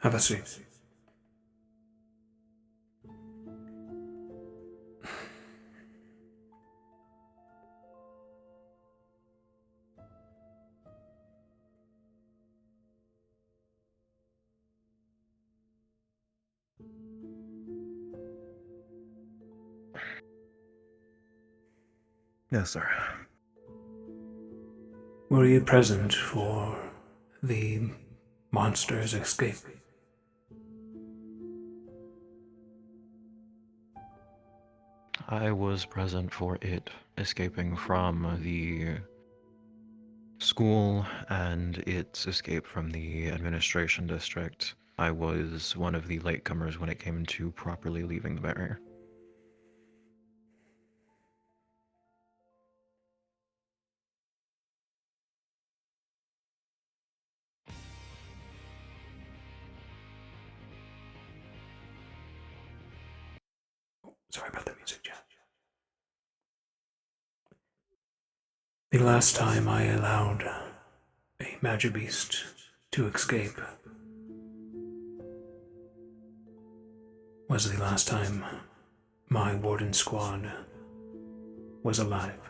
Have a seat. Yes, sir. Were you present for the monster's escape? I was present for it escaping from the school and its escape from the administration district. I was one of the latecomers when it came to properly leaving the barrier. Sorry about the music, Jack. The last time I allowed a magic beast to escape was the last time my warden squad was alive.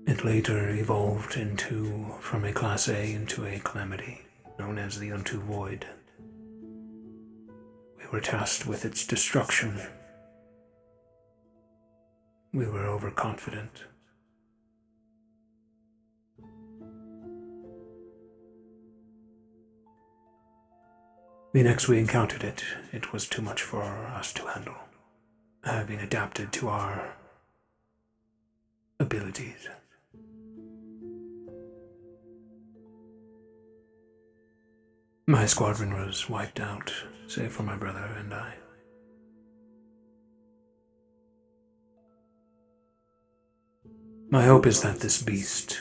It later evolved from a Class A into a calamity known as the Unto Void. We were tasked with its destruction. We were overconfident. The next we encountered it, it was too much for us to handle, having adapted to our abilities. My squadron was wiped out, save for my brother and I. My hope is that this beast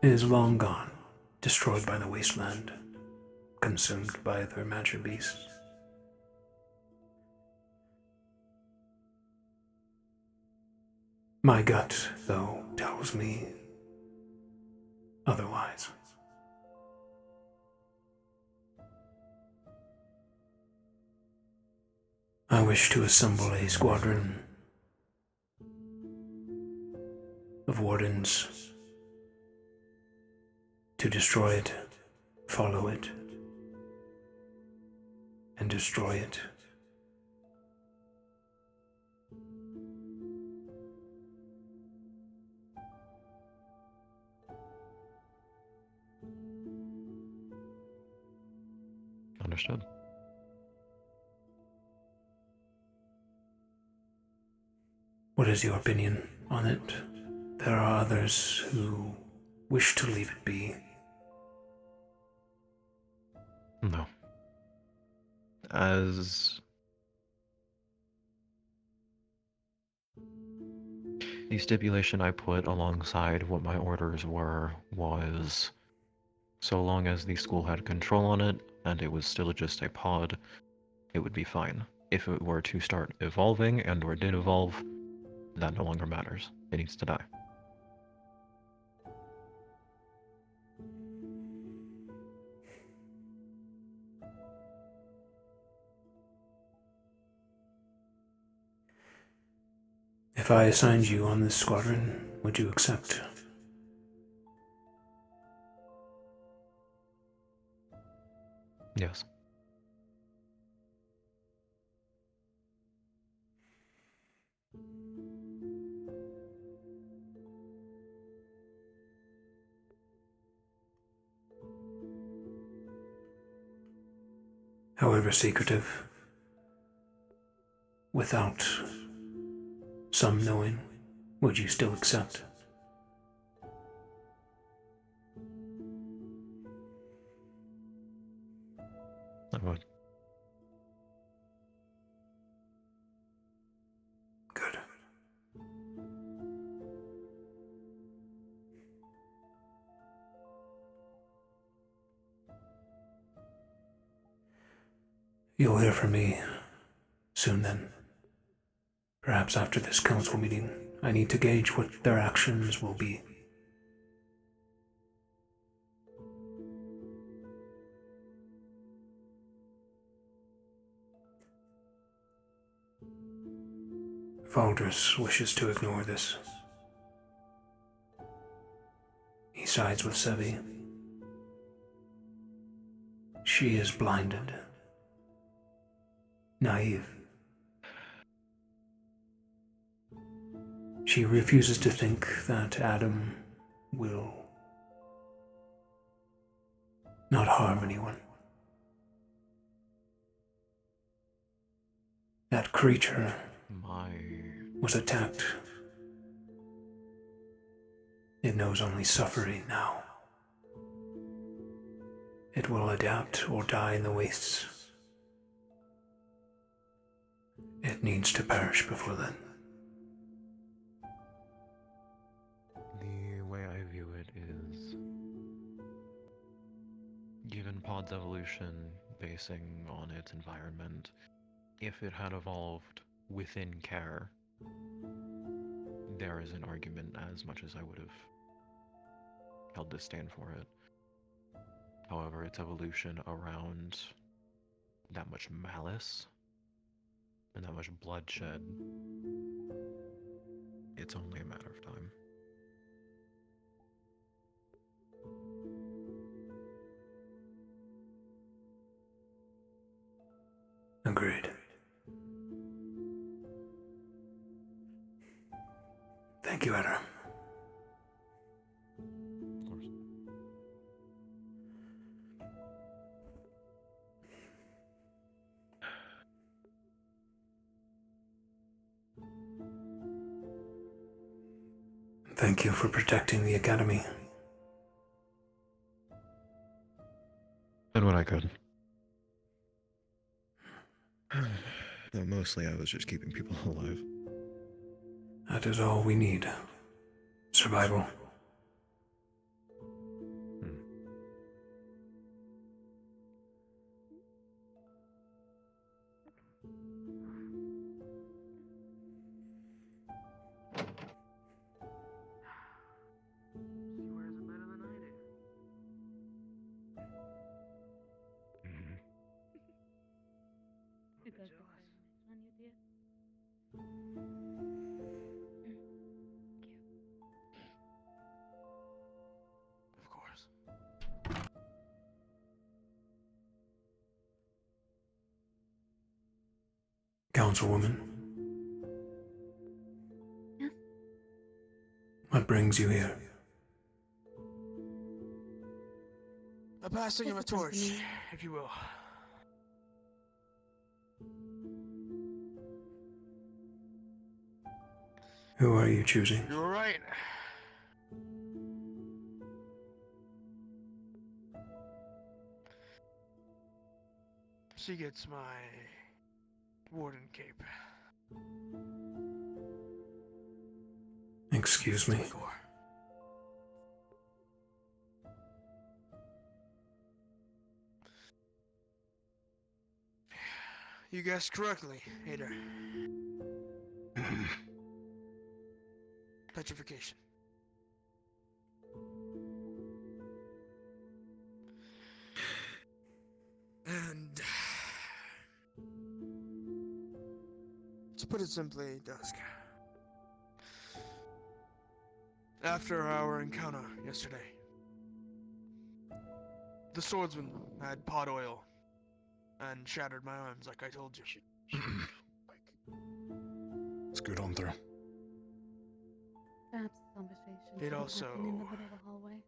is long gone, destroyed by the wasteland, consumed by other magic beasts. My gut, though, tells me otherwise. I wish to assemble a squadron of wardens to destroy it, follow it, and destroy it. Understood. What What is your opinion on it? There are others who wish to leave it be. No. As the stipulation I put alongside what my orders were was, so long as the school had control on it and it was still just a pod, it would be fine. If it were to start evolving and or did evolve, that no longer matters. It needs to die. If I assigned you on this squadron, would you accept? Yes. However secretive, without some knowing, would you still accept? I would. Good. You'll hear from me soon then. Perhaps after this council meeting, I need to gauge what their actions will be. Valdris wishes to ignore this. He sides with Sevi. She is blinded, naive. She refuses to think that Adam will not harm anyone. That creature was attacked. It knows only suffering now. It will adapt or die in the wastes. It needs to perish before then. The way I view it is, given Pod's evolution basing on its environment, if it had evolved within care, there is an argument as much as I would have held disdain for it. However, its evolution around that much malice and that much bloodshed, it's only a matter of time. Agreed. Thank you, Adam. Of course. Thank you for protecting the Academy. Did what I could. No, mostly I was just keeping people alive. That is all we need. Survival. She wears it better than I do. You guys will find the next one, you dear. Of course. Councilwoman. Yes? What brings you here? A passing of a torch, if you will. Who are you choosing? You were right. She gets my warden cape. Excuse me. You guessed correctly, Hater. Petrification. And to put it simply, Dusk. After our encounter yesterday, the swordsman had pot oil and shattered my arms like I told you. Scoot on through. Perhaps the conversation It should have also- happened in the middle of the hallway.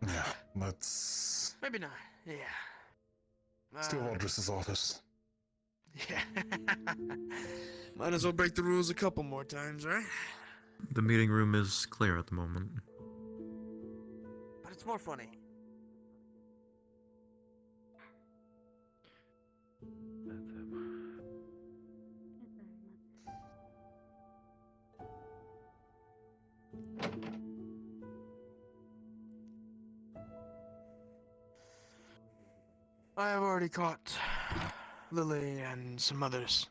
Yeah, let's... Maybe not. Yeah. Steal Aldris's office. Yeah. Might as well break the rules a couple more times, right? The meeting room is clear at the moment. But it's more funny. I have already caught Lily and some others.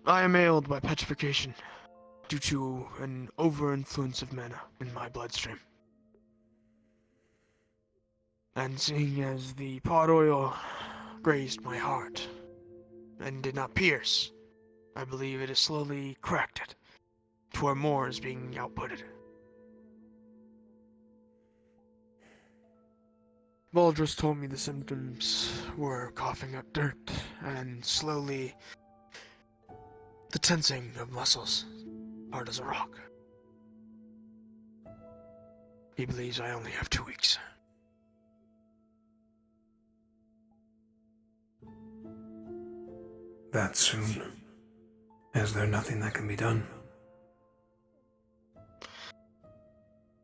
I am ailed by petrification due to an over-influence of mana in my bloodstream. And seeing as the pot oil grazed my heart and did not pierce, I believe it has slowly cracked it to where more is being outputted. Valdris told me the symptoms were coughing up dirt and slowly the tensing of muscles, hard as a rock. He believes I only have 2 weeks. That soon? Is there nothing that can be done?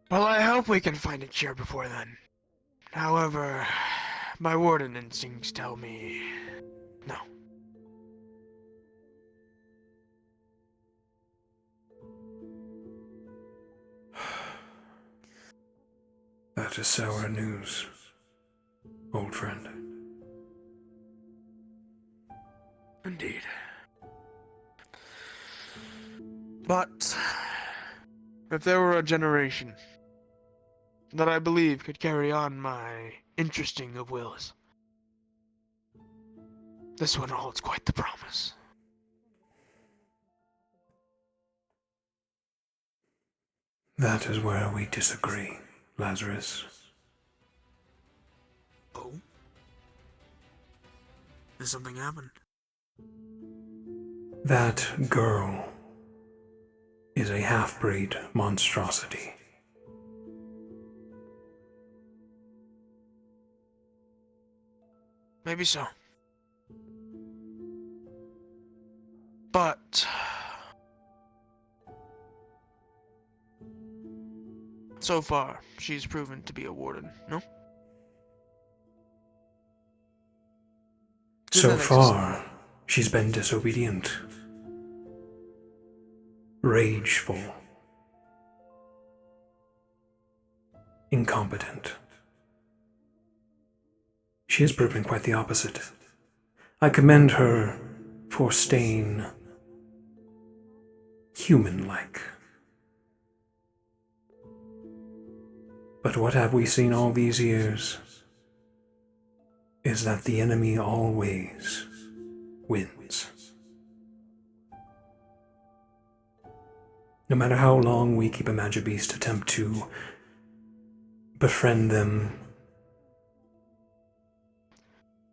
Well, I hope we can find a cure before then. However, my warden instincts tell me no. That is sour news, old friend. Indeed. But if there were a generation that I believe could carry on my interesting of wills, this one holds quite the promise. That is where we disagree, Lazarus. Oh? Did something happen? That girl is a half-breed monstrosity. Maybe so. But so far, she's proven to be a warden, no? So far, she's been disobedient, rageful, incompetent. She has proven quite the opposite. I commend her for staying human-like. But what have we seen all these years is that the enemy always wins. No matter how long we keep a magic beast attempt to befriend them,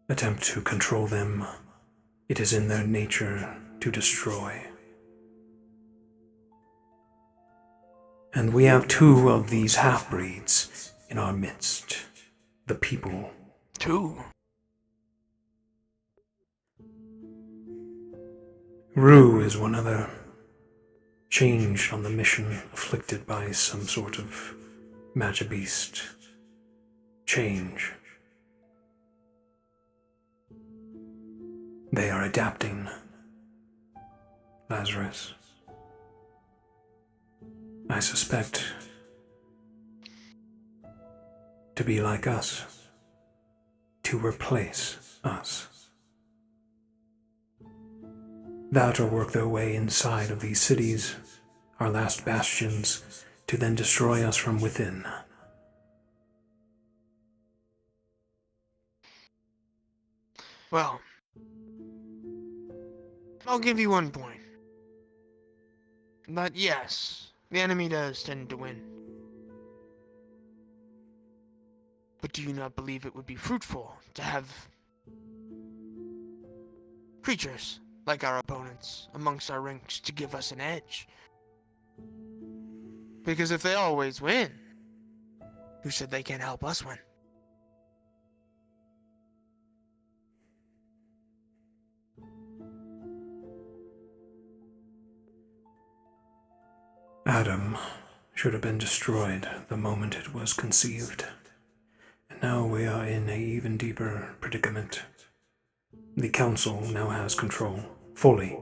attempt to control them, it is in their nature to destroy. And we have 2 of these half-breeds in our midst. The people. 2? Rue is one other, changed on the mission, afflicted by some sort of magibeast change. They are adapting, Lazarus. I suspect to be like us, to replace us. That or work their way inside of these cities, our last bastions, to then destroy us from within. Well, I'll give you one point. But yes, the enemy does tend to win. But do you not believe it would be fruitful to have creatures like our opponents amongst our ranks to give us an edge? Because if they always win, who said they can't help us win? Adam should have been destroyed the moment it was conceived. And now we are in an even deeper predicament. The Council now has control, fully.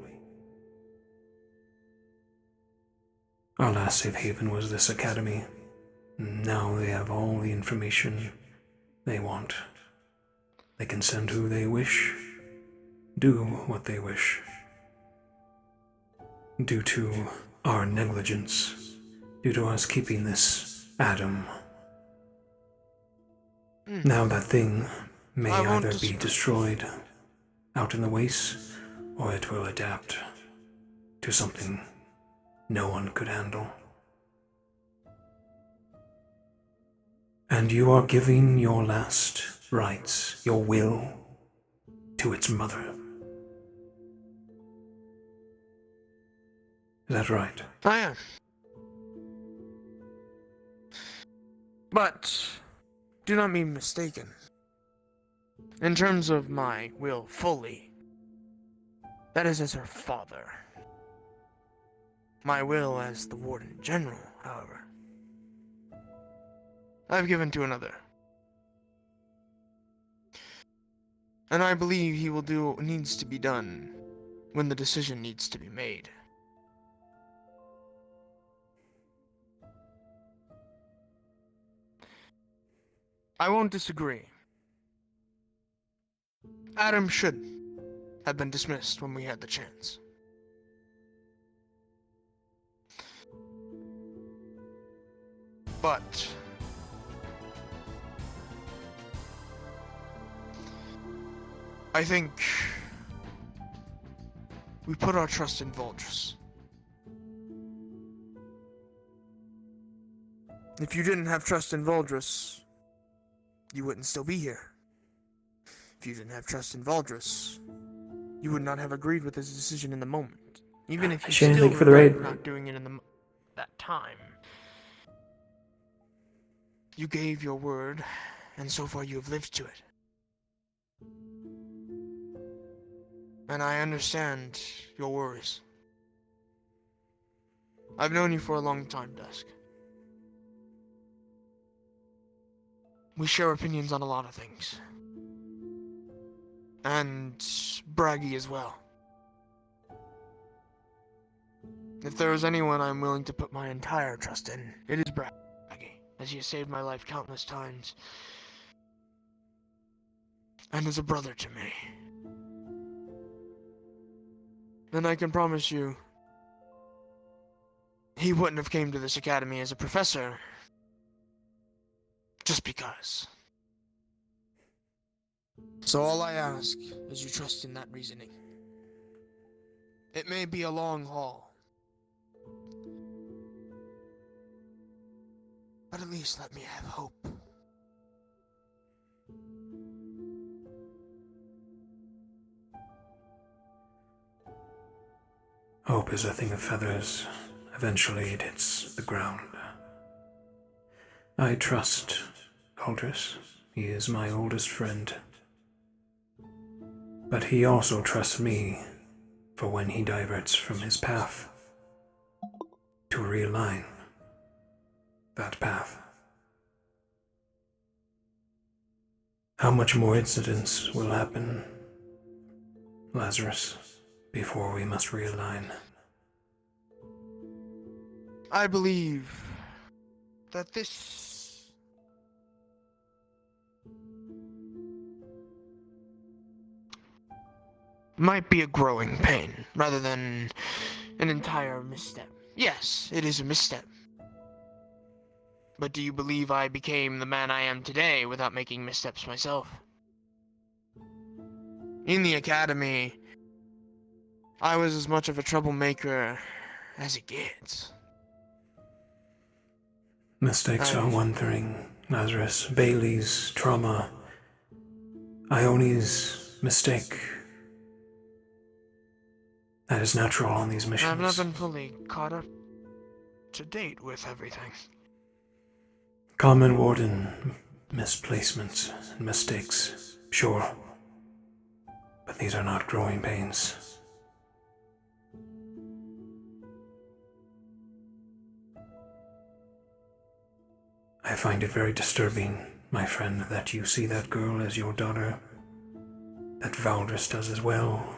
Our last safe haven was this academy. Now they have all the information they want. They can send who they wish, do what they wish. Due to our negligence, due to us keeping this Adam. Now that thing may either be destroyed out in the wastes, or it will adapt to something no one could handle. And you are giving your last rites, your will, to its mother. Is that right? I am. But do not be mistaken. In terms of my will fully, that is as her father. My will as the Warden General, however, I've given to another. And I believe he will do what needs to be done when the decision needs to be made. I won't disagree. Adam should have been dismissed when we had the chance. But I think we put our trust in Voldris. If you didn't have trust in Voldris, you wouldn't still be here. If you didn't have trust in Voldris, you would not have agreed with his decision in the moment. Even if you Shane, still thank you for the raid. regret not doing it in that time. You gave your word, and so far you have lived to it. And I understand your worries. I've known you for a long time, Dusk. We share opinions on a lot of things. And braggy as well. If there is anyone I'm willing to put my entire trust in, it is Braggy, as he has saved my life countless times. And is a brother to me. And I can promise you, he wouldn't have came to this academy as a professor just because. So all I ask is you trust in that reasoning. It may be a long haul, but at least let me have hope. Hope is a thing of feathers. Eventually it hits the ground. I trust Aldris. He is my oldest friend. But he also trusts me for when he diverts from his path to realign that path. How much more incidents will happen, Lazarus, before we must realign? I believe that this might be a growing pain rather than an entire misstep. Yes, it is a misstep. But do you believe I became the man I am today without making missteps myself? In the academy, I was as much of a troublemaker as it gets. Mistakes are one thing, Lazarus. Bailey's trauma, Ione's mistake. That is natural on these missions. I've not been fully caught up to date with everything. Common Warden misplacements and mistakes, sure. But these are not growing pains. I find it very disturbing, my friend, that you see that girl as your daughter, that Valdris does as well.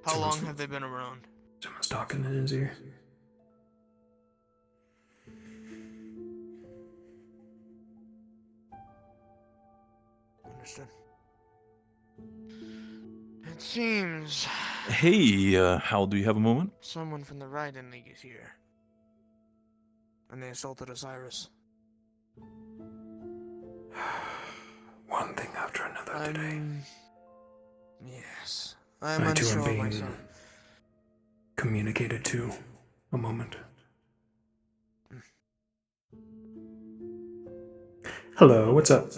How long have they been around? Someone's talking in his ear. Understood. It seems Hey, Hal, do you have a moment? someone from the Raiden League is here. And they assaulted Osiris. One thing after another today. Yes. I'm I too unsure am being myself. communicated to. A moment. Hello, what's up?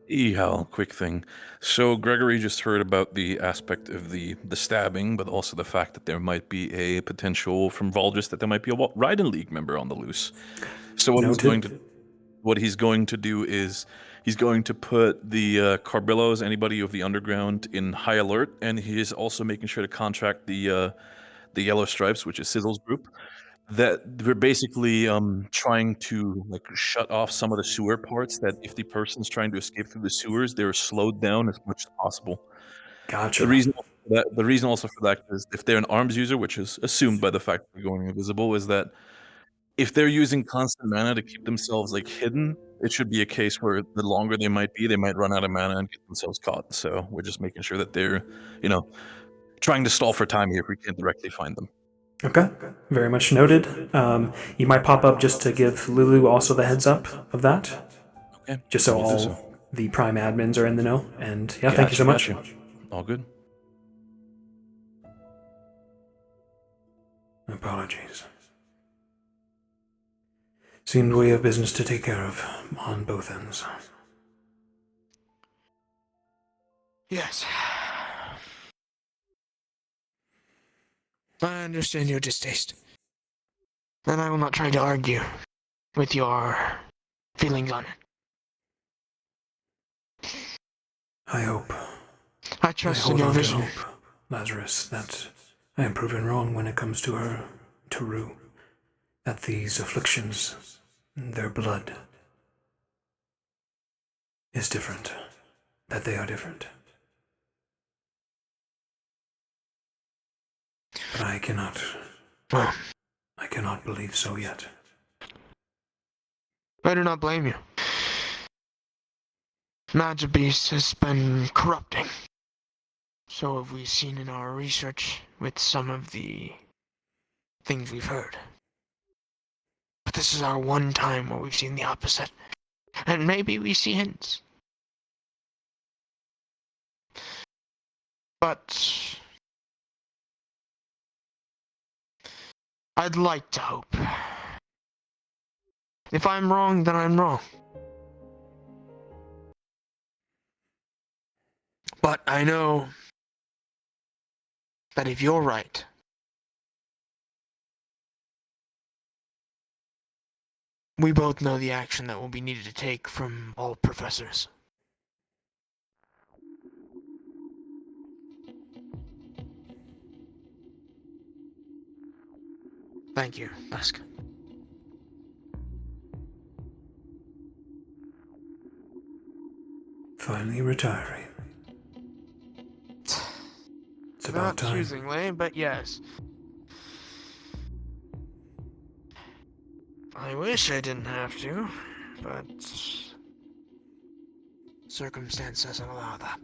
Hey, Hal, quick thing. So Gregory just heard about the aspect of the stabbing, but also the fact that there might be a potential from Valdris that there might be a Raiden League member on the loose. So what he's going to do is he's going to put the Carbillos, anybody of the underground, in high alert, and he is also making sure to contract the Yellow Stripes, which is Sizzle's group, that we're basically trying to like shut off some of the sewer parts, that if the person's trying to escape through the sewers, they're slowed down as much as possible. Gotcha. The reason also for that is if they're an arms user, which is assumed by the fact that they're going invisible, is that if they're using constant mana to keep themselves like hidden, it should be a case where the longer they might be, they might run out of mana and get themselves caught. So we're just making sure that they're, trying to stall for time here if we can't directly find them. Okay, very much noted. You might pop up just to give Lulu also the heads up of that. Okay. Just so We'll do all the Prime admins are in the know. And yeah, thank you so much. Gotcha. All good. Apologies. Seemed we have business to take care of on both ends. Yes. I understand your distaste. And I will not try to argue with your feelings on it. I hope. I trust in your vision. Hope, Lazarus, that I am proven wrong when it comes to her, to Rue. That these afflictions, their blood, is different. That they are different. But I cannot believe so yet. I do not blame you. Magic Beast has been corrupting. So have we seen in our research with some of the things we've heard. But this is our one time where we've seen the opposite. And maybe we see hints. But I'd like to hope. If I'm wrong, then I'm wrong. But I know that if you're right, we both know the action that will be needed to take from all professors. Thank you, Dusk. Finally retiring. It's about Not time. choosingly, but yes. I wish I didn't have to, but circumstance doesn't allow that.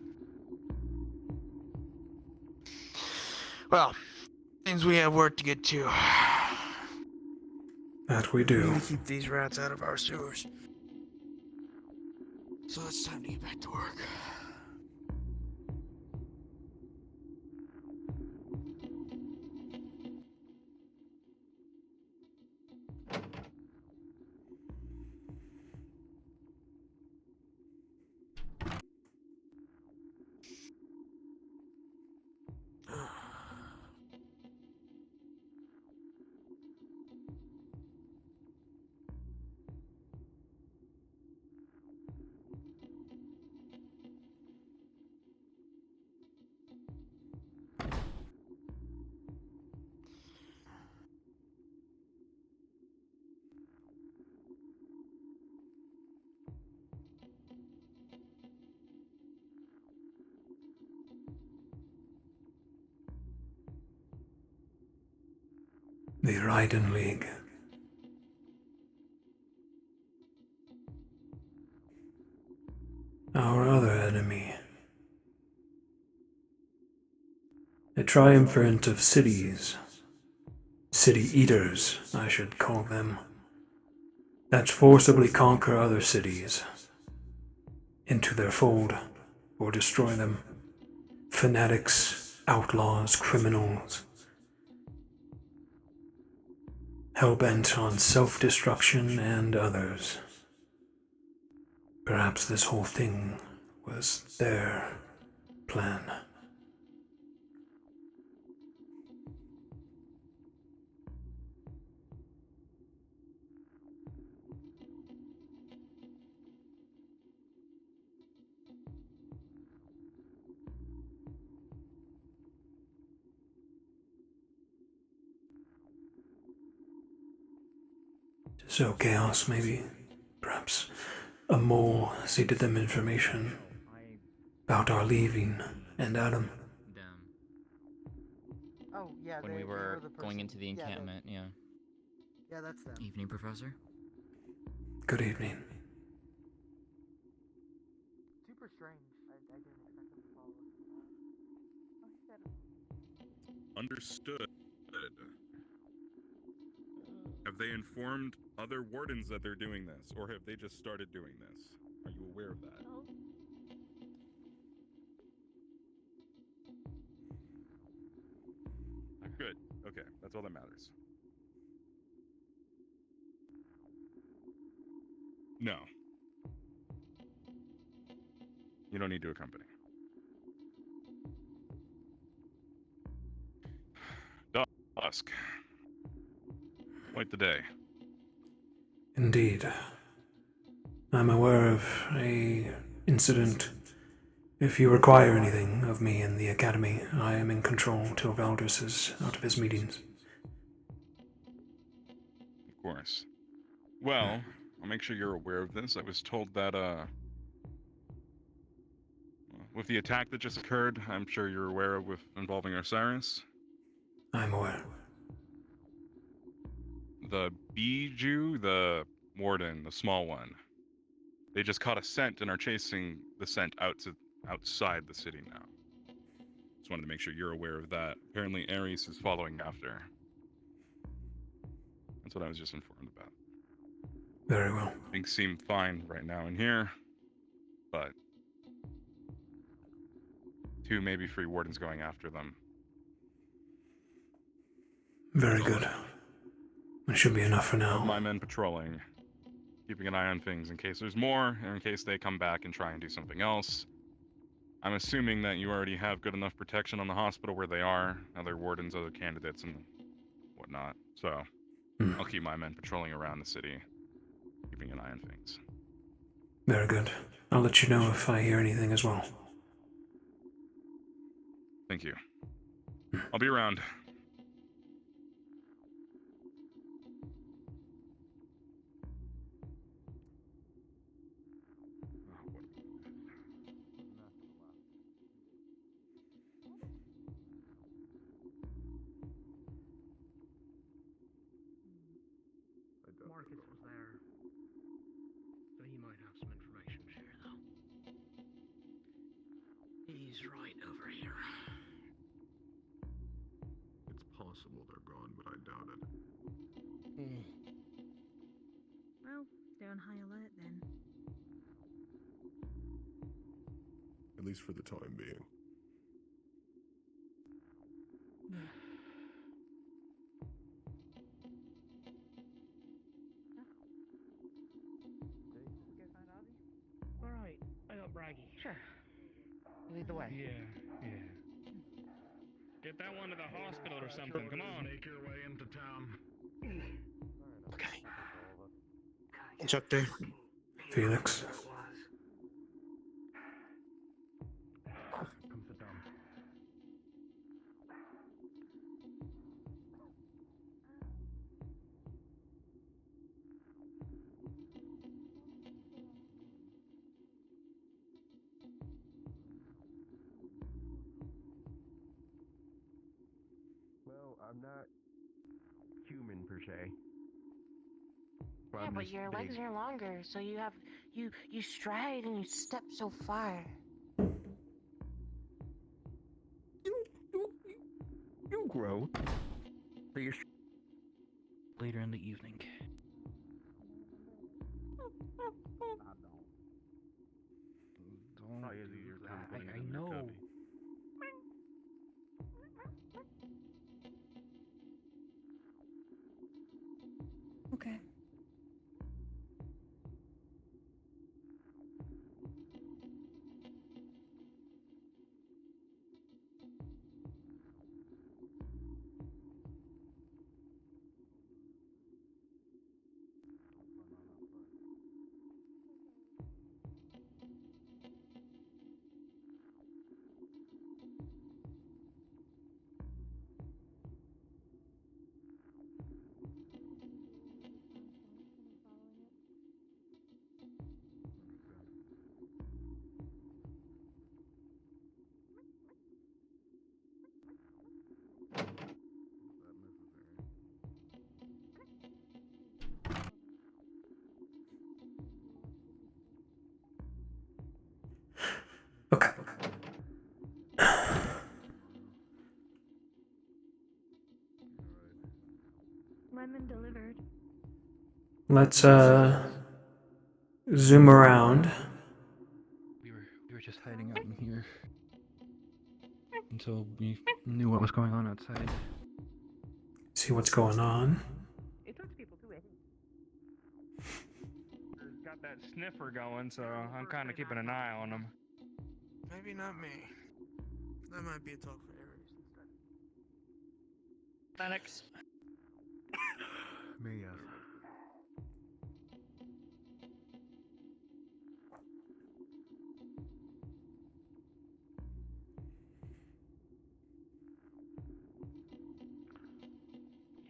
Well, means we have work to get to. That we We do. need to keep these rats out of our sewers. So it's time to get back to work. The Raiden League. Our other enemy. A triumvirate of cities. City eaters, I should call them. That forcibly conquer other cities. Into their fold, or destroy them. Fanatics, outlaws, criminals. Hell-bent on self-destruction and others. Perhaps this whole thing was their plan. So chaos, maybe. Perhaps a mole seeded them information about our leaving and Adam. Oh, yeah, When they, we they were the going person. into the encampment, yeah. Yeah, that's them. Evening, Professor. Good evening. Super strange. I didn't expect them to follow us for that. Oh, he said it. Understood. Have they informed other wardens that they're doing this, or have they just started doing this? Are you aware of that? No. Good. Okay, that's all that matters. No. You don't need to accompany. Dusk. Quite the day. Indeed. I'm aware of a incident. If you require anything of me in the academy, I am in control till Valdris is out of his meetings. Of course. Well, I'll make sure you're aware of this. I was told that, with the attack that just occurred, I'm sure you're aware of with involving Osiris. I'm aware. The Bijou, the warden, the small one. They just caught a scent and are chasing the scent outside the city now. Just wanted to make sure you're aware of that. Apparently Ares is following after. That's what I was just informed about. Very well. Things seem fine right now in here, but 2 maybe free wardens going after them. Very good. That should be enough for I have now. my men patrolling, keeping an eye on things in case there's more, and in case they come back and try and do something else. I'm assuming that you already have good enough protection on the hospital where they are, other wardens, other candidates, and whatnot. So, I'll keep my men patrolling around the city, keeping an eye on things. Very good. I'll let you know if I hear anything as well. Thank you. I'll be around. Marcus was there, so he might have some information to share, though. He's right over here. It's possible they're gone, but I doubt it. Well, they're on high alert then. At least for the time being. Alright, I got Braggy. Sure. Lead the way. Yeah. Get that one to the hospital or something, come on. Make your way into town. Okay. Instructor. Felix. Come sit down. Well, I'm not human per se. Yeah, but your legs are longer, so you have you stride and you step so far. You grow. So you're later in the evening. Don't do that. I know. Okay. Okay. Lemon delivered. Let's zoom around. We were just hiding out in here until we knew what was going on outside. See what's going on. It touched people too, Got that sniffer going, so I'm kind of keeping an eye on him. Maybe not me. That might be a talk for Ares instead. Phoenix. Me, yes.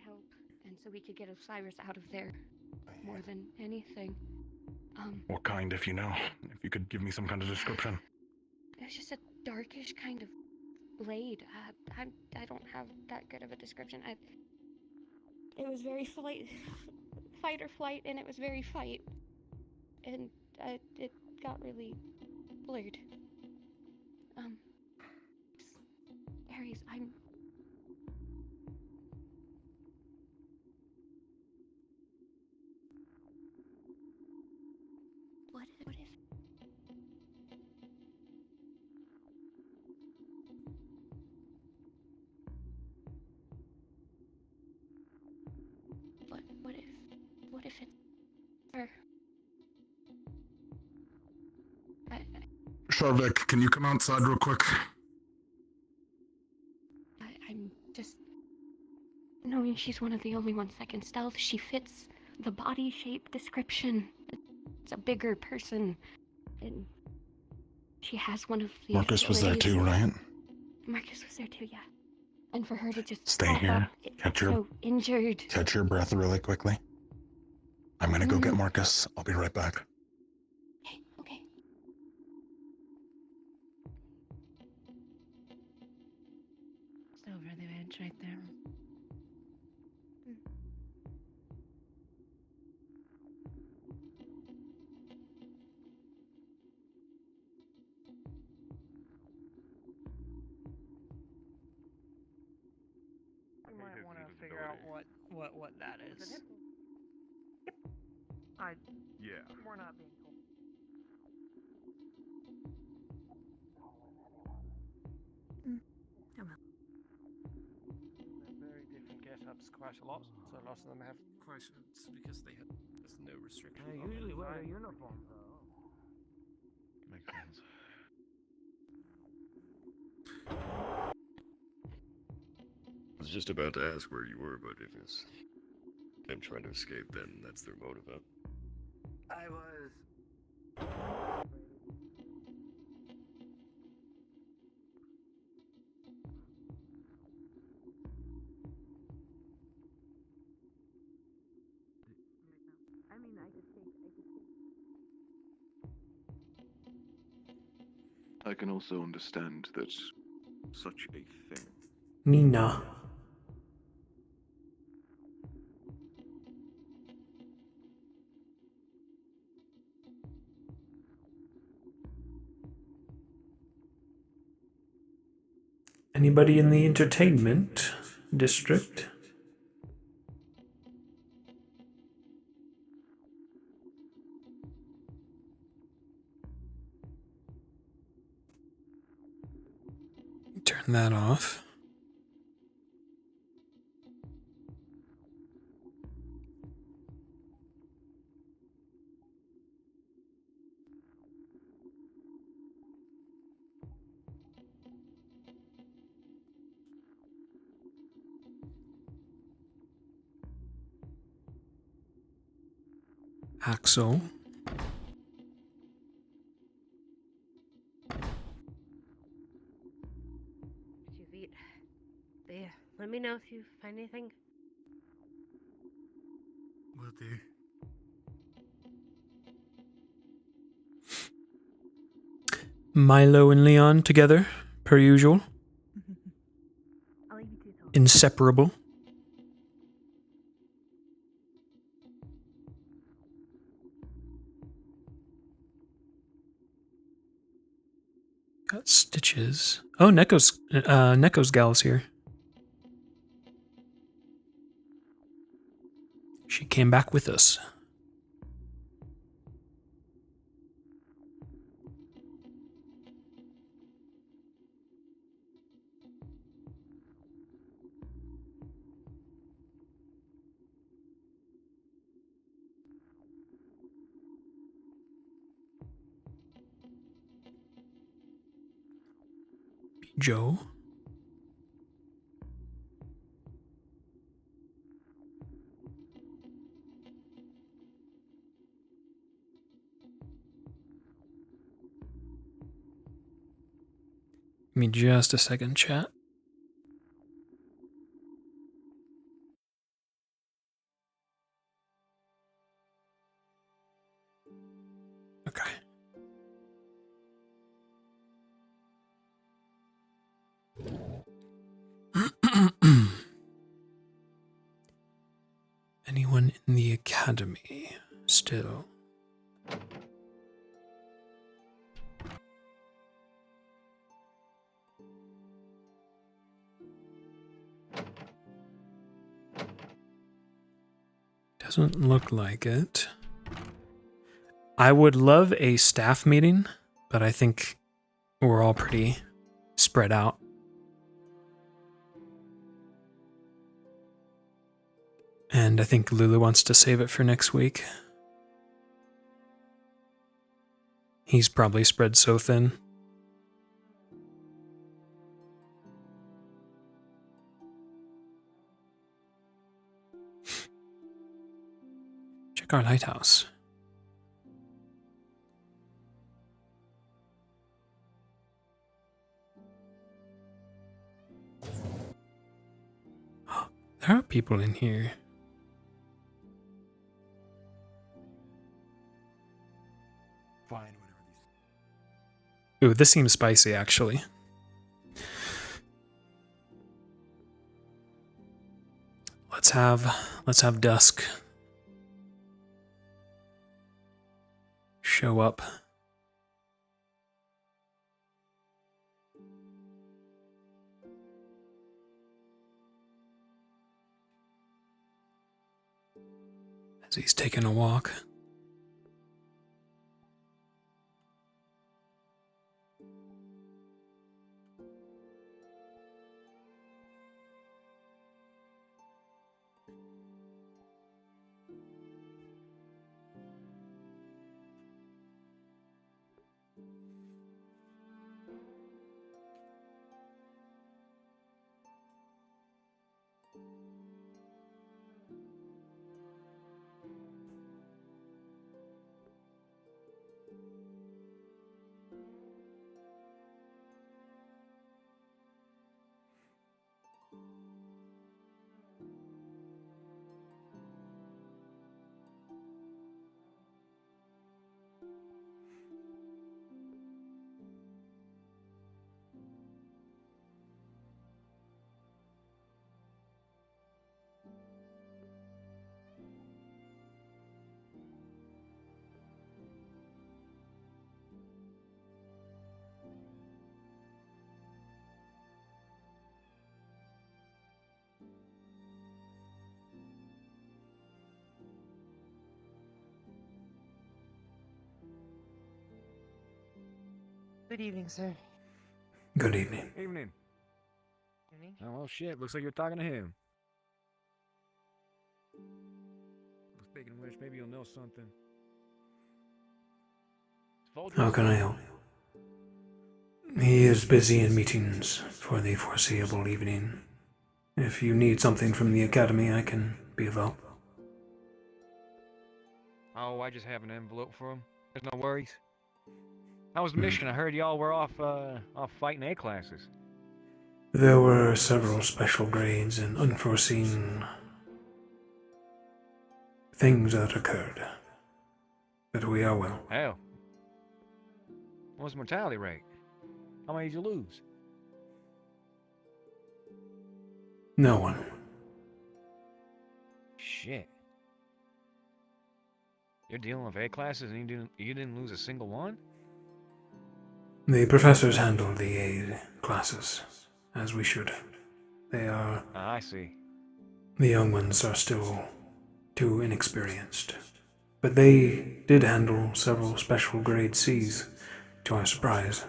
Help, and so we could get Osiris out of there more than anything. What kind, if you know? If you could give me some kind of description. It was just a darkish kind of blade. I don't have that good of a description. It was very fight or flight, and it was very fight, and it got really blurred. Ares, What if? What if it's her? Charvik, can you come outside real quick? I'm just knowing she's one of the only ones that can stealth. She fits the body shape description. It's a bigger person, and she has one of the Marcus was there abilities. too, right? Marcus was there too, yeah. And for her to just Stay pop here. up, Catch so your injured. catch your breath really quickly. I'm gonna go get Marcus. I'll be right back. Okay. It's over the edge right there. You might want to figure out what that is. Yep. Yeah. We're not being told. They're very different get-ups quite a lot, so a lot of them have quite it's because there's no restriction. They usually wear their uniforms though. Makes sense. I was just about to ask where you were, but if it's them trying to escape, then that's their motive, huh? I was. I mean, I could take. I can also understand that such a thing. Nina. Anybody in the entertainment district? Turn that off. Axel. Feet. There. Let me know if you find anything. Will do. Milo and Leon together, per usual. I'll leave you to talk. Inseparable. Got stitches. Oh, Neko's gal's here. She came back with us. Joe. Give me just a second, chat. Okay. Anyone in the academy still? Doesn't look like it. I would love a staff meeting, but I think we're all pretty spread out. And I think Lulu wants to save it for next week. He's probably spread so thin Check our lighthouse. There are people in here. Fine, Ooh, this seems spicy, actually. Let's have Dusk show up. As he's taking a walk. Good evening, sir. Good evening. Evening. Evening. Oh, well, shit. Looks like you're talking to him. Speaking of which, maybe you'll know something. How can I help? He is busy in meetings for the foreseeable evening. If you need something from the academy, I can be of help. Oh, I just have an envelope for him. There's no worries. How was the mission? I heard y'all were off fighting A classes. There were several special grades and unforeseen things that occurred. But we are well. Hell. What's the mortality rate? How many did you lose? No one. Shit. You're dealing with A classes and you didn't lose a single one? The professors handle the A classes, as we should. They are... I see. The young ones are still too inexperienced. But they did handle several special grade C's, to our surprise.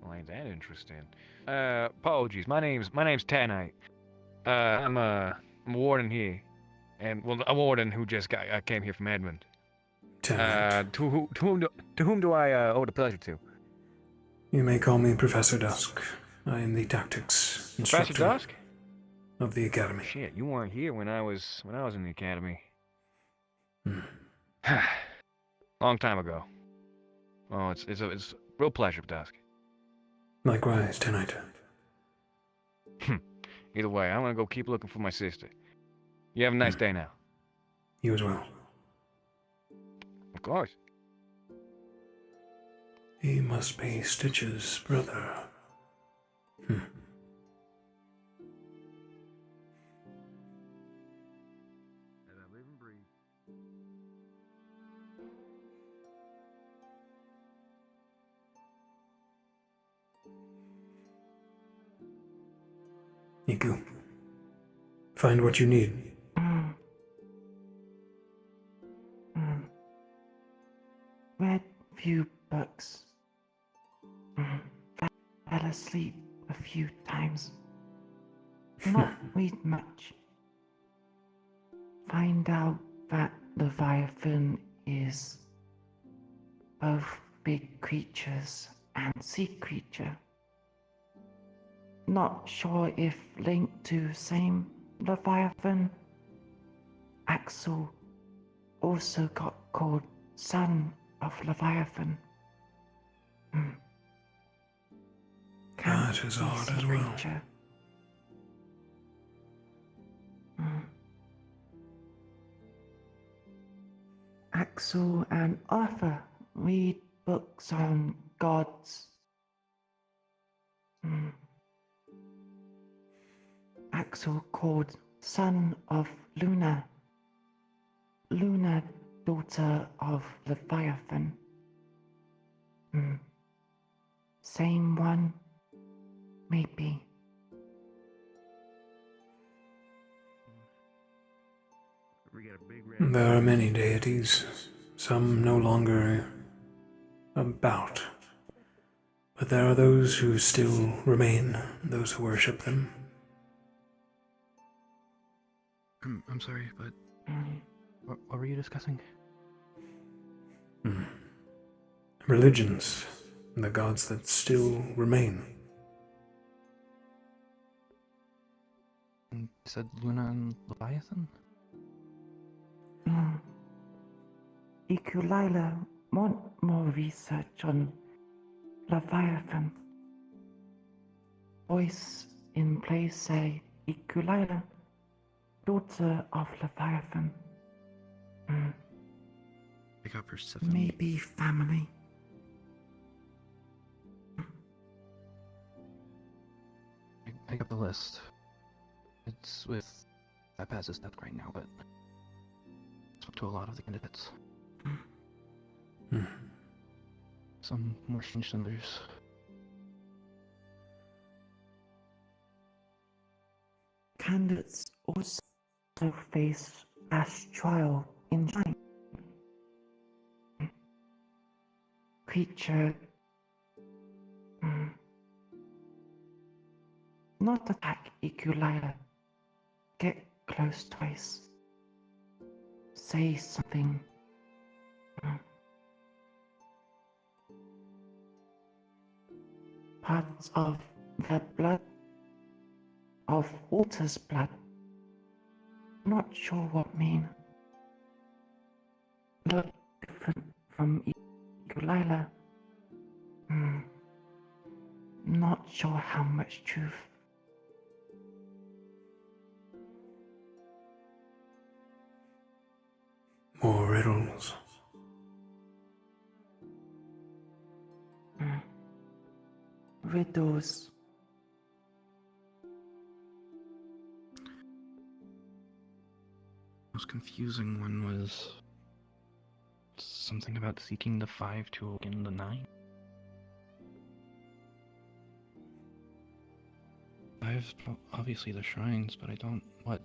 Well, ain't that interesting. Apologies. My name's Tanite. I'm a warden here. And, well, a warden who just came here from Edmond. To whom do I owe the pleasure to? You may call me Professor Dusk. I am the tactics instructor Professor Dusk? of the academy. Shit, you weren't here when I was in the academy. Long time ago. Oh, it's a real pleasure, Dusk. Likewise, tonight. Either way, I'm gonna go keep looking for my sister. You have a nice day now. You as well. Of course. He must be Stitch's brother. Iku, find what you need. Read few books. Fell asleep a few times. Not read much. Find out that Leviathan is both big creatures and sea creature. Not sure if linked to same Leviathan. Axel also got called Son of Leviathan. That is odd as well. Creature. Axel and Arthur read books on gods. Axel called Son of Luna. Luna, daughter of Leviathan. Same one, maybe. There are many deities, some no longer about. But there are those who still remain, those who worship them. I'm sorry, but what were you discussing? Religions, the gods that still remain. You said Luna and Leviathan? Ikulila want more research on Leviathan. Voice in place say Ikulila, daughter of Leviathan. Pick up Persephone. Maybe family. I got the list. It's with Bypass's death right now, but I spoke to a lot of the candidates. Some more strange than others. Candidates also face Ash trial in China. Creature not attack Ikulila. Get close twice. Say something. Parts of the blood of Walter's blood. Not sure what mean. Look different from Ikulila. Not sure how much truth. More riddles. Riddles. Most confusing one was something about seeking the 5 to awaken the 9. 5's obviously the shrines, but I don't. What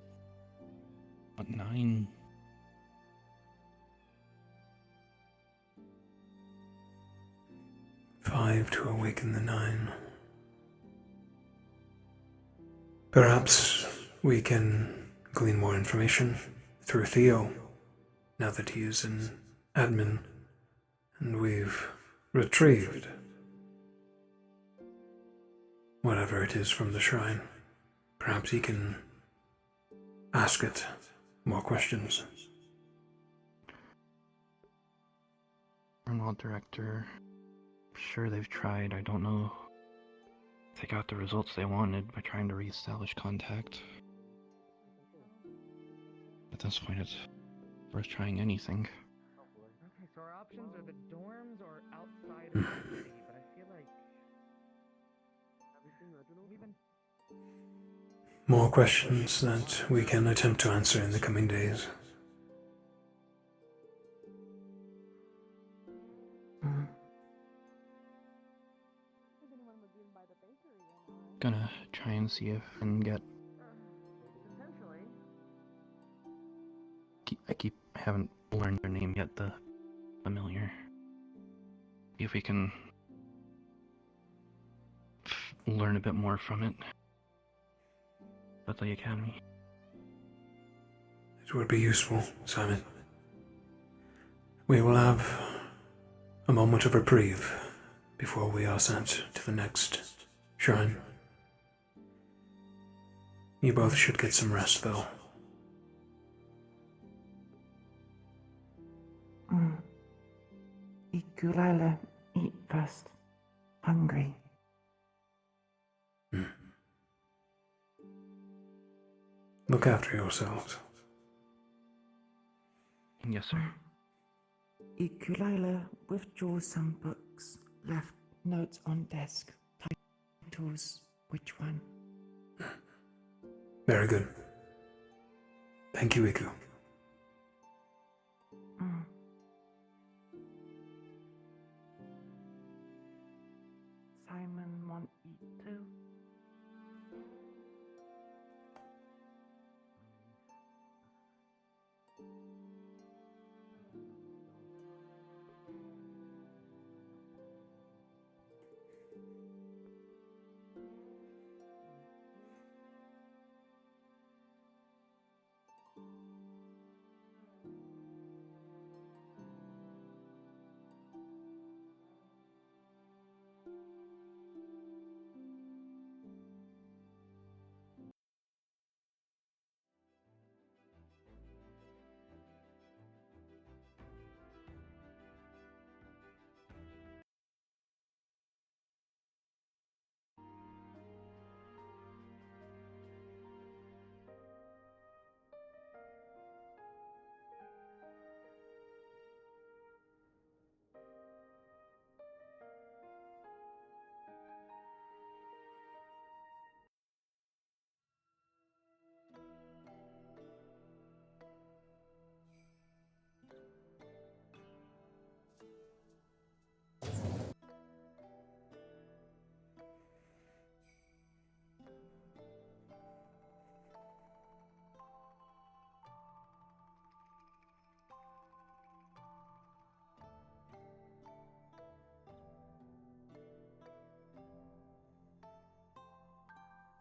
9? Five to awaken the 9. Perhaps we can glean more information through Theo, now that he is an admin, and we've retrieved whatever it is from the shrine. Perhaps he can ask it more questions. Arnold director. Sure, they've tried. I don't know if they got the results they wanted by trying to re-establish contact. At this point, it's worth trying anything. Okay, so our options are the dorms or outside of the city, but I feel like we've been More questions that we can attempt to answer in the coming days. Gonna try and see if I can get. I haven't learned their name yet. The familiar. See if we can learn a bit more from it at the academy. It would be useful, Simon. We will have a moment of reprieve before we are sent to the next shrine. You both should get some rest, though. Ikulila, eat first. Hungry. Look after yourselves. Yes, sir. Ikulila withdraw some books. Left notes on desk. Titles. Which one? Very good. Thank you, Iku. Simon want eat too?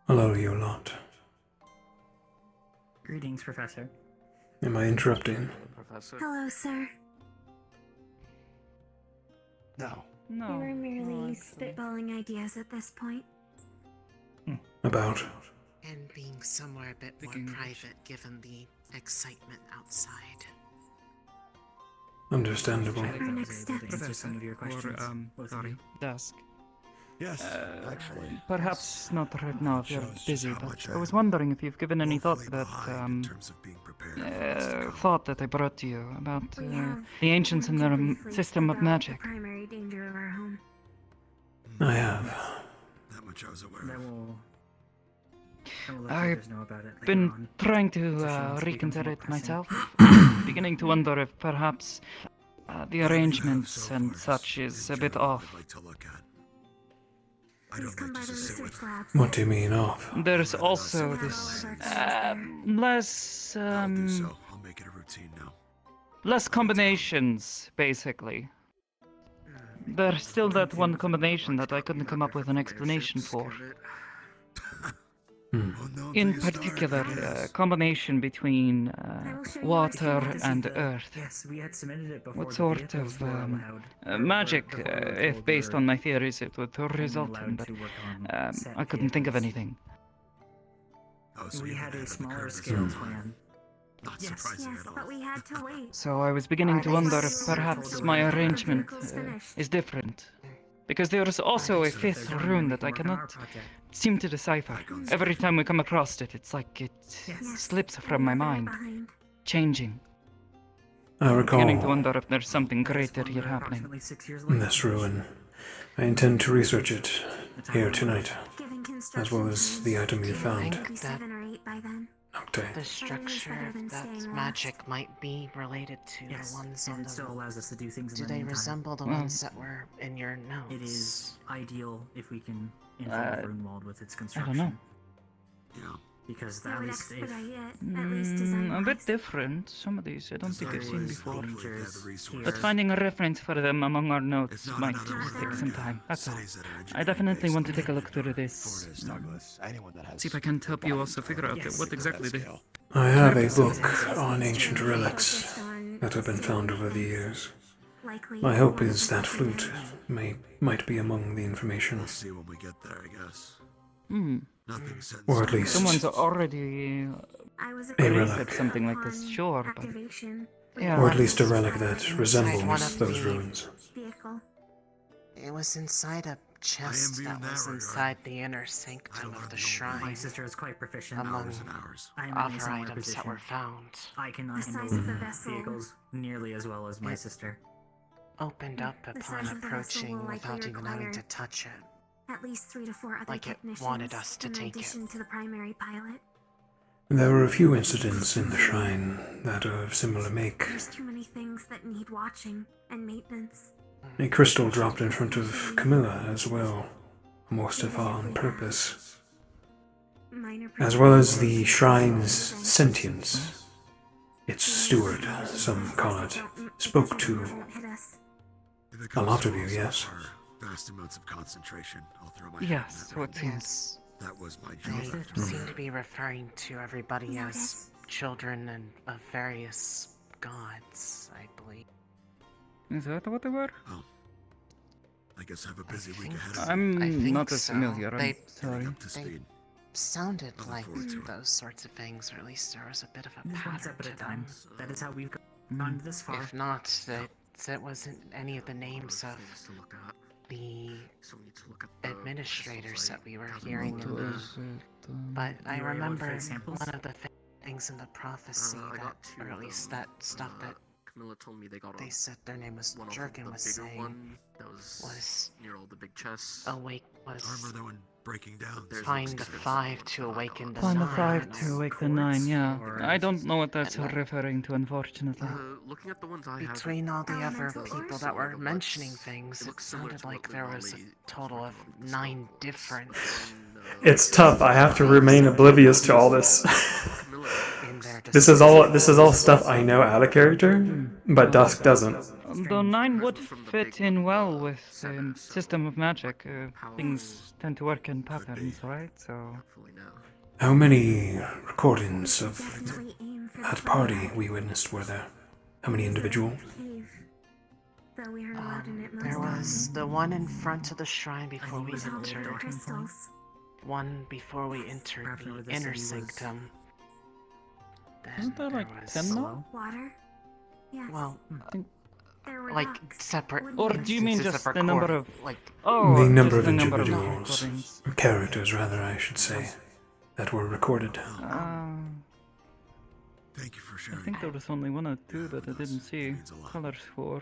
Hello, you lot. Greetings, Professor. Am I interrupting? Professor. Hello, sir. No. We were merely spitballing ideas at this point. About? And being somewhere a bit more private given the excitement outside. Understandable. Our next steps. Answer some of your questions. Sorry. Dusk. Yes, actually. Perhaps not right now if you're Shows just busy, how but much I I was wondering if you've given any thought to that thought that I brought to you about the ancients and their system of magic. The primary danger of our home. I have. That much I was aware I will let I've others know about it later been on. trying So to she becomes reconsider more it pressing. myself, beginning to wonder if perhaps the arrangements and such is a bit off. Please come by the research labs. What do you mean off? There's also this less I'll make it a routine now. less combinations, basically. There's still that one combination that I couldn't come up with an explanation for. In particular, combination between water and earth. Yes, we had submitted it before What the sort vehicles of were allowed. magic, Before we were if told based we on were my theories, it would result in, allowed but to work on set I couldn't think of vehicles. anything. We had a smaller scale plan. Not Yes, but we had to wait. So I was beginning to wonder if perhaps my arrangement Vehicle's finished. is different. Because there is also a fifth rune that I cannot seem to decipher. Every time we come across it, it's like it slips from my mind, changing. I recall Beginning to wonder if there's something greater here happening. this ruin. I intend to research it here tonight, as well as the item you found. Maybe 7 or 8 by then. The structure of that magic might be related to the ones on and it the... still allows us to do things in Do the they meantime. resemble the ones that were in your notes? It is ideal if we can involve Runewald with its I construction. don't know. Yeah. Because That at would least if expedite it, at least design A bit different. Some of these I don't think I've seen before. here, But finding a reference for them among our notes not might another take one. some time. That's all. Cities that are I definitely engineering want to based. take a look through this. Anyone that has See if I can help you also figure out what exactly they. I have a book on ancient relics that have been found over the years. My hope is that flute might be among the information. We'll see when we get there, I guess. Nothing sense. Or at least Someone's already I was a released relic. something like this, sure, but activation. Yeah. Or at least a relic that Inside one resembles of those the ruins. Vehicle. It was inside a chest that was inside the inner sanctum of the shrine. My sister is quite proficient. Among I am in a other similar items position. that were found. I cannot The size handle of the vessel. vehicles nearly as well as my sister. Opened up The upon size of the vessel approaching will likely without even having to require touch it. At least 3 to 4 other Like it technicians wanted us to in take it. addition to the primary pilot. There were a few incidents in the shrine that are of similar make. There's too many things that need watching and maintenance. A crystal dropped in front of Camilla as well, most of all on purpose. As well as the shrine's sentience. Its steward, some call it, spoke to a lot of you, yes? Vast amounts of concentration. I'll throw my Yes, so it seems. That was my They job. seem to be referring to everybody as children and of various gods, I believe. Is that what they were? Oh. I guess have a busy week ahead. I I'm think not as so. familiar, I'm They- sorry. They sounded like those sorts of things, or at least there was a bit of a One pattern step at to a time. them. That is how we've gone this far. If not, that wasn't any of the names of the administrators that we were hearing in the... But I You were able to remember take samples? one of the things in the prophecy I that, got two or at of least them. that stuff that Camilla told me they got they said their name was one of Jerkin the was bigger saying one that was near all the big chests. awake was I remember that one breaking down. find the 5 to awaken the Find the 9. 5 to wake the 9, yeah. Or- I don't know what that's And then- referring to, unfortunately. Looking at the ones I have. Between all the other Elemental people or? that were Sort of, mentioning but things, it it looks similar sounded to like what there was a Lily total of 9 different It's tough. I have to remain oblivious to all this. in their This is all stuff I know out of character, but Dusk doesn't. Though 9 would fit in well with the system of magic. Things tend to work in patterns, right? So. How many recordings of Definitely aim for that the party we witnessed were there? How many individuals? cave. Though we aren't allowed in it most There was often. the one in front of the shrine before we With all the other entered. crystals. One before we entered the inner sanctum. Then Isn't there like was 10 now? Water? Yes. Well, there were like rocks. separate. Wooden Or do you mean instances just the number record- of like Oh, The number just of the number of individuals, recordings. or characters rather, I should say, that were recorded. Thank you for I sharing. think there was only 1 or 2 that I didn't see colors for.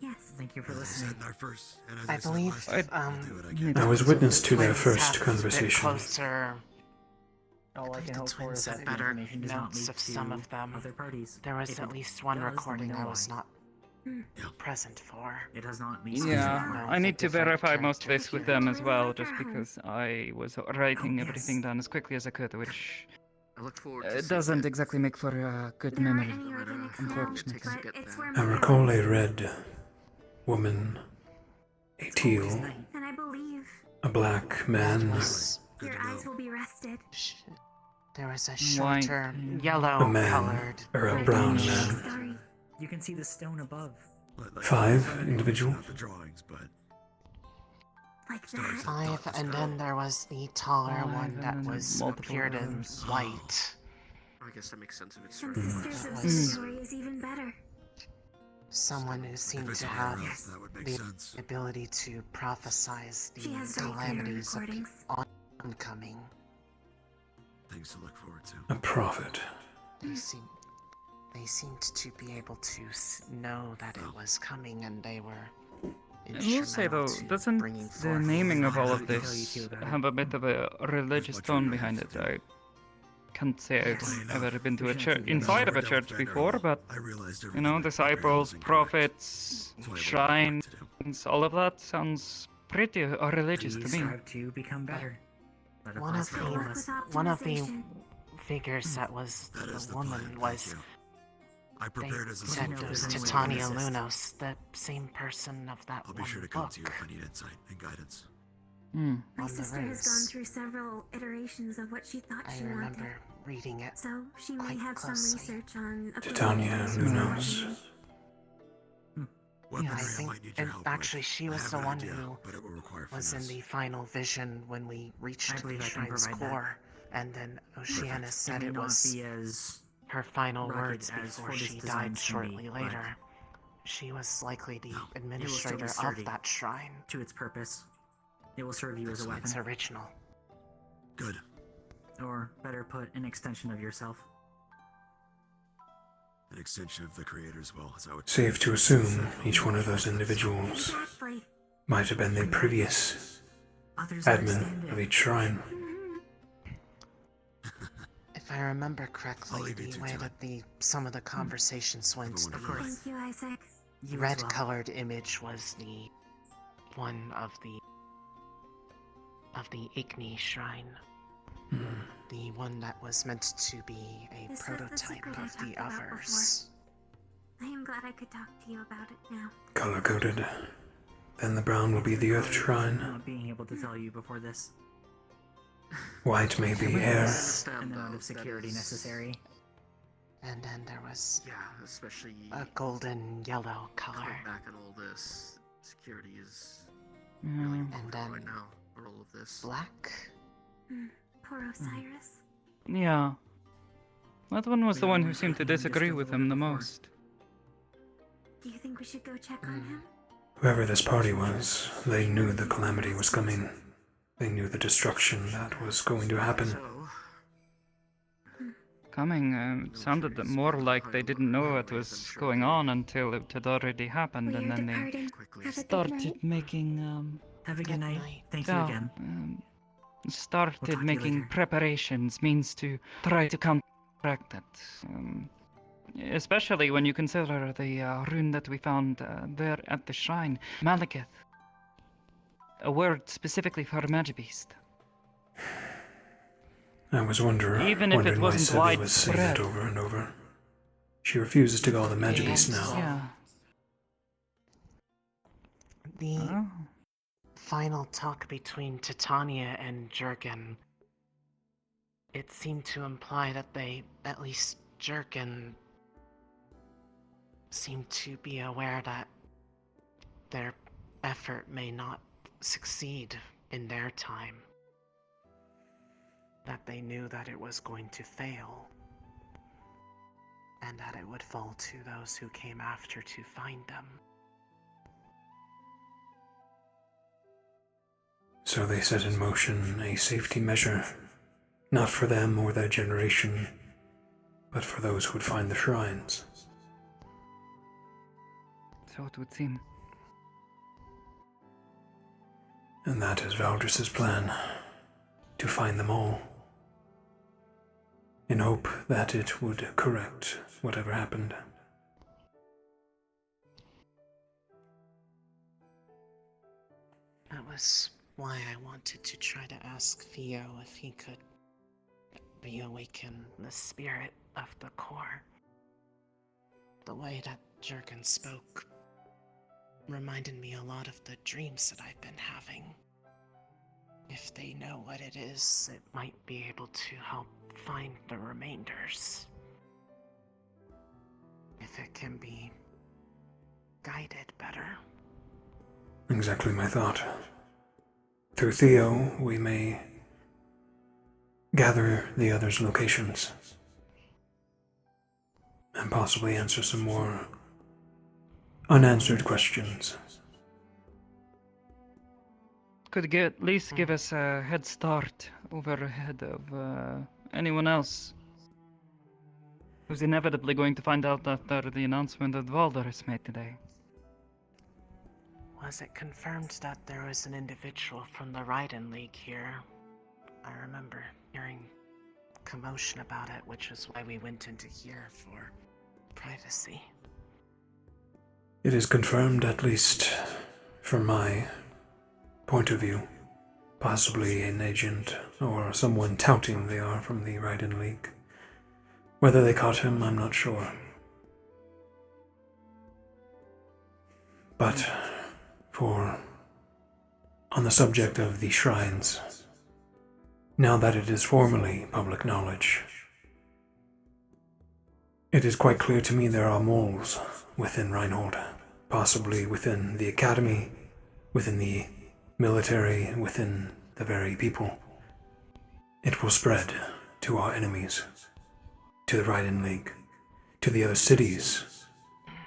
Yes. Thank you for As I said listening. in our first, and as I said believe last time, I'll do what I can. I was witness to their twins first have a bit conversation. closer. All I can The hope for twins is had that better information does not notes lead of some to of them. other parties. There was If at it least one does, then we recording know I was why. not present for. It has not been Yeah, No, I need to different verify most of characters this with here. them as well, just because I was writing everything down as quickly as I could, which I look forward to it doesn't exactly make for a good There aren't memory, any organics now, unfortunately. but it's where I my recall a red woman, a teal, And I believe a black man, your eyes will be rested. There was a White. shorter, a yellow man, colored. or a brown man. Sorry. You can see the stone above. 5 individual. Not the drawings, but Like that. 5, and then there was the taller 5, one and that then was multiple appeared in others. white. I guess that makes sense if it's And sort of Sisters of Mm. Story is even better. Someone who seemed it's to all have else, that would make the sense. ability to prophesize She the has very clear calamities of recordings. oncoming. Things to look forward to. A prophet. They seemed to be able to know that it was coming, and they were. I will say though, doesn't the naming of all of this have a bit of a religious tone behind it? I can't say I've ever been to a church, inside of a church before, but you know, disciples, prophets, shrines, all of that sounds pretty religious to We me. strive to become better. Let One of us follow us. the figures that was the woman was. I prepared as a said soldier. it was Anyway, Titania assist. Lunos, the same person of that I'll be one sure to come book. to you if I need insight and guidance. Hmm. My On the sister has gone race. through several iterations of what she thought I she remember wanted. reading it. So she may quite have closely. some research on Titania Lunos. Weaponry, I I think, might need your and help actually, with. she I was have the an one idea, who but it will require was in finesse. the final vision when we reached I the believe I can shrine's provide that. core, and then Oceana It said may it not was be as her final Rugged words as before Fortis she design died can shortly be, but later. She was likely the it will still be administrator sturdy of that shrine. to its purpose. It will serve you as a weapon. It's original. Good. Or, better put, an extension of yourself. An extension of the Creator's will, is that what Safe to assume each one of those individuals Exactly. might have been the previous Others admin understand of it. each shrine. If I remember correctly, leave you the two way to it. that some of the conversations went, Of the course. Thank you, Isaac. You as well. red-colored image was the one of the Igni shrine. The one that was meant to be a This was the prototype secret I of the talked about others. I am glad I could talk to you about it now. Color-coded. Then the brown will be the Earth Shrine. Not being able to tell you before this. White may be air. An amount of security necessary. And then there was Yeah, especially a golden yellow color. coming back at all this. Security is Yeah. really And important then right now for all of this. black. Poor Osiris. Yeah. That one was the one who seemed to We've all disagree discussed with it him the before. most. Do you think we should go check on him? Whoever this party was, they knew the calamity was coming. They knew the destruction that was going to happen. So, Coming sounded more like they didn't know what was going on until it had already happened, and then they Departing. quickly. Have a good started night. making Have a good night. Thank you yeah, again. started We'll talk to you making later. preparations, means to try to counteract it. Especially when you consider the rune that we found there at the shrine, Malekith. A word specifically for Magibeast. I was Even if it wondering why wasn't Sevi was saying it widespread. over and over. She refuses to call them Magibeast now. Yeah. The Oh. final talk between Titania and Jurgen, it seemed to imply that they, at least Jurgen, seemed to be aware that their effort may not succeed in their time. That they knew that it was going to fail. And that it would fall to those who came after to find them. So they set in motion a safety measure, not for them or their generation, but for those who would find the shrines. So it would seem. And that is Valdris's plan, to find them all, in hope that it would correct whatever happened. That was why I wanted to try to ask Theo if he could reawaken the spirit of the core. The way that Jurgen spoke reminded me a lot of the dreams that I've been having. If they know what it is, it might be able to help find the remainders. If it can be guided better. Exactly my thought. Through Theo, we may gather the others' locations and possibly answer some more unanswered questions. Could at least give us a head start over ahead of anyone else who's inevitably going to find out after the announcement that Valder made today. Was it confirmed that there was an individual from the Raiden League here? I remember hearing commotion about it, which is why we went into here for privacy. It is confirmed, at least from my point of view. Possibly an agent or someone touting they are from the Raiden League. Whether they caught him, I'm not sure. But on the subject of the shrines, now that it is formally public knowledge, it is quite clear to me there are moles within Reinhold, possibly within the academy, within the military, within the very people. It will spread to our enemies, to the Raiden League, to the other cities,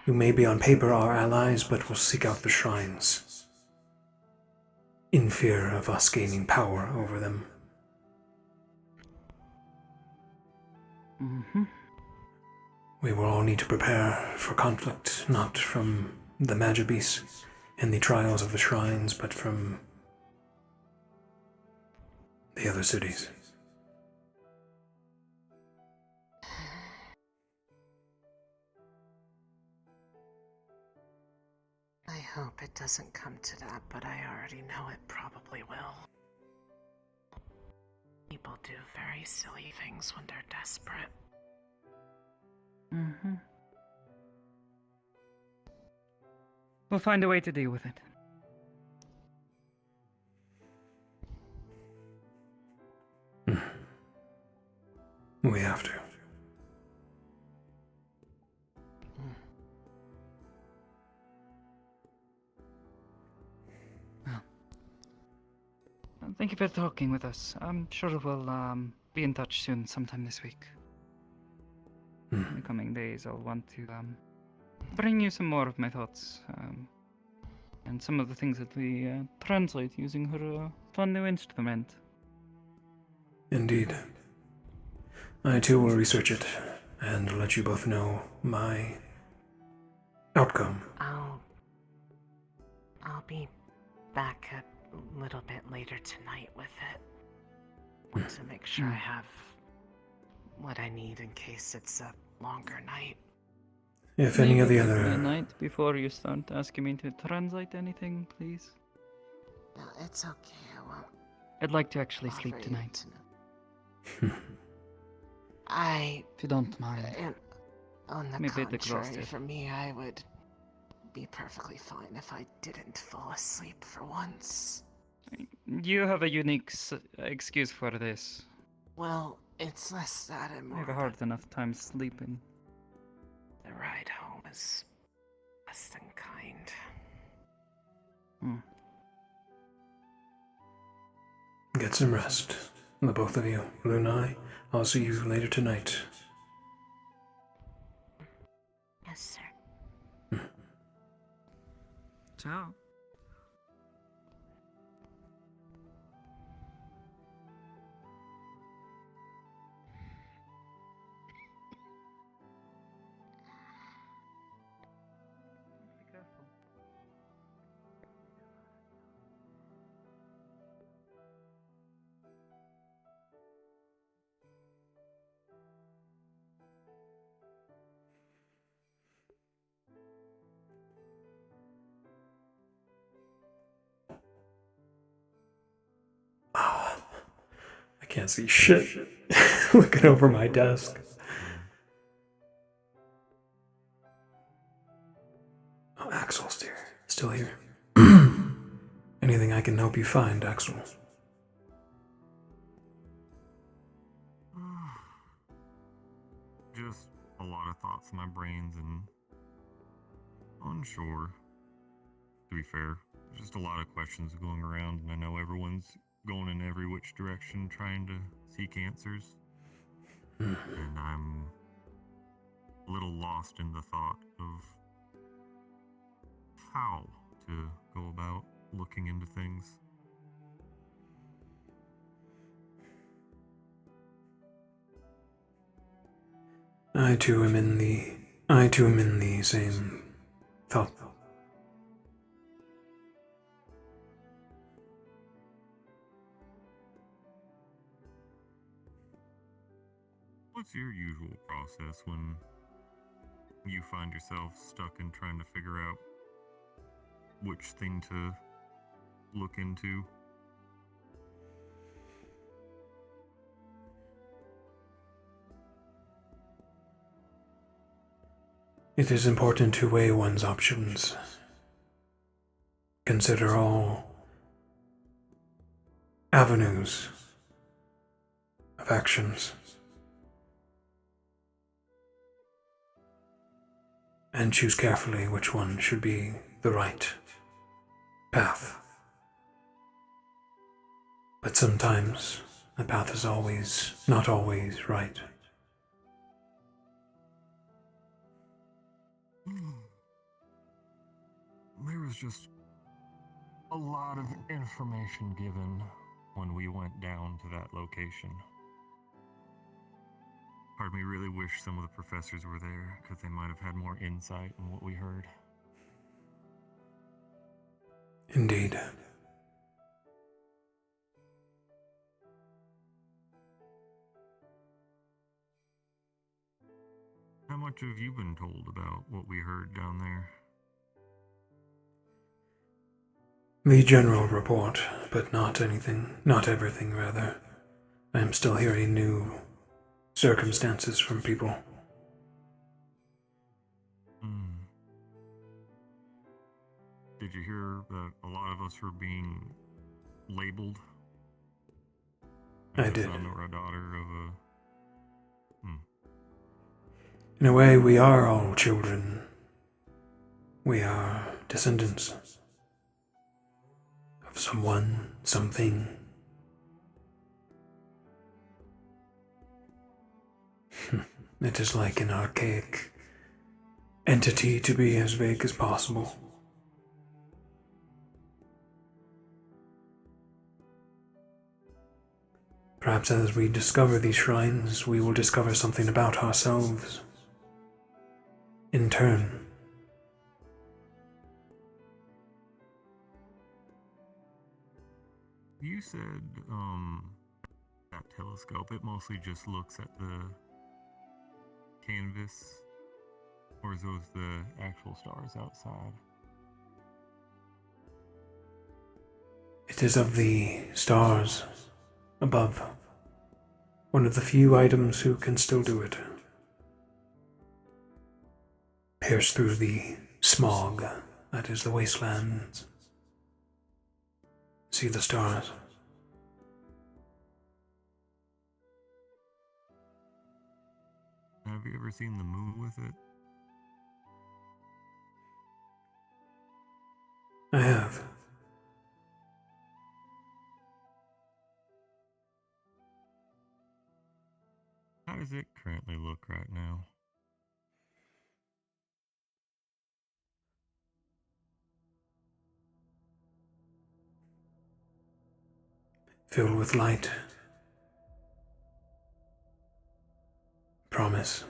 who may be on paper our allies but will seek out the shrines, in fear of us gaining power over them. Mm-hmm. We will all need to prepare for conflict, not from the Magibis and the trials of the shrines, but from the other cities. I hope it doesn't come to that, but I already know it probably will. People do very silly things when they're desperate. Mm-hmm. We'll find a way to deal with it. We have to. Thank you for talking with us. I'm sure we'll be in touch soon, sometime this week. In the coming days, I'll want to bring you some more of my thoughts, and some of the things that we translate using her fun new instrument. Indeed. I too will research it and let you both know my outcome. I'll be back a little bit later tonight with it. Want to make sure I have what I need in case it's a longer night. If any of the Maybe give me other... a night before you start asking me to translate anything, please. No, it's okay. I won't. I'd like to actually bother sleep you tonight. If you don't mind. On the I'm a bit contrary, exhausted. for me, I would be perfectly fine if I didn't fall asleep for once. You have a unique excuse for this. Well, it's less that and I more have a hard enough time sleeping. the ride home is less than kind. Get some rest. The both of you. Lunai, I'll see you later tonight. Yes, sir. Ciao. I can't see shit. Looking over my desk. Oh, Axel's here. Still here. Anything I can help you find, Axel? Just a lot of thoughts in my brains and unsure. To be fair, just a lot of questions going around, and I know everyone's going in every which direction trying to seek answers. And I'm a little lost in the thought of how to go about looking into things. I too am in the same thought. What's your usual process when you find yourself stuck in trying to figure out which thing to look into? It is important to weigh one's options. Consider all avenues of actions. And choose carefully which one should be the right path. But sometimes the path is not always right. There was just a lot of information given when we went down to that location. Part of me really wish some of the professors were there, because they might have had more insight in what we heard. Indeed. How much have you been told about what we heard down there? The general report, but not everything, rather. I am still hearing new circumstances from people. Did you hear that a lot of us were being labeled? I As a did. son or a daughter of a... In a way, we are all children. We are descendants of someone, something. It is like an archaic entity to be as vague as possible. Perhaps as we discover these shrines, we will discover something about ourselves. In turn. You said, that telescope, it mostly just looks at the canvas, or is those the actual stars outside? It is of the stars above. One of the few items who can still do it. Pierce through the smog that is the wasteland. See the stars. Have you ever seen the moon with it? I have. How does it currently look right now? Filled with light. Promise.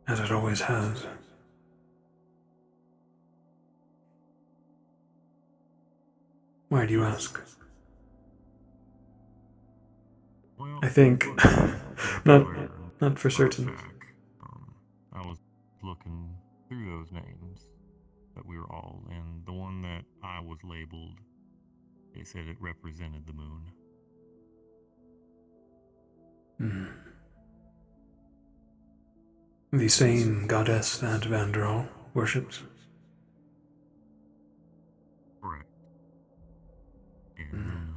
As it always has. Why do you ask? Well, I think not for certain. I was looking through those names that we were all, and the one that I was labeled, they said it represented the moon. The same goddess that Vanderall worships. Correct. And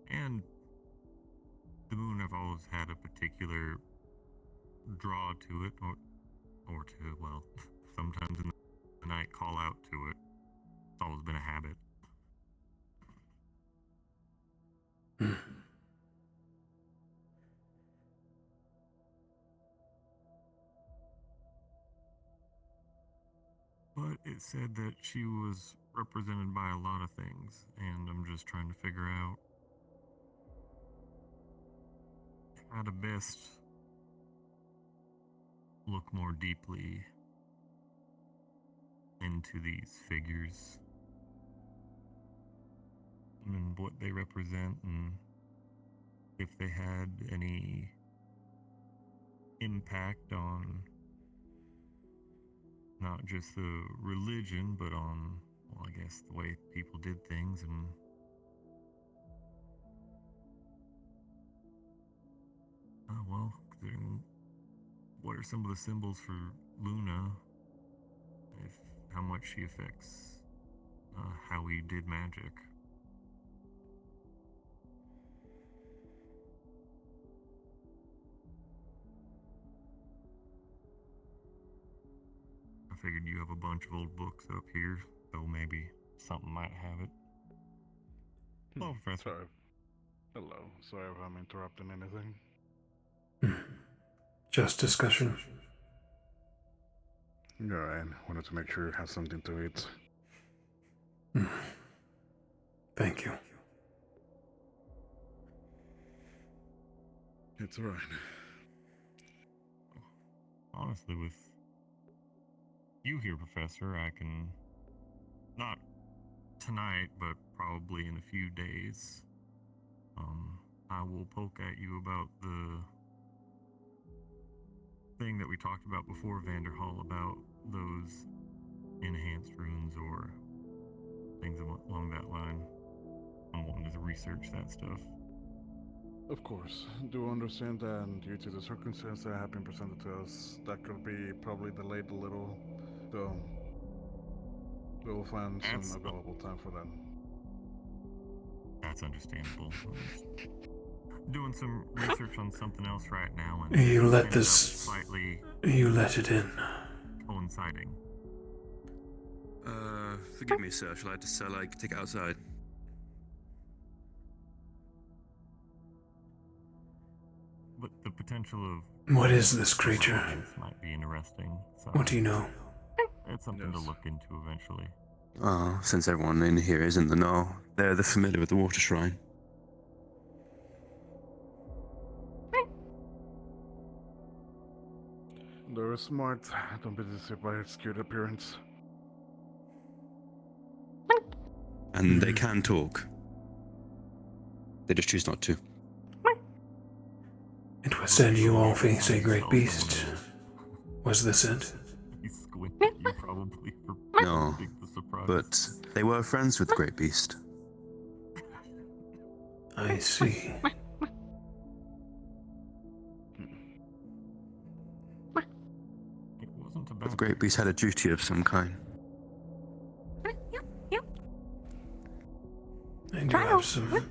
and the moon, I've always had a particular draw to it, or to, well, sometimes in the night call out to it. It's always been a habit. But it said that she was represented by a lot of things, and I'm just trying to figure out how to best look more deeply into these figures and what they represent, and if they had any impact on not just the religion, but on, well, I guess the way people did things. And well, considering what are some of the symbols for Luna, if how much she affects how we did magic. I figured you have a bunch of old books up here so maybe something might have it. Hello, Professor. Sorry. Hello. Sorry if I'm interrupting anything. Just discussion. Alright, wanted to make sure you have something to eat. Thank you. It's alright. Honestly, with you here, Professor, I can, not tonight, but probably in a few days, I will poke at you about the thing that we talked about before, Vanderhall, about those enhanced runes or things along that line. I'm wanting to research that stuff. Of course, do understand that due to the circumstance that have been presented to us, that could be probably delayed a little, so we will find some available time for that. That's understandable. I'm just doing some research on something else right now, and You let ended up this. slightly You let it in. coinciding. Forgive me, sir. Shall I just take it outside? But the potential of What is this creature? might be interesting. So What do you know? it's something to look into eventually. Oh, since everyone in here is in the know, they're familiar with the water shrine. They're smart, don't be deceived by its cute appearance. And they can talk. They just choose not to. It was said you all face a great beast. Was this it? You squint at you probably for No, the surprise. but they were friends with the Great Beast. I see. It wasn't But about the Great Beast had a duty of some kind. I do have some.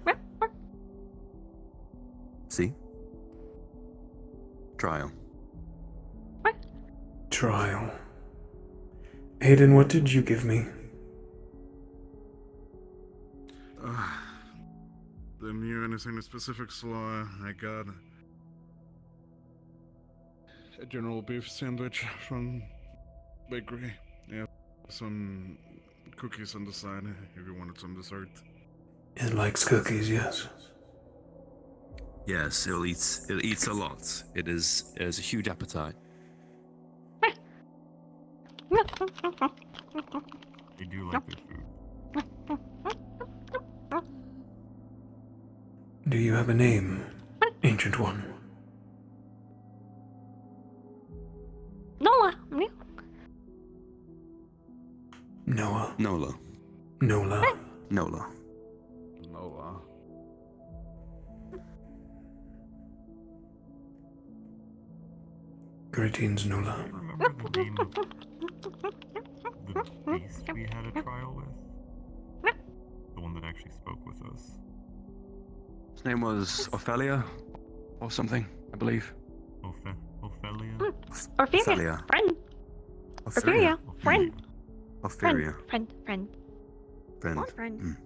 See? Trial. Trial. Hayden, what did you give me? The new anything specific law, I got a general beef sandwich from bakery. Yeah, some cookies on the side if you wanted some dessert. It likes cookies, yes. Yes, it eats a lot. It has a huge appetite. They do like their food. Do you have a name, Ancient One? Nola. Noah. Nola. Nola. Nola. Nola. Greetings, Nola. Do you remember the name of the beast we had a trial with? The one that actually spoke with us. His name was Ophelia, or something, I believe. Ophelia? Ophelia. Friend. Ophelia. Friend. Ophelia. Friend. Friend. What friend?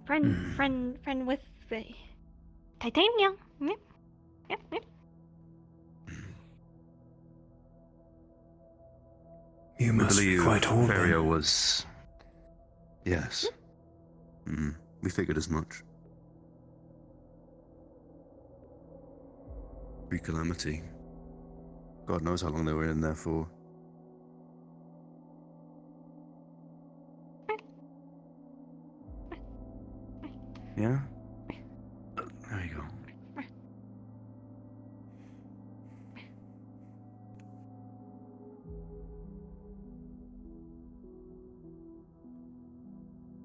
Mm. Friend with the titanium. Yep. You I must be believe quite old. Ophelia was. Yes. We figured as much. Pre-calamity. God knows how long they were in there for. Yeah? There you go.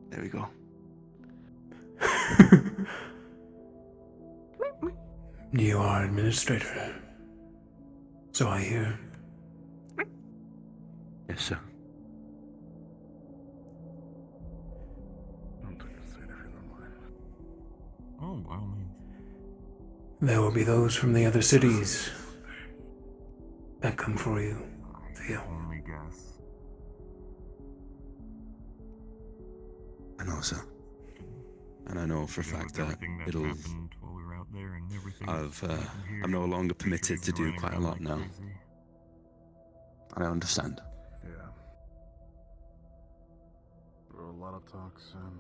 There we go. You are administrator. So I hear. Yes, sir. Don't take a seat if you don't mind. Oh, by all means. There will be those from the other cities that come for you, Theo. Only guess. I know, sir. And I know for a fact that Everything that it'll. happened while we were out there and everything I've, that's happened here, I'm no longer permitted to do running quite a around lot like now. crazy. I understand. Yeah. There were a lot of talks and...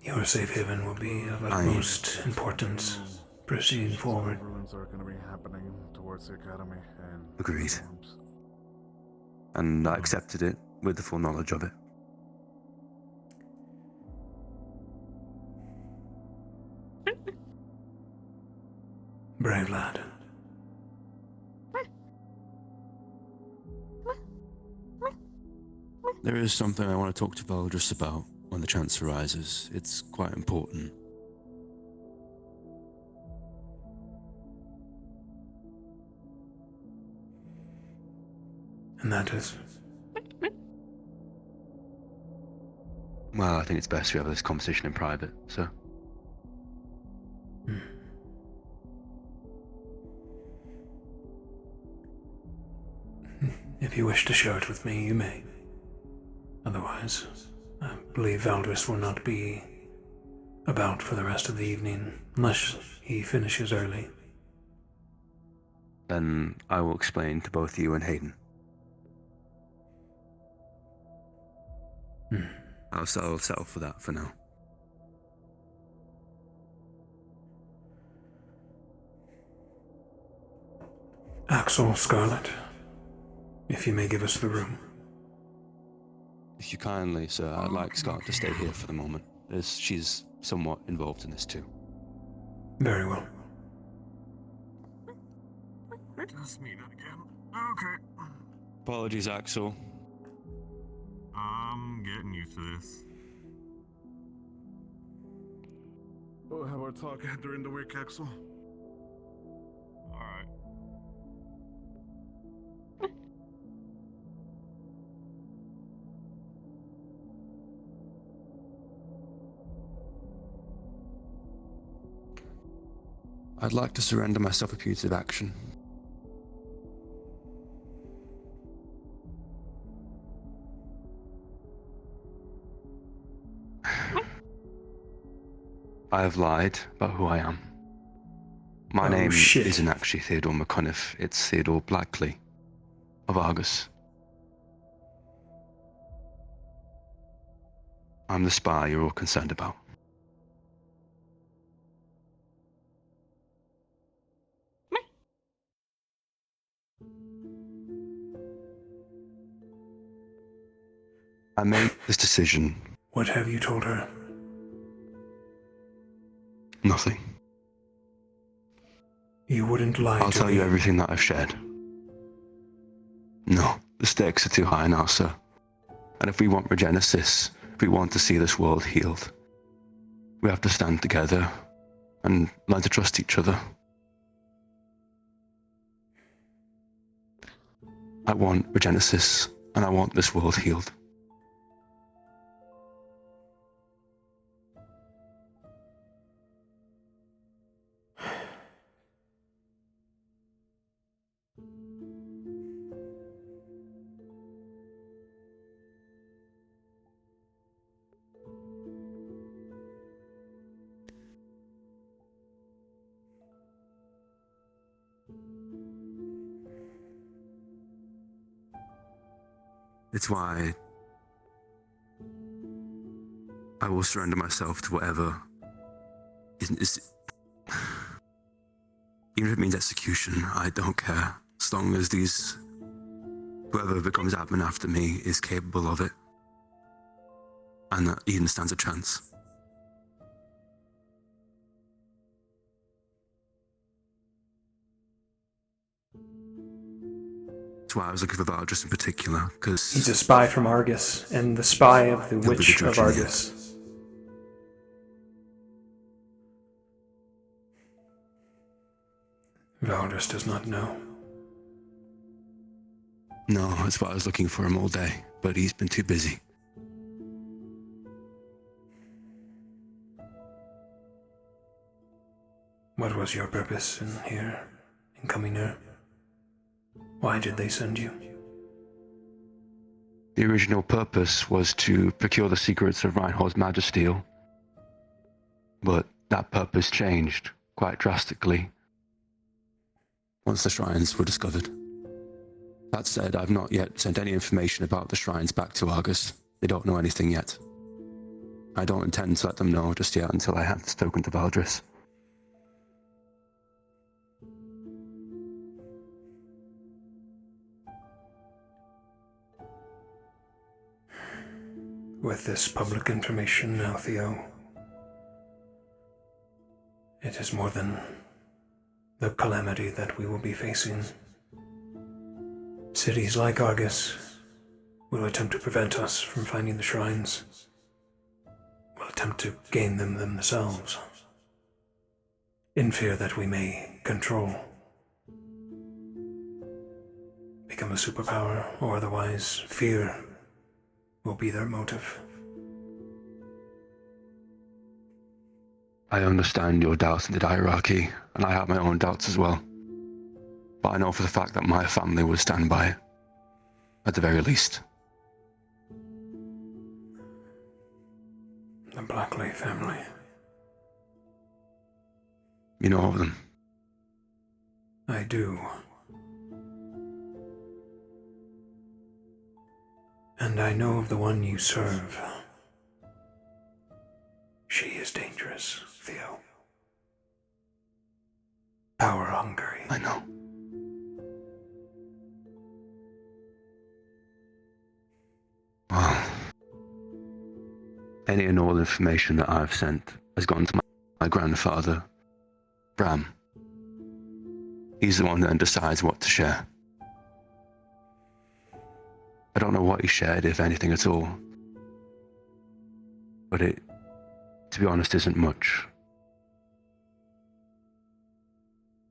Your safe haven will be of utmost importance proceeding forward. Ruins are going to be happening towards the academy and... Agreed. And I accepted it with the full knowledge of it. Brave lad. There is something I want to talk to Valdris about when the chance arises. It's quite important. And that is? Well, I think it's best we have this conversation in private, sir. If you wish to share it with me, you may. Otherwise, I believe Valdris will not be about for the rest of the evening, unless he finishes early. Then I will explain to both you and Hayden. I'll settle for that for now. Axel, Scarlet, if you may give us the room. If you kindly, sir, I'd like Scarlet to stay here for the moment, as she's somewhat involved in this too. Very well. Just meet it again. Okay. Apologies, Axel. I'm getting used to this. We'll have our talk during the week, Axel. Alright. I'd like to surrender myself a punitive action. I have lied about who I am. My name isn't actually Theodore McConiff, it's Theodore Blackley of Argus. I'm the spy you're all concerned about. I made this decision. What have you told her? Nothing. You wouldn't lie to me. I'll tell you everything that I've shared. No, the stakes are too high now, sir. And if we want regenesis, if we want to see this world healed, we have to stand together and learn to trust each other. I want regenesis, and I want this world healed. It's why I will surrender myself to whatever is even if it means execution, I don't care. As long as whoever becomes admin after me is capable of it. And that Eden stands a chance. That's why I was looking for Valdris in particular, because... He's a spy from Argus, and the spy of the Witch of Argus. Valdris does not know. No, that's why I was looking for him all day, but he's been too busy. What was your purpose in here, in coming here? Why did they send you? The original purpose was to procure the secrets of Reinhardt's Magisteel, but that purpose changed quite drastically once the shrines were discovered. That said, I've not yet sent any information about the shrines back to Argus. They don't know anything yet. I don't intend to let them know just yet until I have spoken to Valdris. With this public information now, Theo, it is more than the calamity that we will be facing. Cities like Argus will attempt to prevent us from finding the shrines, will attempt to gain them themselves, in fear that we may control, become a superpower, or otherwise fear will be their motive. I understand your doubts in the hierarchy, and I have my own doubts as well. But I know for the fact that my family would stand by it, at the very least. The Blackley family. You know of them? I do. And I know of the one you serve. She is dangerous, Theo. Power hungry. I know. Well, any and all information that I've sent has gone to my grandfather, Bram. He's the one that decides what to share. I don't know what he shared, if anything at all. But it, to be honest, isn't much.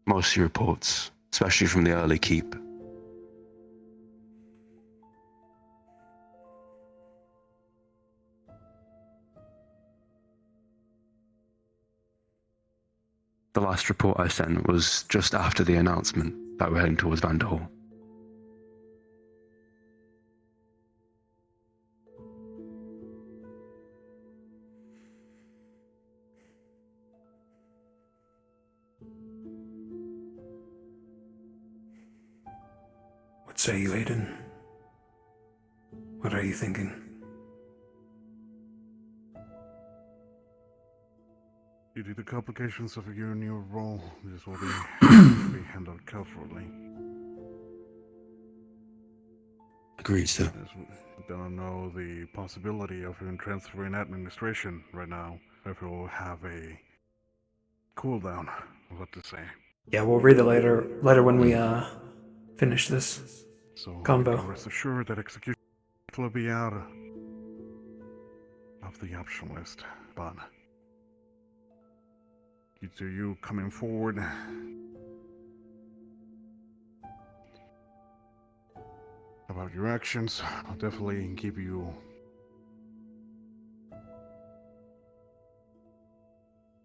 Most of the reports, especially from the early keep, the last report I sent was just after the announcement that we're heading towards Vandal. What say you, Aiden? What are you thinking? Due to the complications of your new role, this will be handled carefully. Agreed, sir. I don't know the possibility of him transferring administration right now. If we'll have a cooldown of what to say. Yeah, we'll read the letter when we finish this So convo. you can rest assured that execution will be out of the option list, but due to you coming forward about your actions, I'll definitely keep you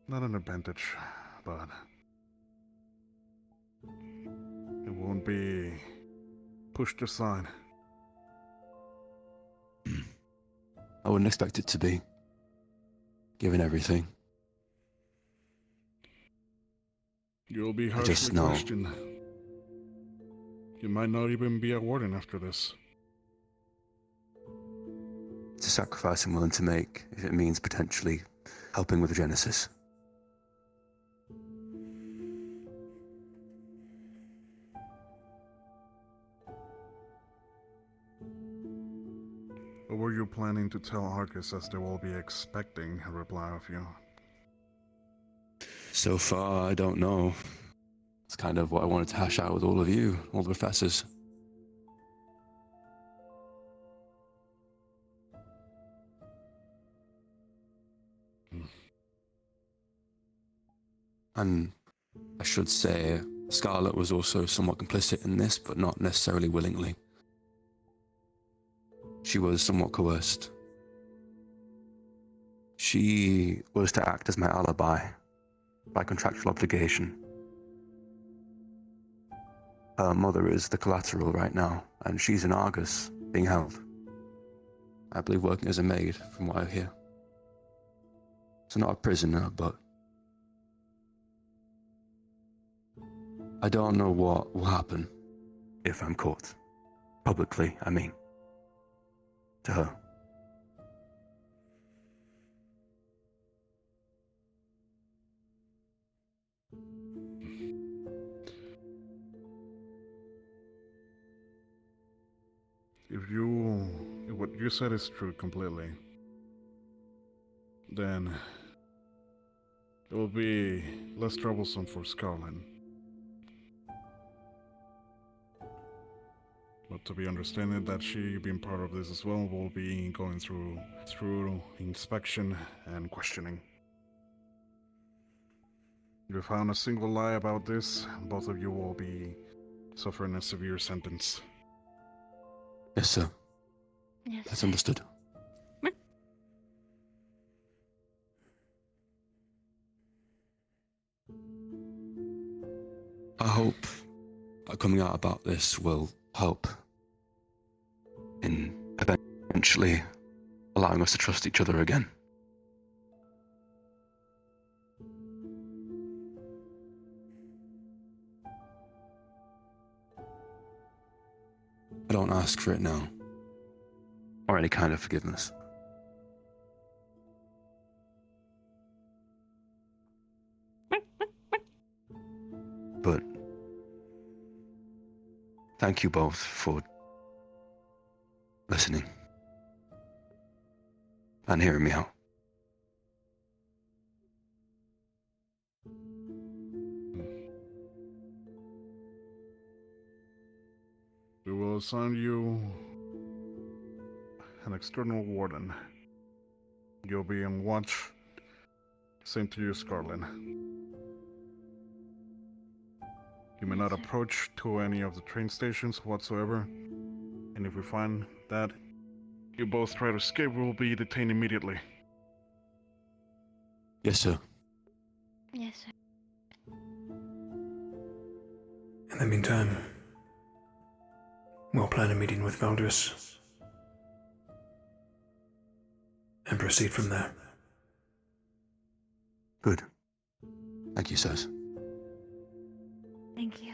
not an advantage, but it won't be pushed aside. I wouldn't expect it to be, given everything. You'll be I just harshly know. questioned. You might not even be a warden after this. It's a sacrifice I'm willing to make if it means potentially helping with the Genesis. What were you planning to tell Argus, as they will be expecting a reply of you? So far, I don't know. It's kind of what I wanted to hash out with all of you, all the professors. And I should say, Scarlet was also somewhat complicit in this, but not necessarily willingly. She was somewhat coerced. She was to act as my alibi by contractual obligation. Her mother is the collateral right now, and she's in Argus, being held. I believe working as a maid, from what I hear. So not a prisoner, but I don't know what will happen if I'm caught. Publicly, I mean. To her. If what you said is true completely, then it will be less troublesome for Scarlet. But to be understanding that she being part of this as well will be going through inspection and questioning. If you found a single lie about this, both of you will be suffering a severe sentence. Yes, sir. Yes. That's understood. I hope coming out about this will help in eventually allowing us to trust each other again. I don't ask for it now, or any kind of forgiveness. But thank you both for listening and hearing me out. We will assign you an external warden. You'll be on watch. Same to you, Scarlet. You may not approach to any of the train stations whatsoever, and if we find that you both try to escape, we will be detained immediately. Yes, sir. Yes, sir. In the meantime, we'll plan a meeting with Valdris and proceed from there. Good. Thank you, sirs. Thank you.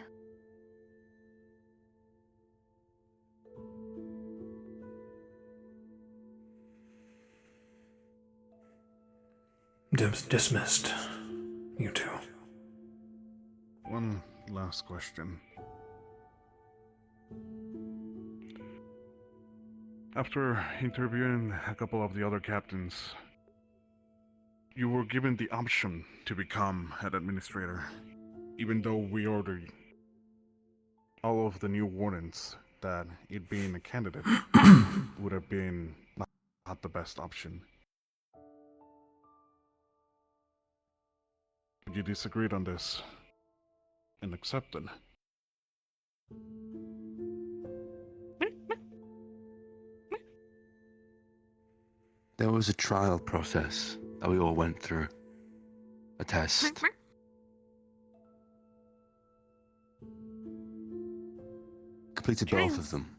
Dismissed. You two. One last question. After interviewing a couple of the other captains, you were given the option to become head administrator, even though we ordered all of the new wardens that it being a candidate would have been not the best option. You disagreed on this and accepted. There was a trial process that we all went through. A test. Completed both of them.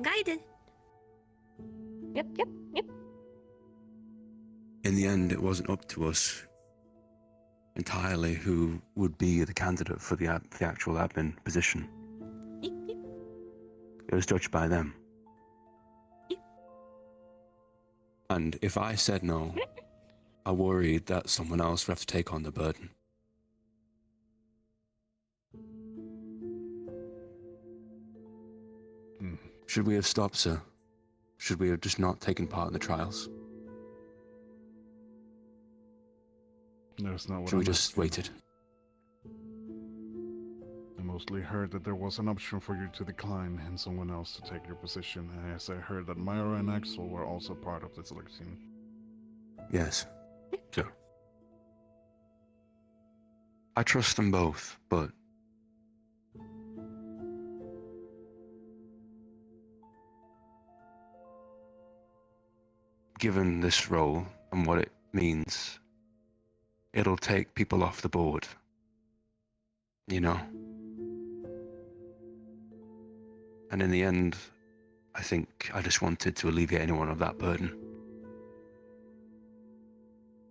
Guided. Yep. In the end, it wasn't up to us entirely who would be the candidate for the actual admin position. It was judged by them. And if I said no, I worried that someone else would have to take on the burden. Should we have stopped, sir? Should we have just not taken part in the trials? That's not what Should we I'm just asking. waited? I mostly heard that there was an option for you to decline and someone else to take your position, as I heard that Myra and Axel were also part of the selection. Yes, sir. I trust them both, but given this role and what it means, it'll take people off the board. You know? And in the end, I think I just wanted to alleviate anyone of that burden.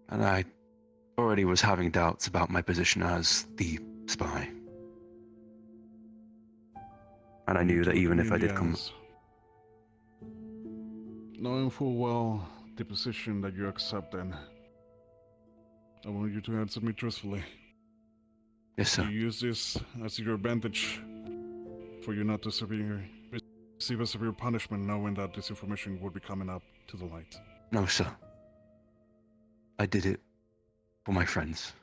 And I already was having doubts about my position as the spy. And I knew that even if I did come... Knowing full well the position that you accept, then I want you to answer me truthfully. Yes, sir. You use this as your advantage for you not to receive a severe punishment, knowing that this information would be coming up to the light. No, sir. I did it for my friends.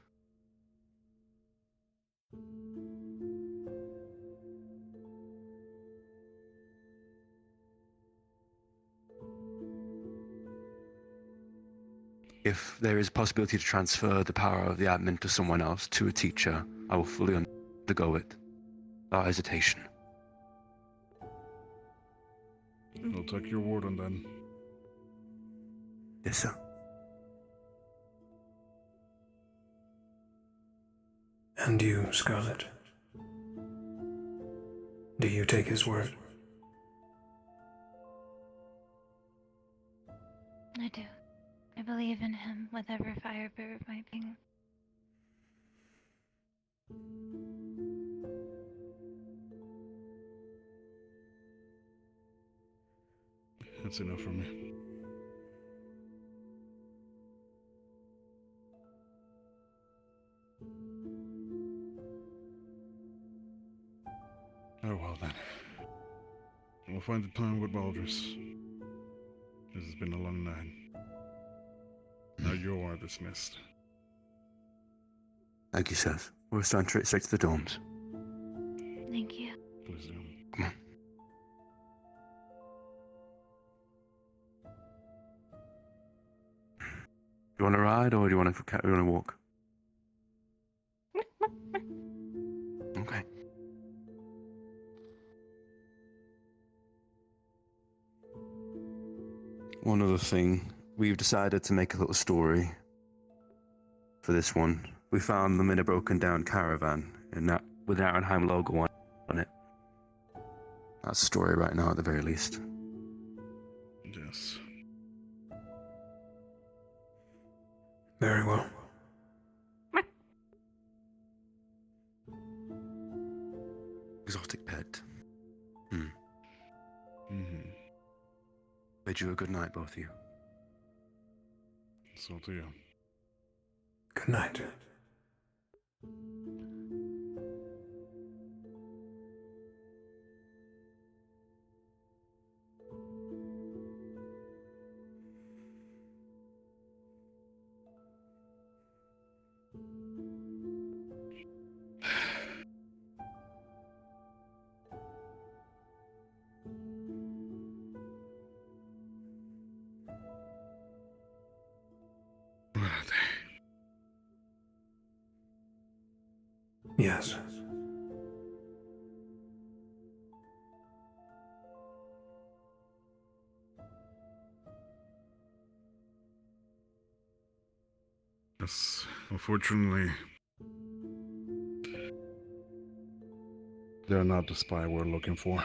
If there is possibility to transfer the power of the admin to someone else, to a teacher, I will fully undergo it, without hesitation. I'll take your word on that. Yes, sir. And you, Scarlet? Do you take his word? I do. I believe in him, whatever firebird might be. That's enough for me. Oh, well then. We'll find the time with Baldrus. This has been a long night. Now you are dismissed. Thank you, sir. We'll stand straight to the dorms. Thank you. Please do. Come on. Do you want to ride or do you want to walk? Okay. One other thing, we've decided to make a little story for this one. We found them in a broken down caravan with an Arenheim logo on it. That's the story right now at the very least. Yes. Very well. Exotic pet. Mm-hmm. Bid you a good night, both of you. So to you. Good night. Yes. Yes, unfortunately, they're not the spy we're looking for.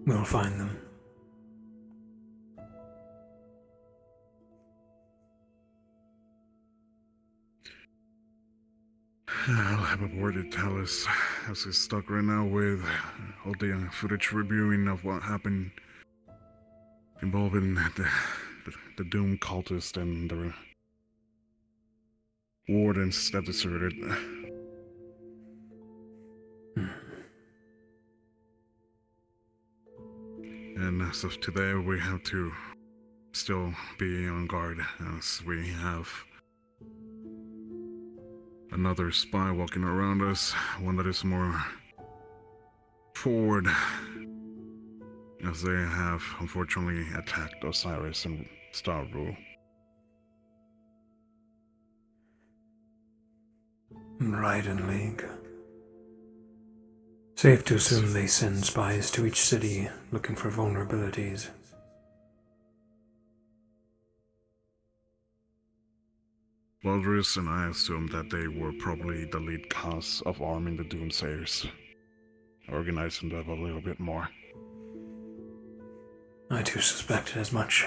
We'll find them. I'll have a word to tell us, as he's stuck right now with all the footage reviewing of what happened involving the Doom cultist and the wardens that deserted. And as of today, we have to still be on guard, as we have another spy walking around us, one that is more forward, as they have unfortunately attacked Osiris and Star Rule. Right in League. Safe to assume they send spies to each city looking for vulnerabilities. Valdris and I assumed that they were probably the lead cause of arming the Doomsayers. Organizing them a little bit more. I too suspected as much.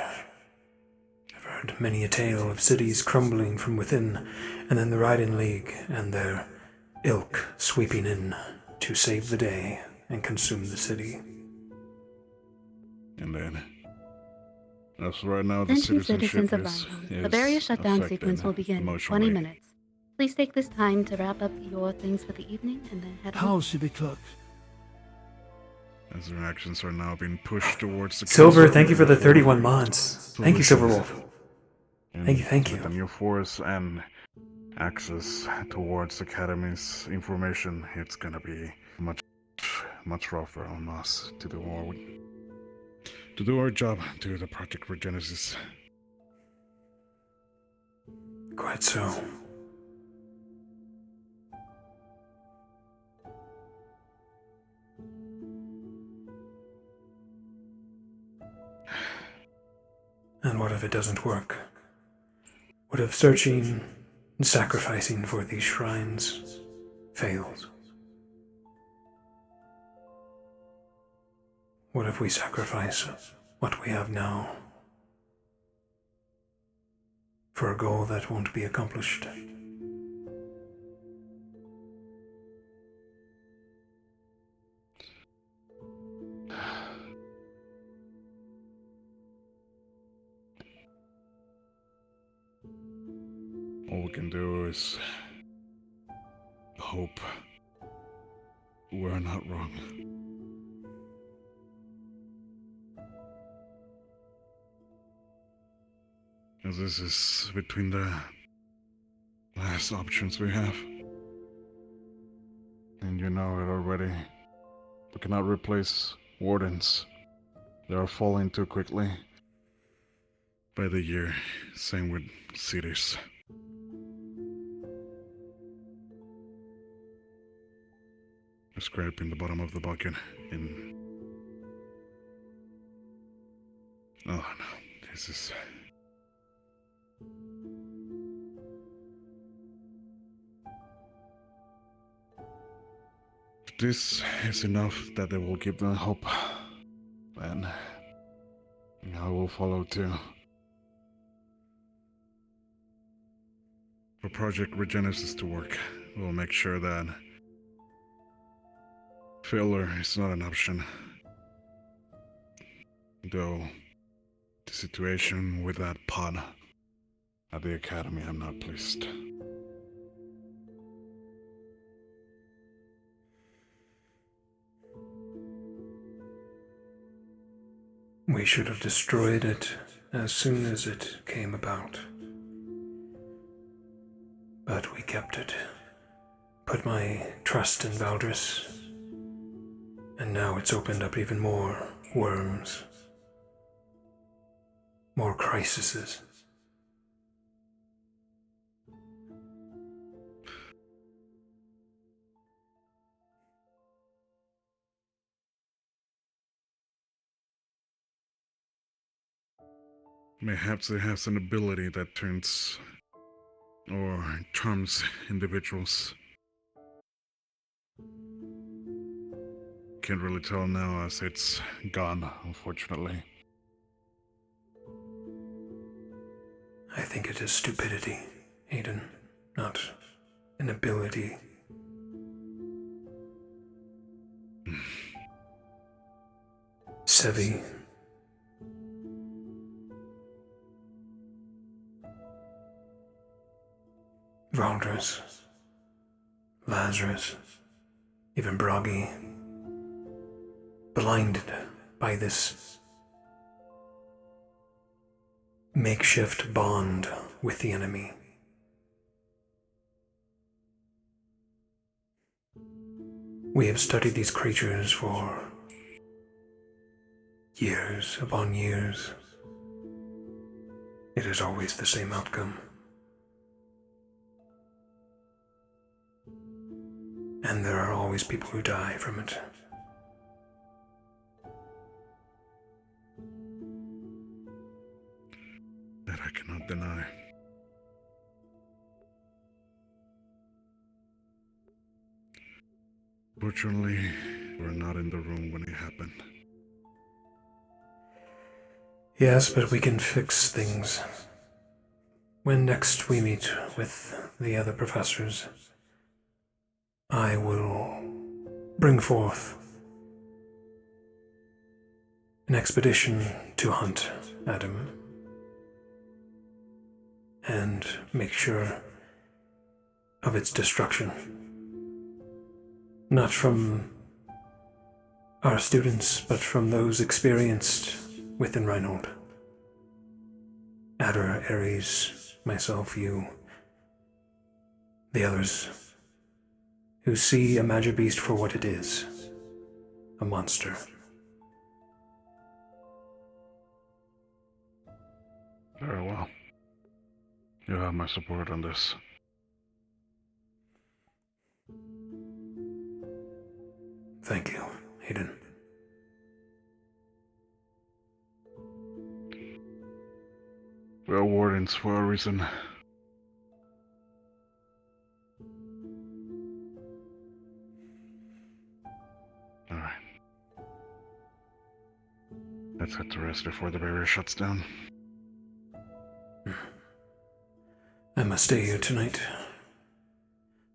I've heard many a tale of cities crumbling from within, and then the Raiden League and their ilk sweeping in to save the day and consume the city. And then, as right now, the Attention citizenship citizens of is Rhinehome. The barrier shutdown affected sequence will begin in 20 emotionally. minutes. Please take this time to wrap up your things for the evening and then head How home. should we clock? As their actions are now being pushed towards the Silver, council thank you for the before 31 mods. Thank you, solutions. Silverwolf. And Thank you. With the new force and access towards Academy's information, it's gonna be much rougher on us to do our job to the Project Regenesis. Quite so. And what if it doesn't work? What if searching and sacrificing for these shrines fails? What if we sacrifice what we have now for a goal that won't be accomplished? All we can do is hope we're not wrong. As this is between the last options we have. And you know it already. We cannot replace wardens. They are falling too quickly. By the year, same with cities. Scraping the bottom of the bucket in... Oh no, this is... If this is enough that they will give them hope, then I will follow too. For Project Regenesis to work, we'll make sure that failure is not an option. Though the situation with that pod at the Academy, I'm not pleased. We should have destroyed it as soon as it came about. But we kept it. Put my trust in Valdris. And now it's opened up even more worms. More crises. Perhaps it has an ability that turns or charms individuals. Can't really tell now as it's gone, unfortunately. I think it is stupidity, Aiden, not an ability. Sevi. Valdris. Lazarus. Even Bragi. Blinded by this makeshift bond with the enemy. We have studied these creatures for years upon years. It is always the same outcome. And there are always people who die from it. deny. Fortunately, we're not in the room when it happened. Yes, but we can fix things. When next we meet with the other professors, I will bring forth an expedition to hunt Adam and make sure of its destruction. Not from our students, but from those experienced within Reinhold. Adder, Ares, myself, you, the others, who see a magic beast for what it is, a monster. Very well. You have my support on this. Thank you, Hayden. We are wardens for a reason. Alright. Let's head to rest before the barrier shuts down. I must stay here tonight.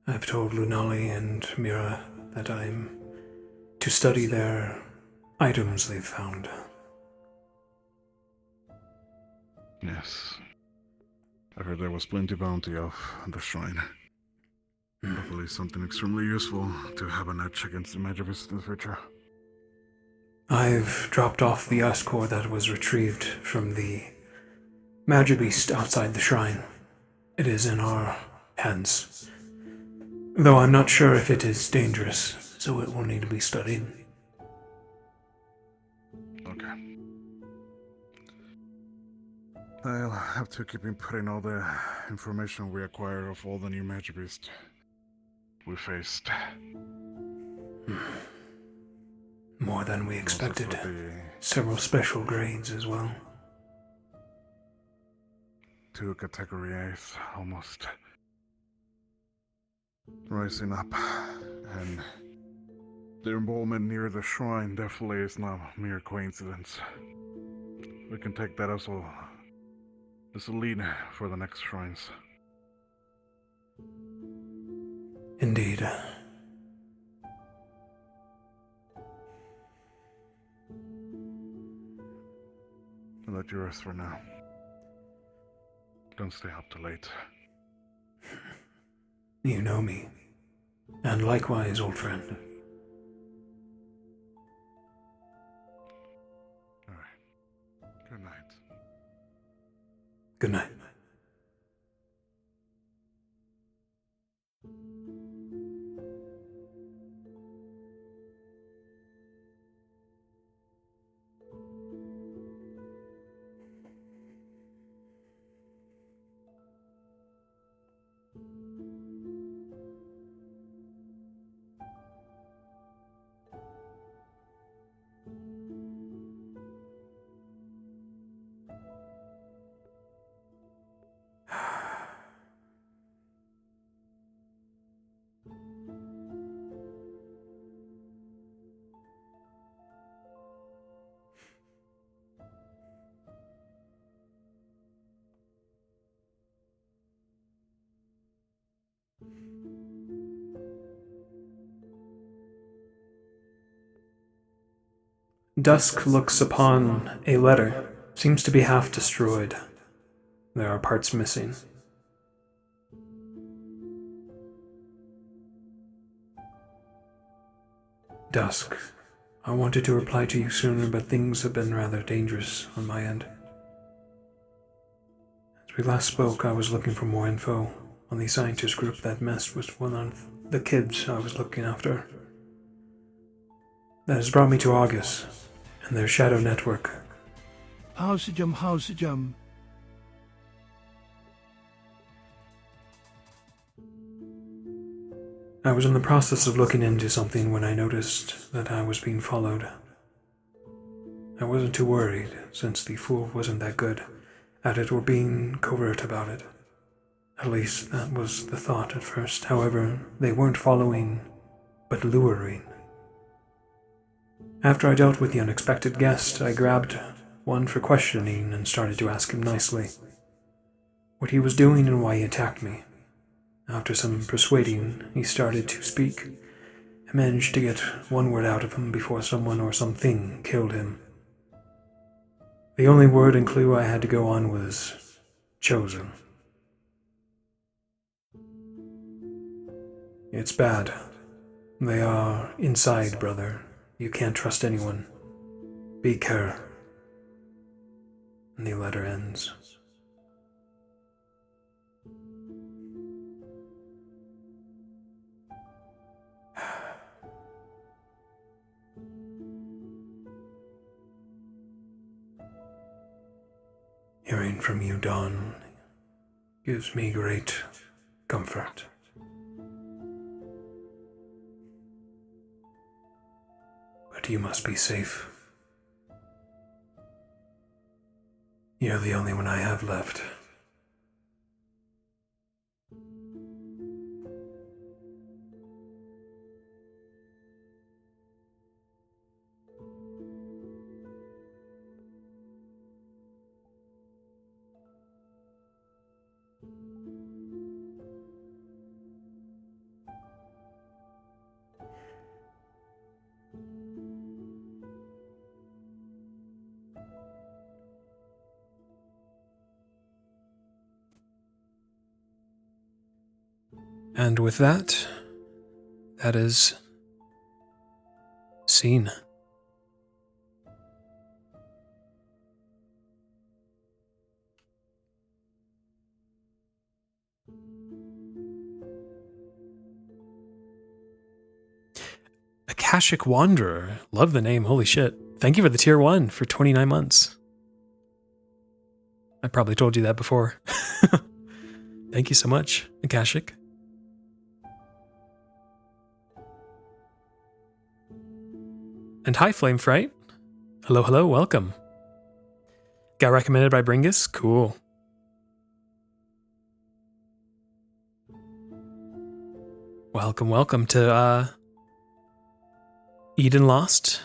I've told Lunali and Mira that I'm to study their items they've found. Yes. I heard there was plenty bounty of the shrine. Hopefully something extremely useful to have an edge against the Magibus in the future. I've dropped off the ice core that was retrieved from the Magibeast outside the shrine. It is in our hands. Though I'm not sure if it is dangerous, so it will need to be studied. Okay. I'll have to keep inputting all the information we acquire of all the new Magibeast we faced. More than we expected. Also for the Several special grades as well. 2 category A's, almost rising up, and their involvement near the shrine definitely is not mere coincidence. We can take that as a lead for the next shrines. Indeed. I'll let you rest for now. Don't stay up too late. You know me. And likewise, old friend. Alright. Good night. Good night. Dusk looks upon a letter. Seems to be half destroyed. There are parts missing. Dusk. I wanted to reply to you sooner, but things have been rather dangerous on my end. As we last spoke, I was looking for more info on the scientist group that messed with one of the kids I was looking after. That has brought me to August and their shadow network. How's the jump? I was in the process of looking into something when I noticed that I was being followed. I wasn't too worried, since the fool wasn't that good at it or being covert about it. At least that was the thought at first. However, they weren't following, but luring. After I dealt with the unexpected guest, I grabbed one for questioning and started to ask him nicely what he was doing and why he attacked me. After some persuading, he started to speak. I managed to get one word out of him before someone or something killed him. The only word and clue I had to go on was chosen. It's bad. They are inside, brother. You can't trust anyone. Be care. And the letter ends. Hearing from you, Dawn, gives me great comfort. But you must be safe. You're the only one I have left. And with that, that is scene. Akashic Wanderer. Love the name. Holy shit. Thank you for the tier 1 for 29 months. I probably told you that before. Thank you so much, Akashic. And hi, Flame Fright. Hello, hello, welcome. Got recommended by Bringus? Cool. Welcome, welcome to Eden Lost.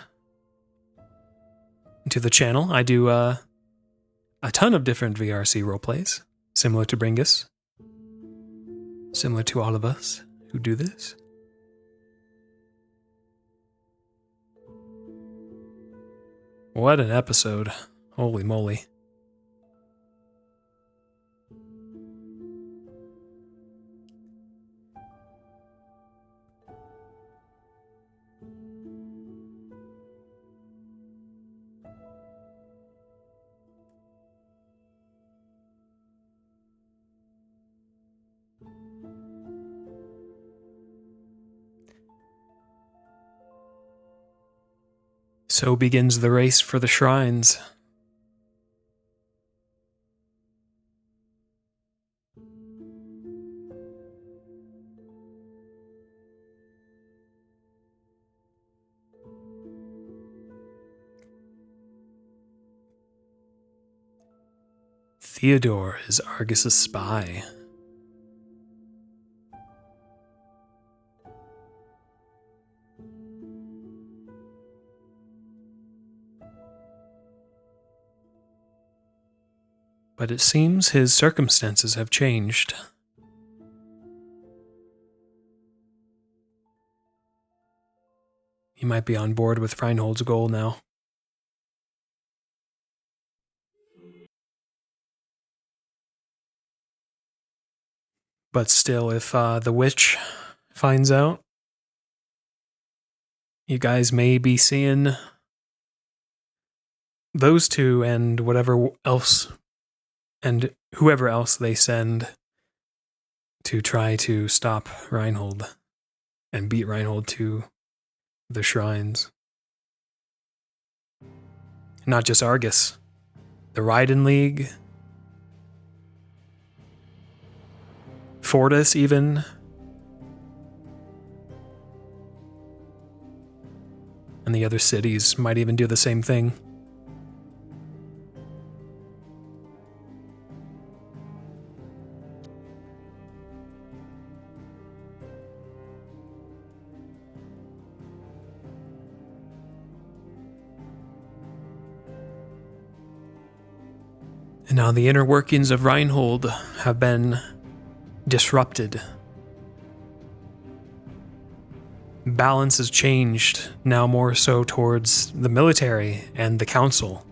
To the channel. I do a ton of different VRC roleplays, similar to Bringus. Similar to all of us who do this. What an episode. Holy moly. So begins the race for the shrines. Theodore is Argus's spy. But it seems his circumstances have changed. He might be on board with Reinhold's goal now. But still, if the witch finds out, you guys may be seeing those two and whatever else, and whoever else they send to try to stop Reinhold and beat Reinhold to the shrines. Not just Argus. The Raiden League. Fortis even. And the other cities might even do the same thing. And now the inner workings of Reinhold have been disrupted. Balance has changed, now more so towards the military and the council.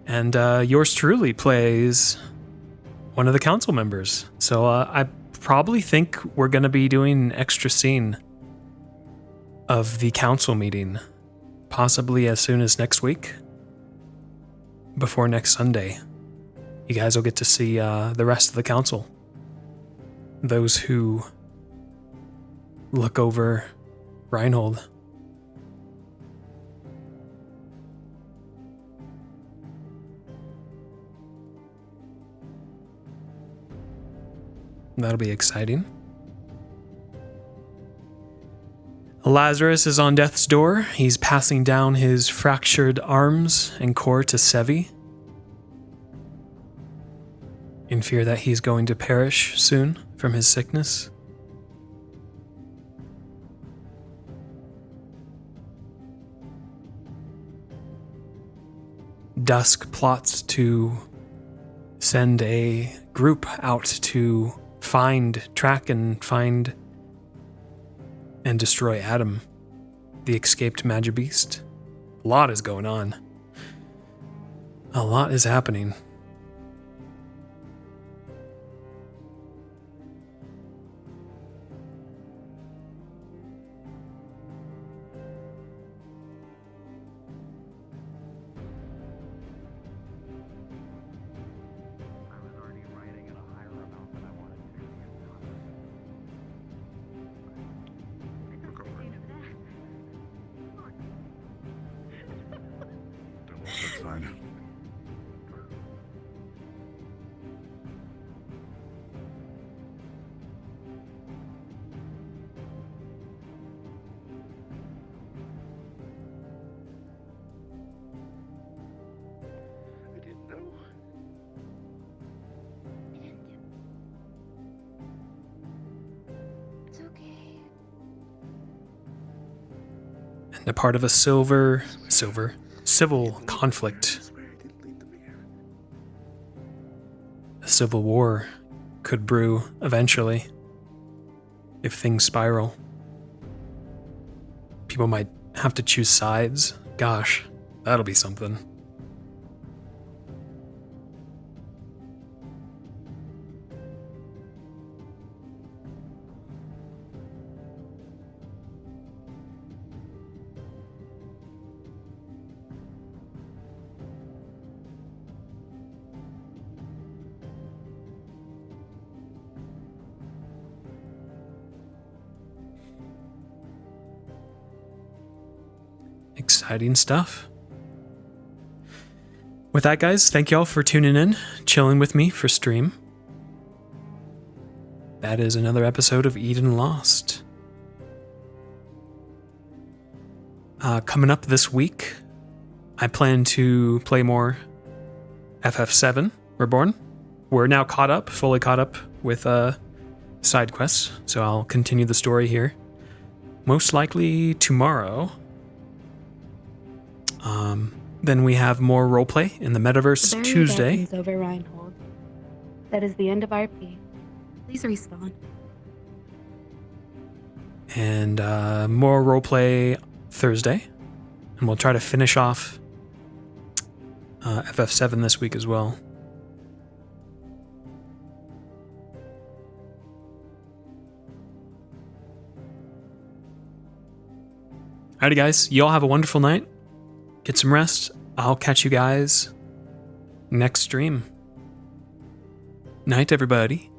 And yours truly plays one of the council members. So I probably think we're going to be doing an extra scene of the council meeting, possibly as soon as next week, before next Sunday. You guys will get to see the rest of the council. Those who look over Reinhold. That'll be exciting. Lazarus is on death's door. He's passing down his fractured arms and core to Sevi, in fear that he's going to perish soon from his sickness. Dusk plots to send a group out to track and find and destroy Adam, the escaped Magic Beast. A lot is going on. A lot is happening. That's fine. I didn't know. It's okay. And a part of a civil conflict. A civil war could brew eventually if things spiral. People might have to choose sides. Gosh, that'll be something. Exciting stuff. With that, guys, thank y'all for tuning in, chilling with me for stream. That is another episode of Eden Lost. Coming up this week, I plan to play more FF7 Reborn. We're now fully caught up with side quests, so I'll continue the story here. Most likely tomorrow. Then we have more roleplay in the Metaverse Tuesday. Over Reinhold. That is the end of RP. Please respawn. And more roleplay Thursday. And we'll try to finish off FF7 this week as well. Alrighty, guys. Y'all have a wonderful night. Get some rest. I'll catch you guys next stream. Night, everybody.